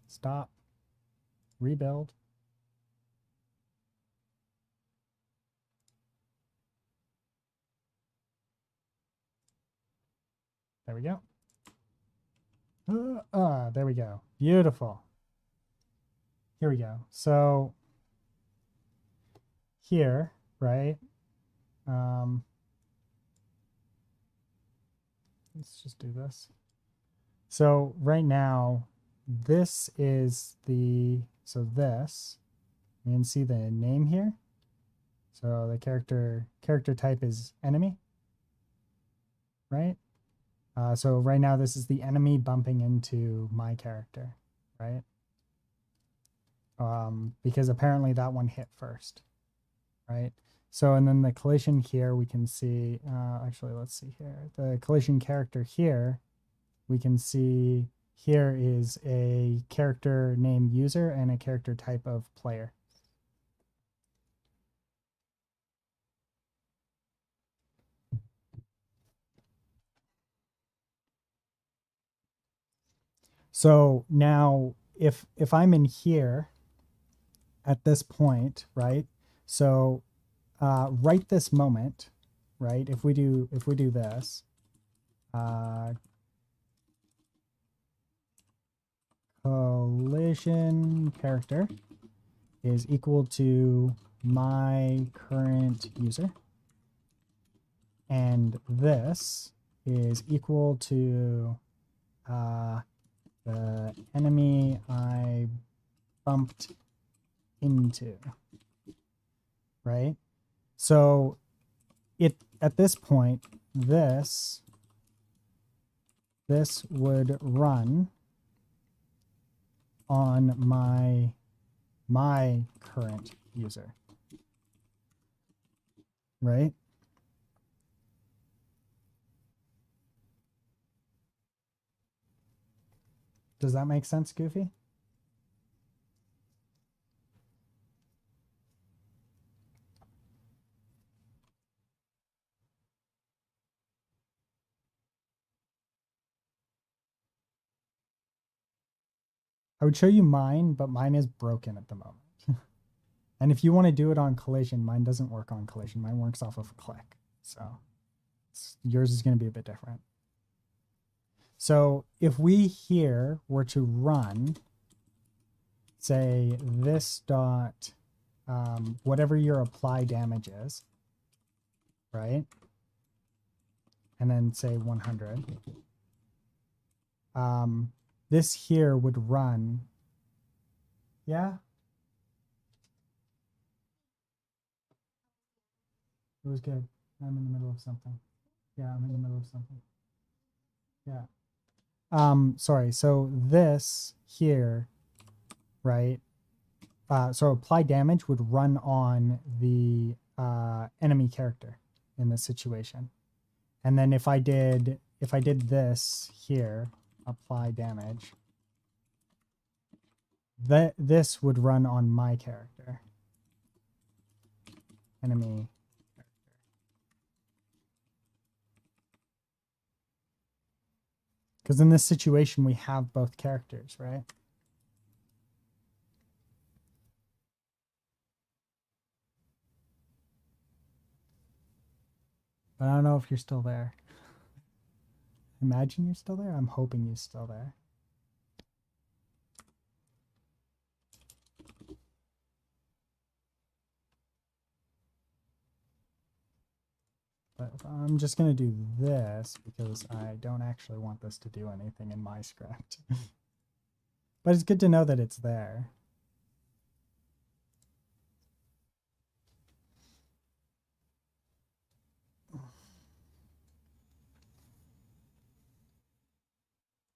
Stop, rebuild. There we go. There we go. Beautiful. Here we go. So here, right? Let's just do this. So right now, this is this, you can see the name here. So the character type is enemy, right? So right now this is the enemy bumping into my character, right? Because apparently that one hit first, right? So, and then the collision here, we can see, actually, let's see here. The collision character here, we can see here is a character named user and a character type of player. So now if I'm in here at this point, right? So right this moment, right? If we do this, collision character is equal to my current user, and this is equal to the enemy I bumped into, right? So at this point, this would run on my current user, right? Does that make sense, Goofy? I would show you mine, but mine is broken at the moment. And if you want to do it on collision, mine doesn't work on collision. Mine works off of a click. So yours is going to be a bit different. So if we here were to run, say this dot, whatever your apply damage is, right? And then say 100. This here would run. Yeah. It was good. I'm in the middle of something. Yeah, I'm in the middle of something. Yeah. Sorry. So this here, right? So apply damage would run on the enemy character in this situation. And then if I did this here, apply damage, this would run on my character. Enemy character. Because in this situation we have both characters, right? But I don't know if you're still there. Imagine you're still there. I'm hoping you're still there. But I'm just going to do this because I don't actually want this to do anything in my script. But it's good to know that it's there.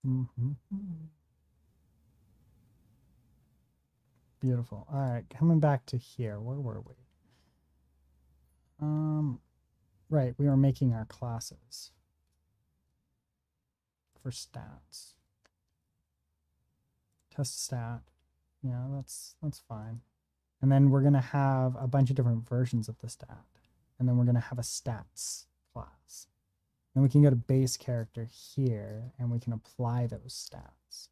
Mm-hmm. Beautiful. All right, coming back to here. Where were we? Right, we were making our classes for stats. Test stat. Yeah, that's fine. And then we're gonna have a bunch of different versions of the stat. And then we're gonna have a stats class. Then we can go to base character here and we can apply those stats.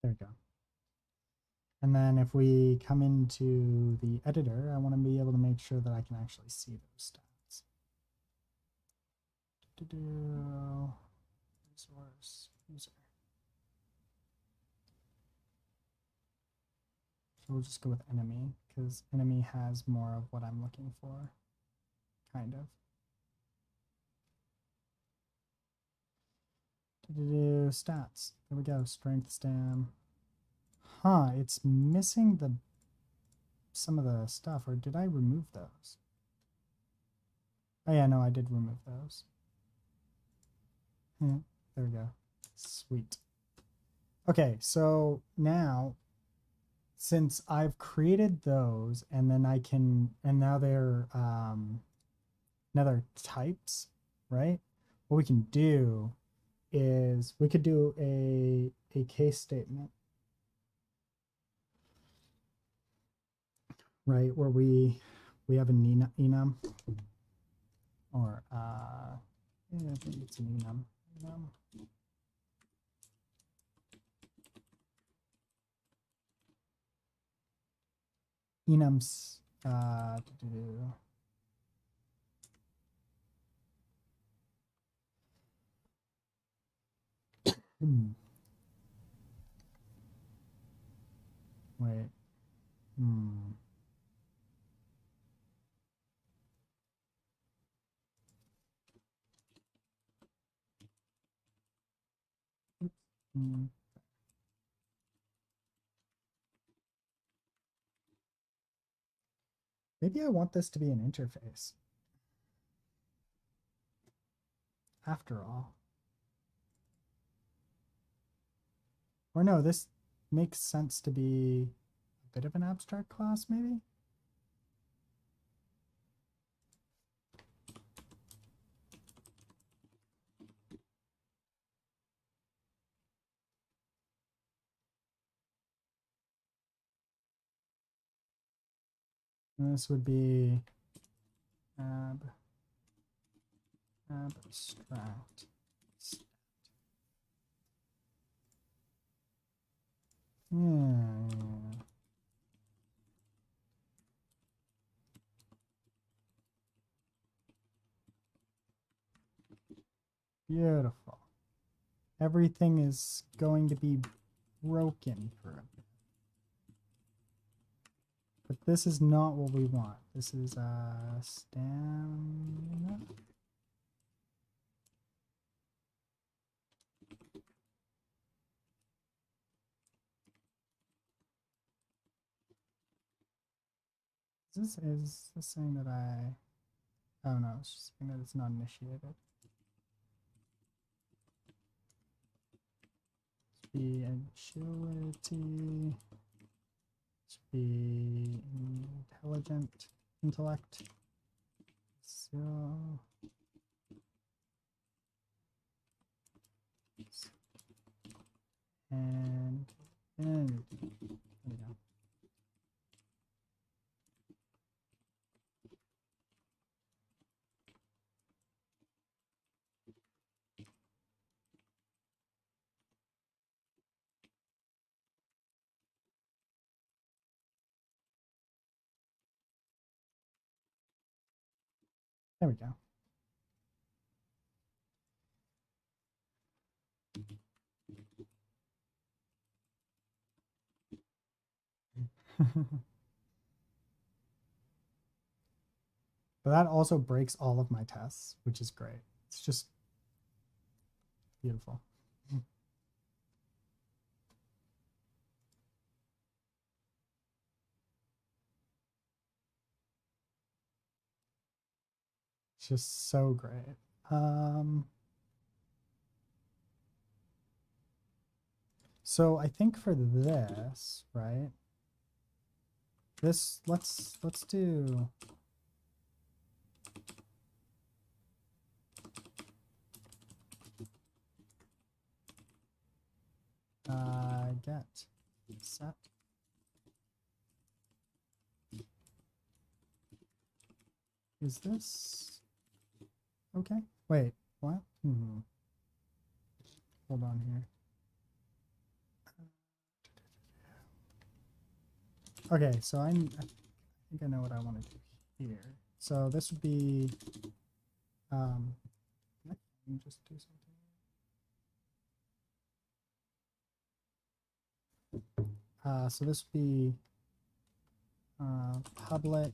There we go. And then if we come into the editor, I want to be able to make sure that I can actually see those stats. Resource user. So we'll just go with enemy because enemy has more of what I'm looking for, kind of. Stats. There we go. Strength, stam. Huh, it's missing some of the stuff, or did I remove those? Oh yeah, no, I did remove those. Yeah, there we go. Sweet. Okay, so now since I've created those and then I can, and now they're types, right? What we can do is we could do a case statement, right? Where we have an enum or yeah, I think it's an enum. Enums wait. Maybe I want this to be an interface. After all. Or no, this makes sense to be a bit of an abstract class, maybe? And this would be abstract. Yeah. Beautiful. Everything is going to be broken for a bit. But this is not what we want. This is stamina. Is this saying that oh no, it's just saying that it's not initiated. Be agility. Be intellect. So and there we go. There we go. But that also breaks all of my tests, which is great. It's just beautiful. It's just so great. So I think for this, right? This let's do get set. Is this okay? Wait, what? Hold on here. Okay, so I think I know what I want to do here. So this would be can I just do something. So this would be public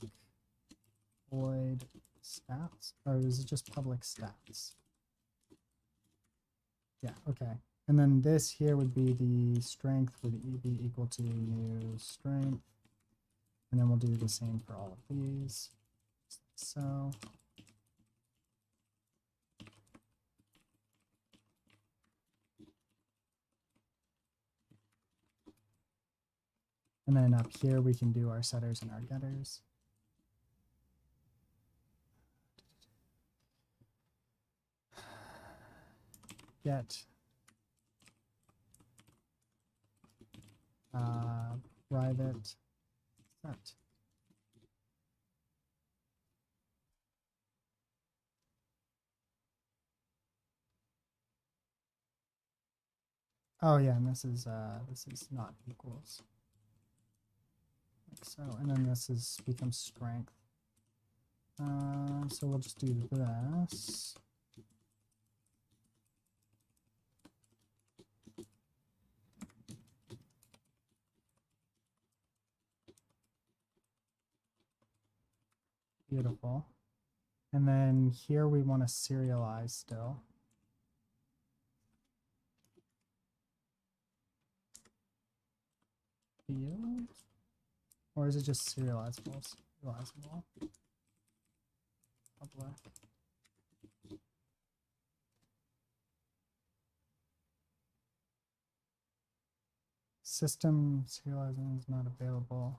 void stats, or is it just public stats? Yeah, okay. And then this here would be the strength would be equal to new strength. And then we'll do the same for all of these. So and then up here we can do our setters and our getters. Get private set. Oh yeah, and this is not equals. Like so, and then this is becomes strength. So we'll just do this. Beautiful. And then here we want to serialize still. Field? Or is it just serializable? Serializable. Public. System serializing is not available.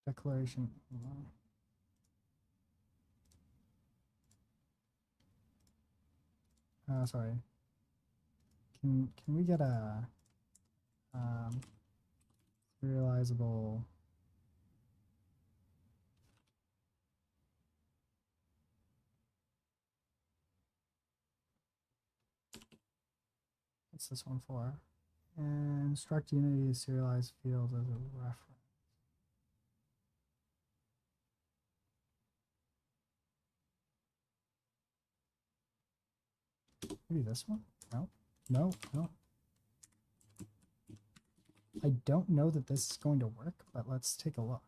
Declaration. Sorry. Can we get a serializable? What's this one for? And instruct Unity to serialize fields as a reference. Maybe this one? No, no, no. I don't know that this is going to work, but let's take a look.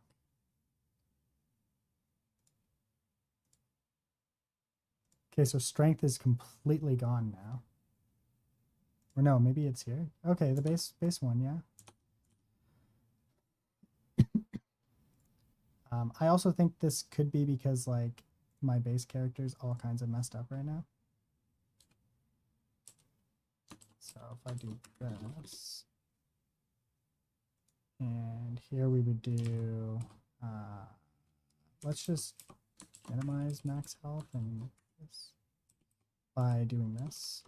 Okay, so strength is completely gone now. Or no, maybe it's here. Okay, the base one, yeah. I also think this could be because like my base character is all kinds of messed up right now. So if I do this, and here we would do, let's just minimize max health and this by doing this.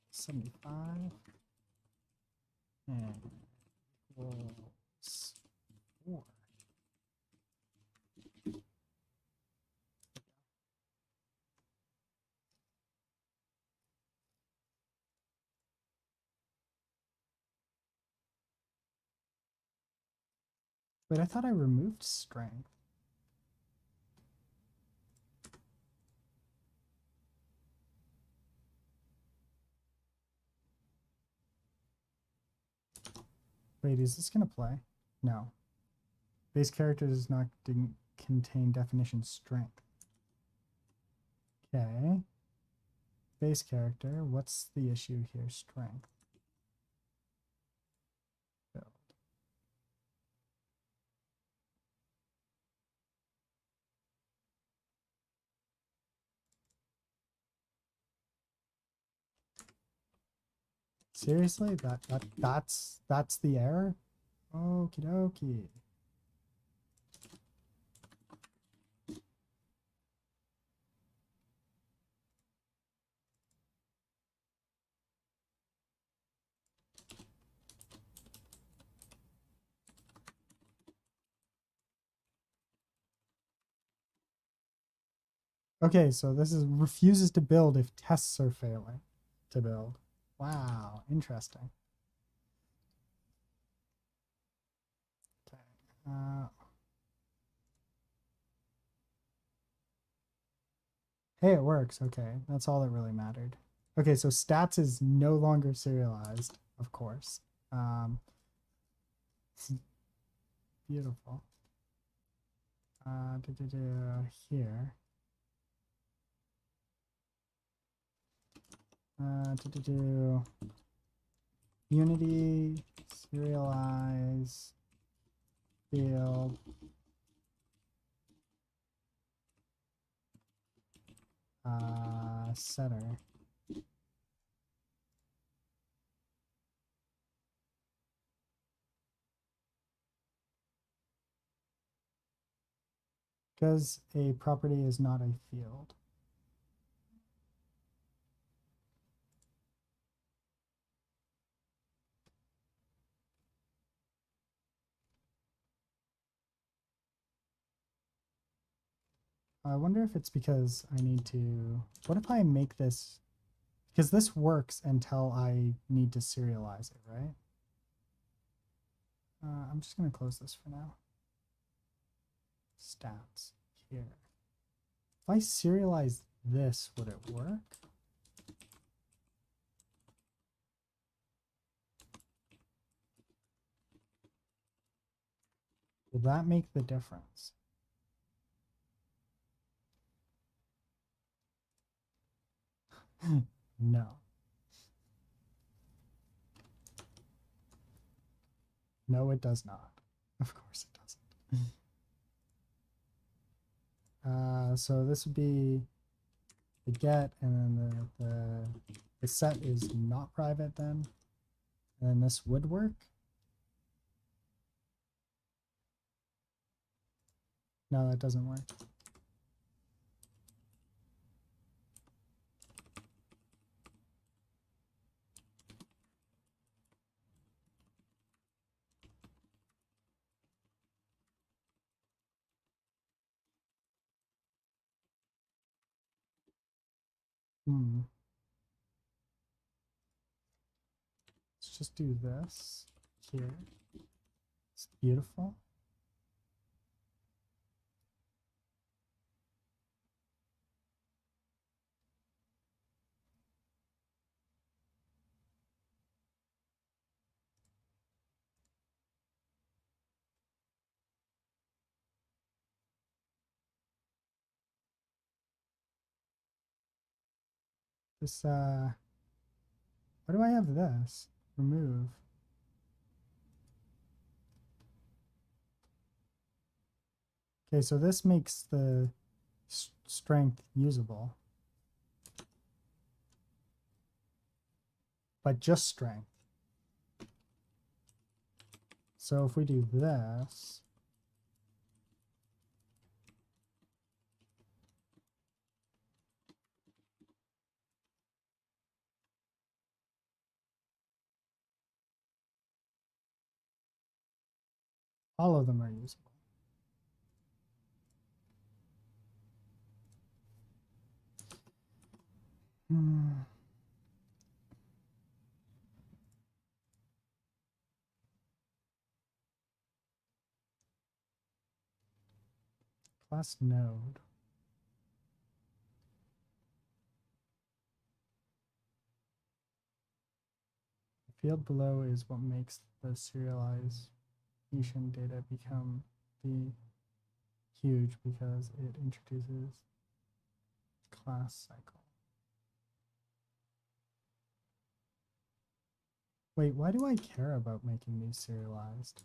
75 and equals 4. Wait, I thought I removed strength. Wait, is this gonna play? No. Base character does not contain definition strength. Okay. Base character, what's the issue here? Strength. Build. Seriously? That's the error? Okie dokie. Okay, so this is refuses to build if tests are failing to build. Wow, interesting. Okay. Hey, it works. Okay, that's all that really mattered. Okay, so stats is no longer serialized, of course. Beautiful. Here. Unity, serialize, field. Setter. Because a property is not a field. I wonder if it's because I need to... What if I make this... Because this works until I need to serialize it, right? I'm just going to close this for now. Stats here. If I serialize this, would it work? Will that make the difference? No. No, it does not. Of course it doesn't. So this would be the get, and then the set is not private then. And then this would work. No, that doesn't work. Let's just do this here. It's beautiful. This, why do I have this? Remove. Okay, so this makes the strength usable. But just strength. So if we do this, all of them are usable. Class node. I field below is what makes the serialization data become the huge because it introduces class cycle. Wait, why do I care about making these serialized?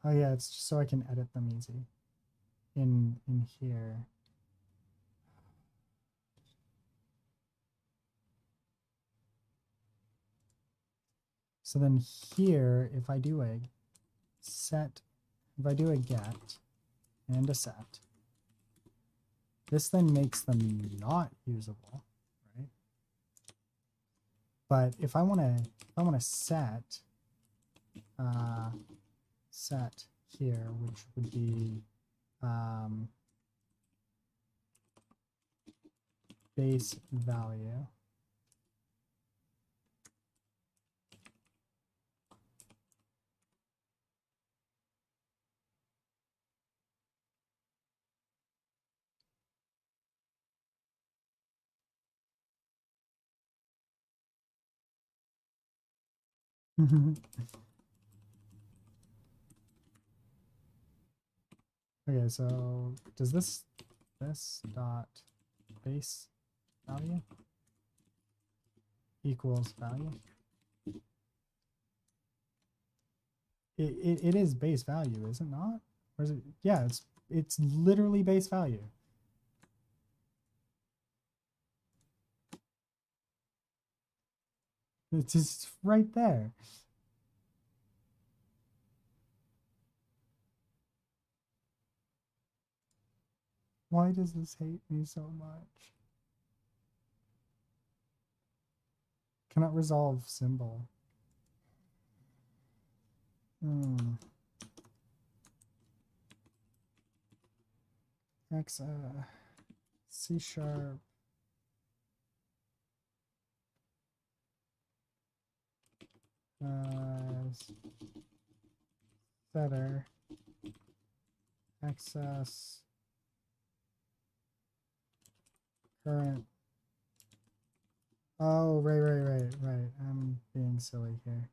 Oh yeah, it's just so I can edit them easy in here. So then here, if I do a set, if I do a get and a set, this then makes them not usable, right? But if I want to set set here, which would be base value. Okay, so does this dot base value equals value? It is base value, is it not? Or is it? Yeah, it's literally base value. It's just right there. Why does this hate me so much? Cannot resolve symbol. X C sharp setter access current. Oh, right. I'm being silly here.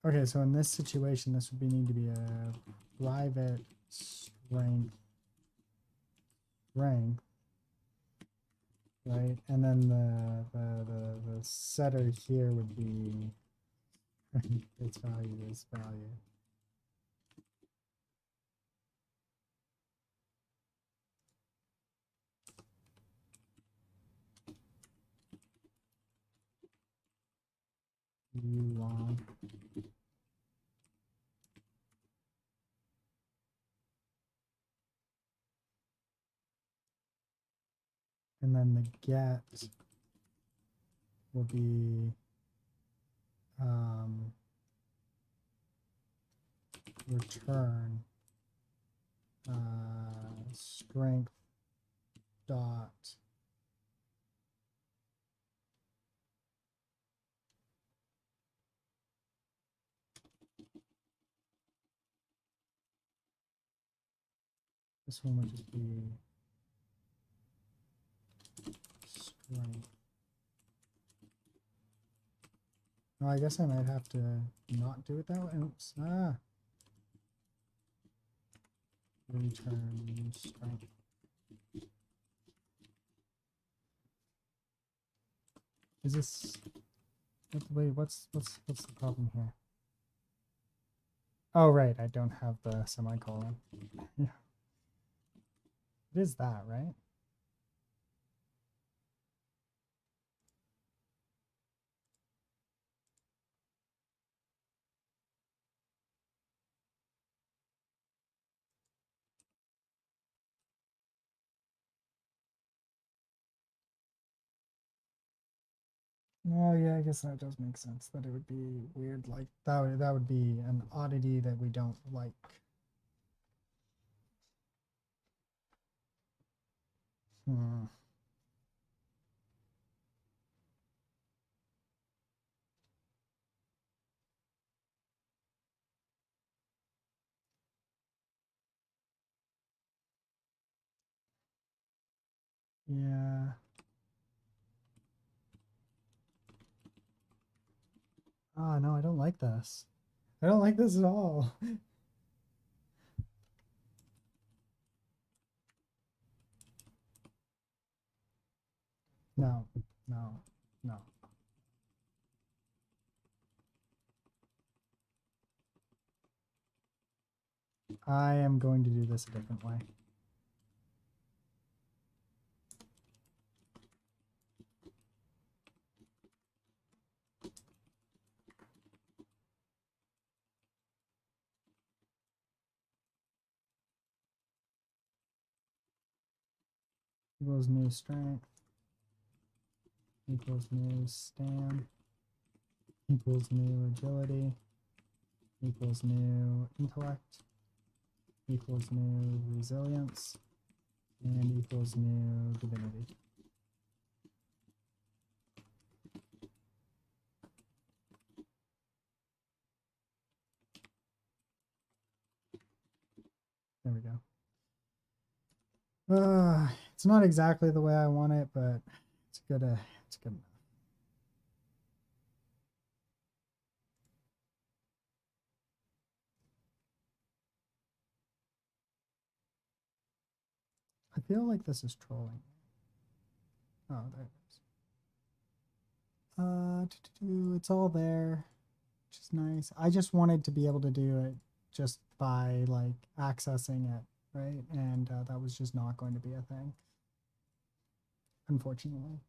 Okay, so in this situation, this would need to be a private strength, right? And then the setter here would be its value is value. Long. And then the get will be return strength dot this one would just be strength. Oh, I guess I might have to not do it that way. Oops. Return strength. Is this? Wait, what's the problem here? Oh, right. I don't have the semicolon. Yeah. It is that, right? Oh yeah, I guess that does make sense. That it would be weird, like that would be an oddity that we don't like. Yeah. Ah, no, I don't like this. I don't like this at all. No, no, no. I am going to do this a different way. Equals new strength. Equals new stam. Equals new agility. Equals new intellect. Equals new resilience. And equals new divinity. There we go. It's not exactly the way I want it, but it's good. It's good enough. I feel like this is trolling. Oh, there it is. It's all there, which is nice. I just wanted to be able to do it just by like accessing it, right? And that was just not going to be a thing, unfortunately.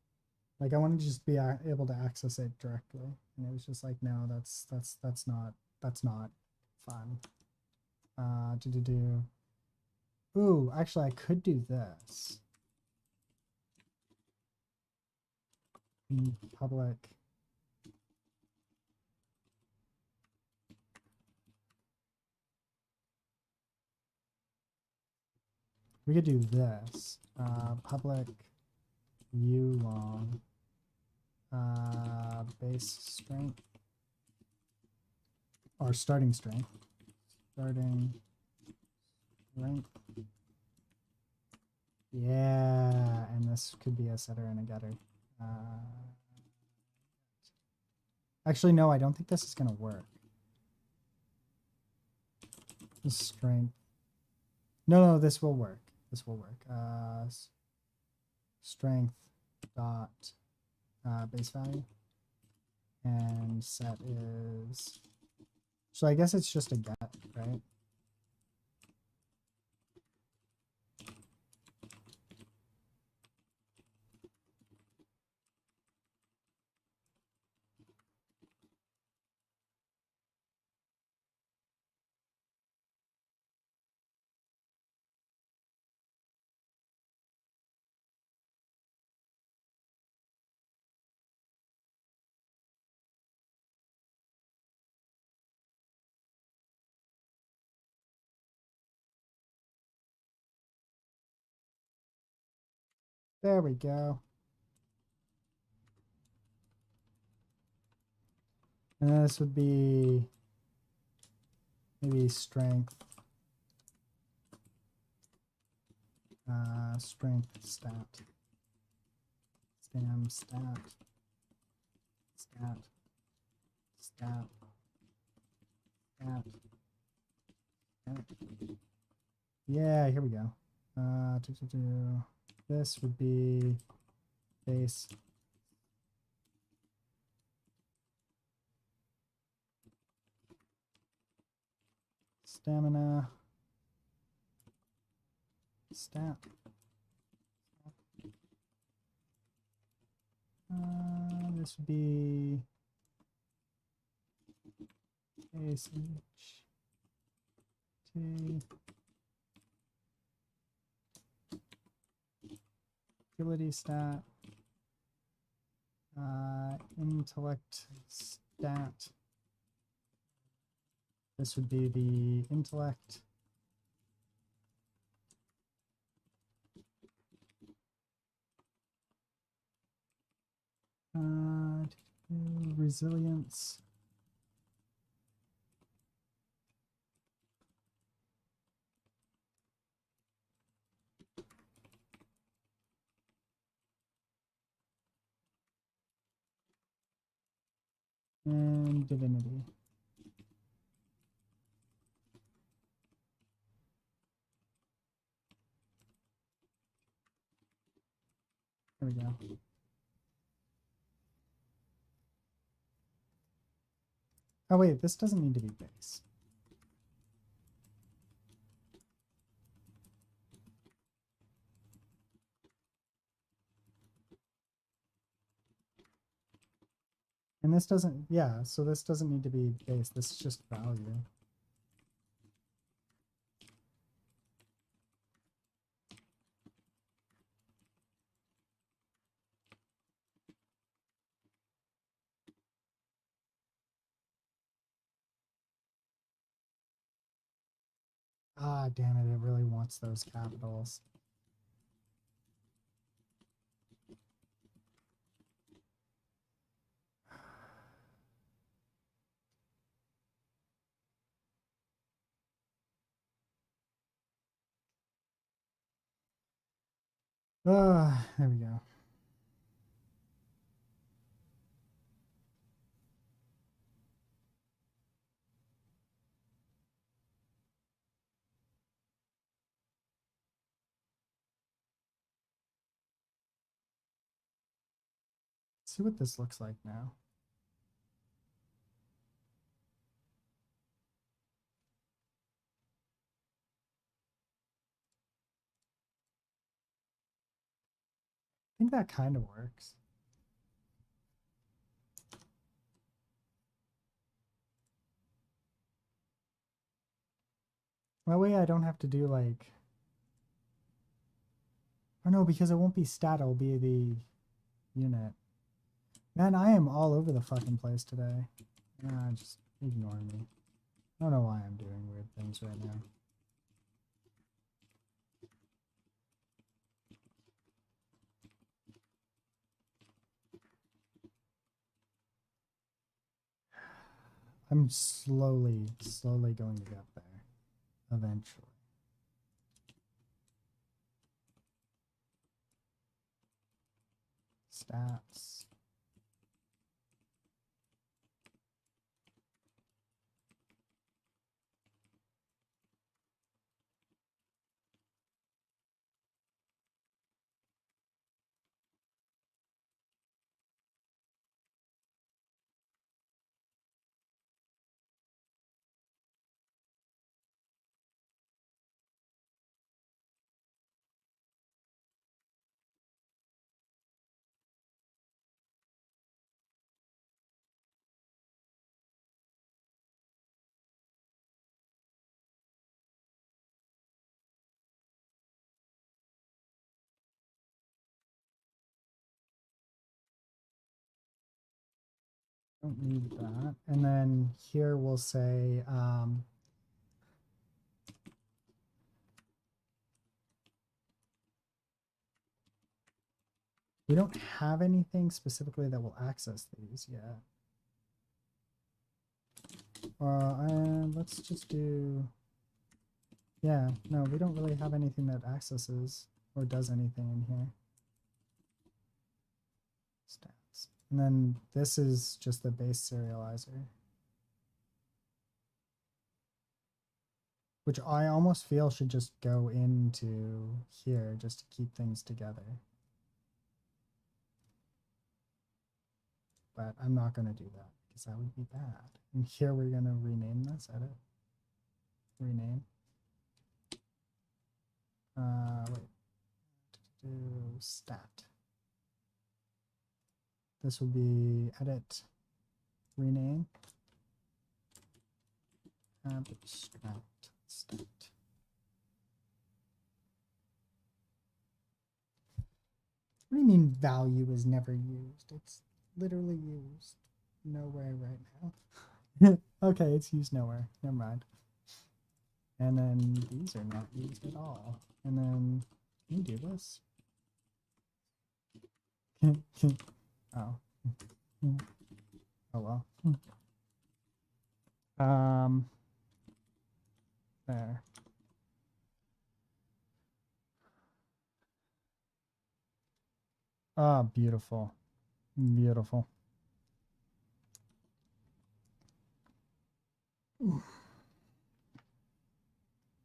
Like I wanted to just be able to access it directly, and it was just like, no, that's not fun. To do. Ooh, actually, I could do this. Public. We could do this. Public u long. Base strength. Or starting strength. Starting strength. Yeah, and this could be a setter and a getter. Actually, no, I don't think this is going to work. Strength. No, this will work. This will work. Strength dot base value. And set is... So I guess it's just a get, right? There we go. And this would be maybe strength. Strength stat. Stam stat. Stat. Stat. Stat. Stat. Yeah, here we go. This would be base. Stamina. Stat. This would be base HT. Agility stat. Intellect stat. This would be the intellect. Resilience. and divinity. There we go. Oh wait, this doesn't need to be base. And this doesn't, yeah, so this doesn't need to be base. This is just value. Ah, damn it, it really wants those capitals. Ah, there we go. Let's see what this looks like now. I think that kind of works. That way I don't have to do like... Oh no, because it won't be stat, it'll be the unit. Man, I am all over the fucking place today. Just ignore me. I don't know why I'm doing weird things right now. I'm slowly going to get there. Eventually. Stats. Don't need that. And then here we'll say we don't have anything specifically that will access these yet. And let's just do, yeah, no, we don't really have anything that accesses or does anything in here. Stats. And then this is just the base serializer, which I almost feel should just go into here just to keep things together. But I'm not going to do that because that would be bad. And here we're going to rename this, edit, rename. Wait, do stat. This will be edit, rename, abstract stat. What do you mean value is never used? It's literally used nowhere right now. Okay, it's used nowhere. Never mind. And then these are not used at all. And then, can you do this? Oh. Oh well. There. Ah, beautiful. Beautiful.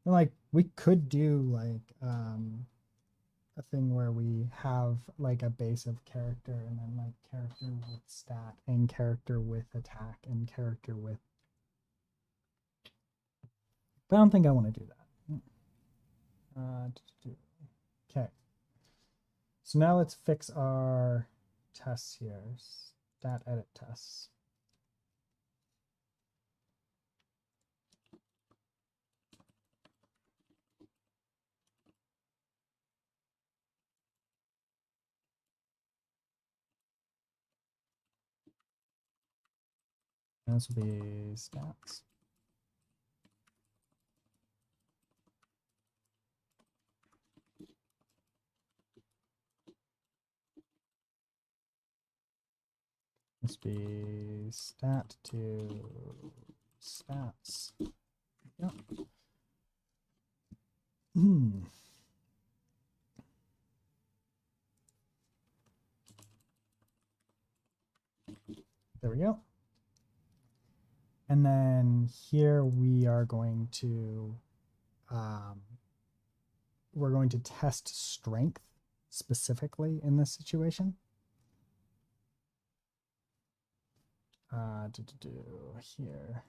Like we could do like a thing where we have like a base of character and then like character with stat and character with attack and character with. But I don't think I want to do that. Okay. So now let's fix our tests here. Stat edit tests. And this will be stats. This be stat to stats. Yep. There we go. And then here we are going to we're going to test strength specifically in this situation. Here.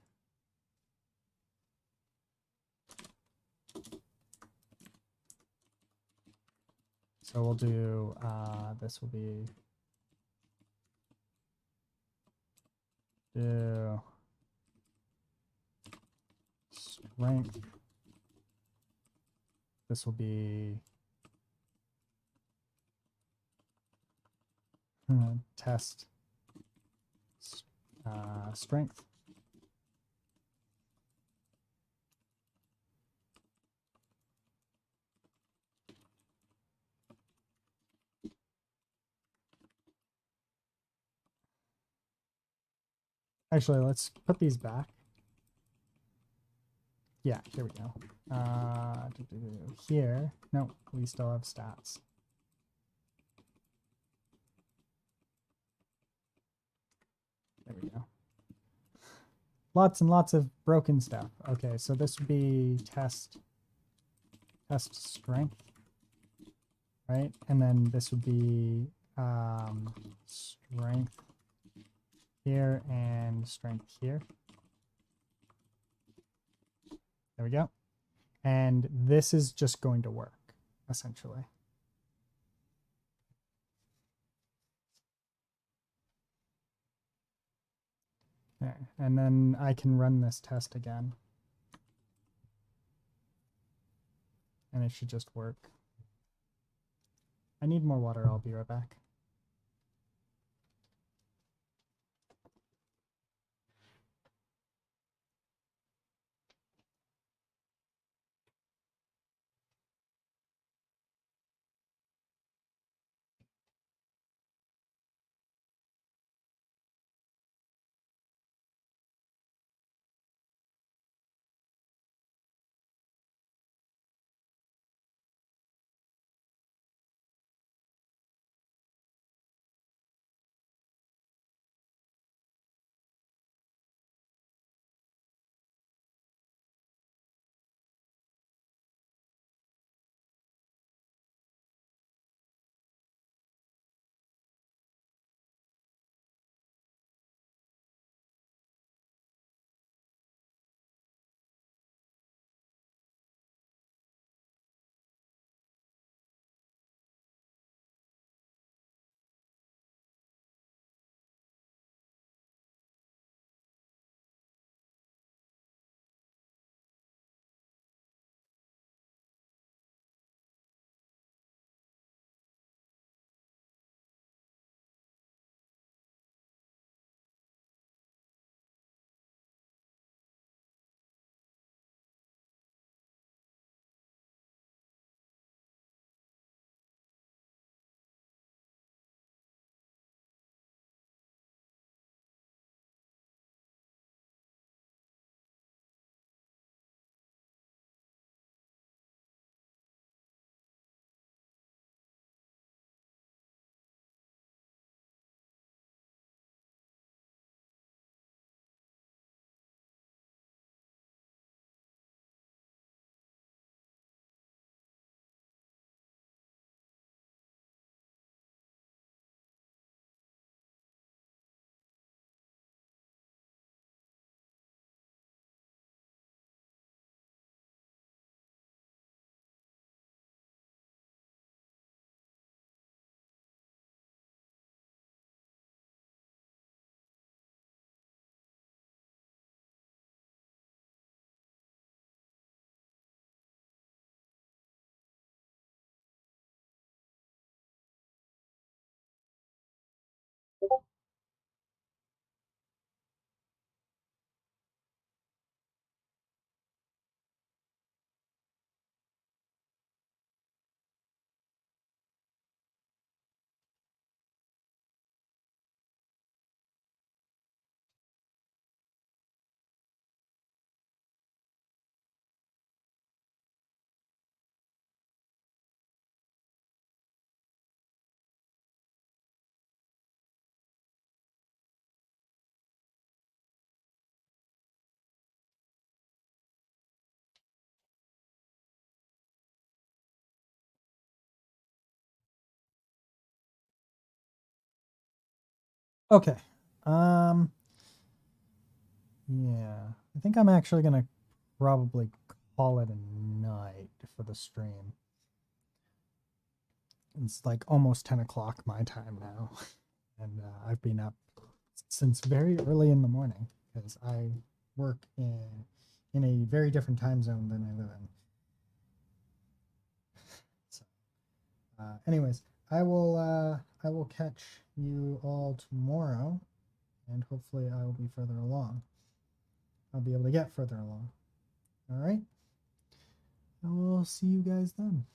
So we'll do this will be strength. This will be test strength. Actually, let's put these back. Yeah, here we go. Here, no, we still have stats. There we go. Lots and lots of broken stuff. Okay, so this would be test strength, right? And then this would be strength here and strength here. There we go. And this is just going to work, essentially. There. And then I can run this test again. And it should just work. I need more water. I'll be right back. Okay. Yeah. I think I'm actually gonna probably call it a night for the stream. It's like almost 10 o'clock my time now. And I've been up since very early in the morning because I work in a very different time zone than I live in. So, anyways, I will catch you all tomorrow, and hopefully I will be further along. I'll be able to get further along. All right. I will see you guys then.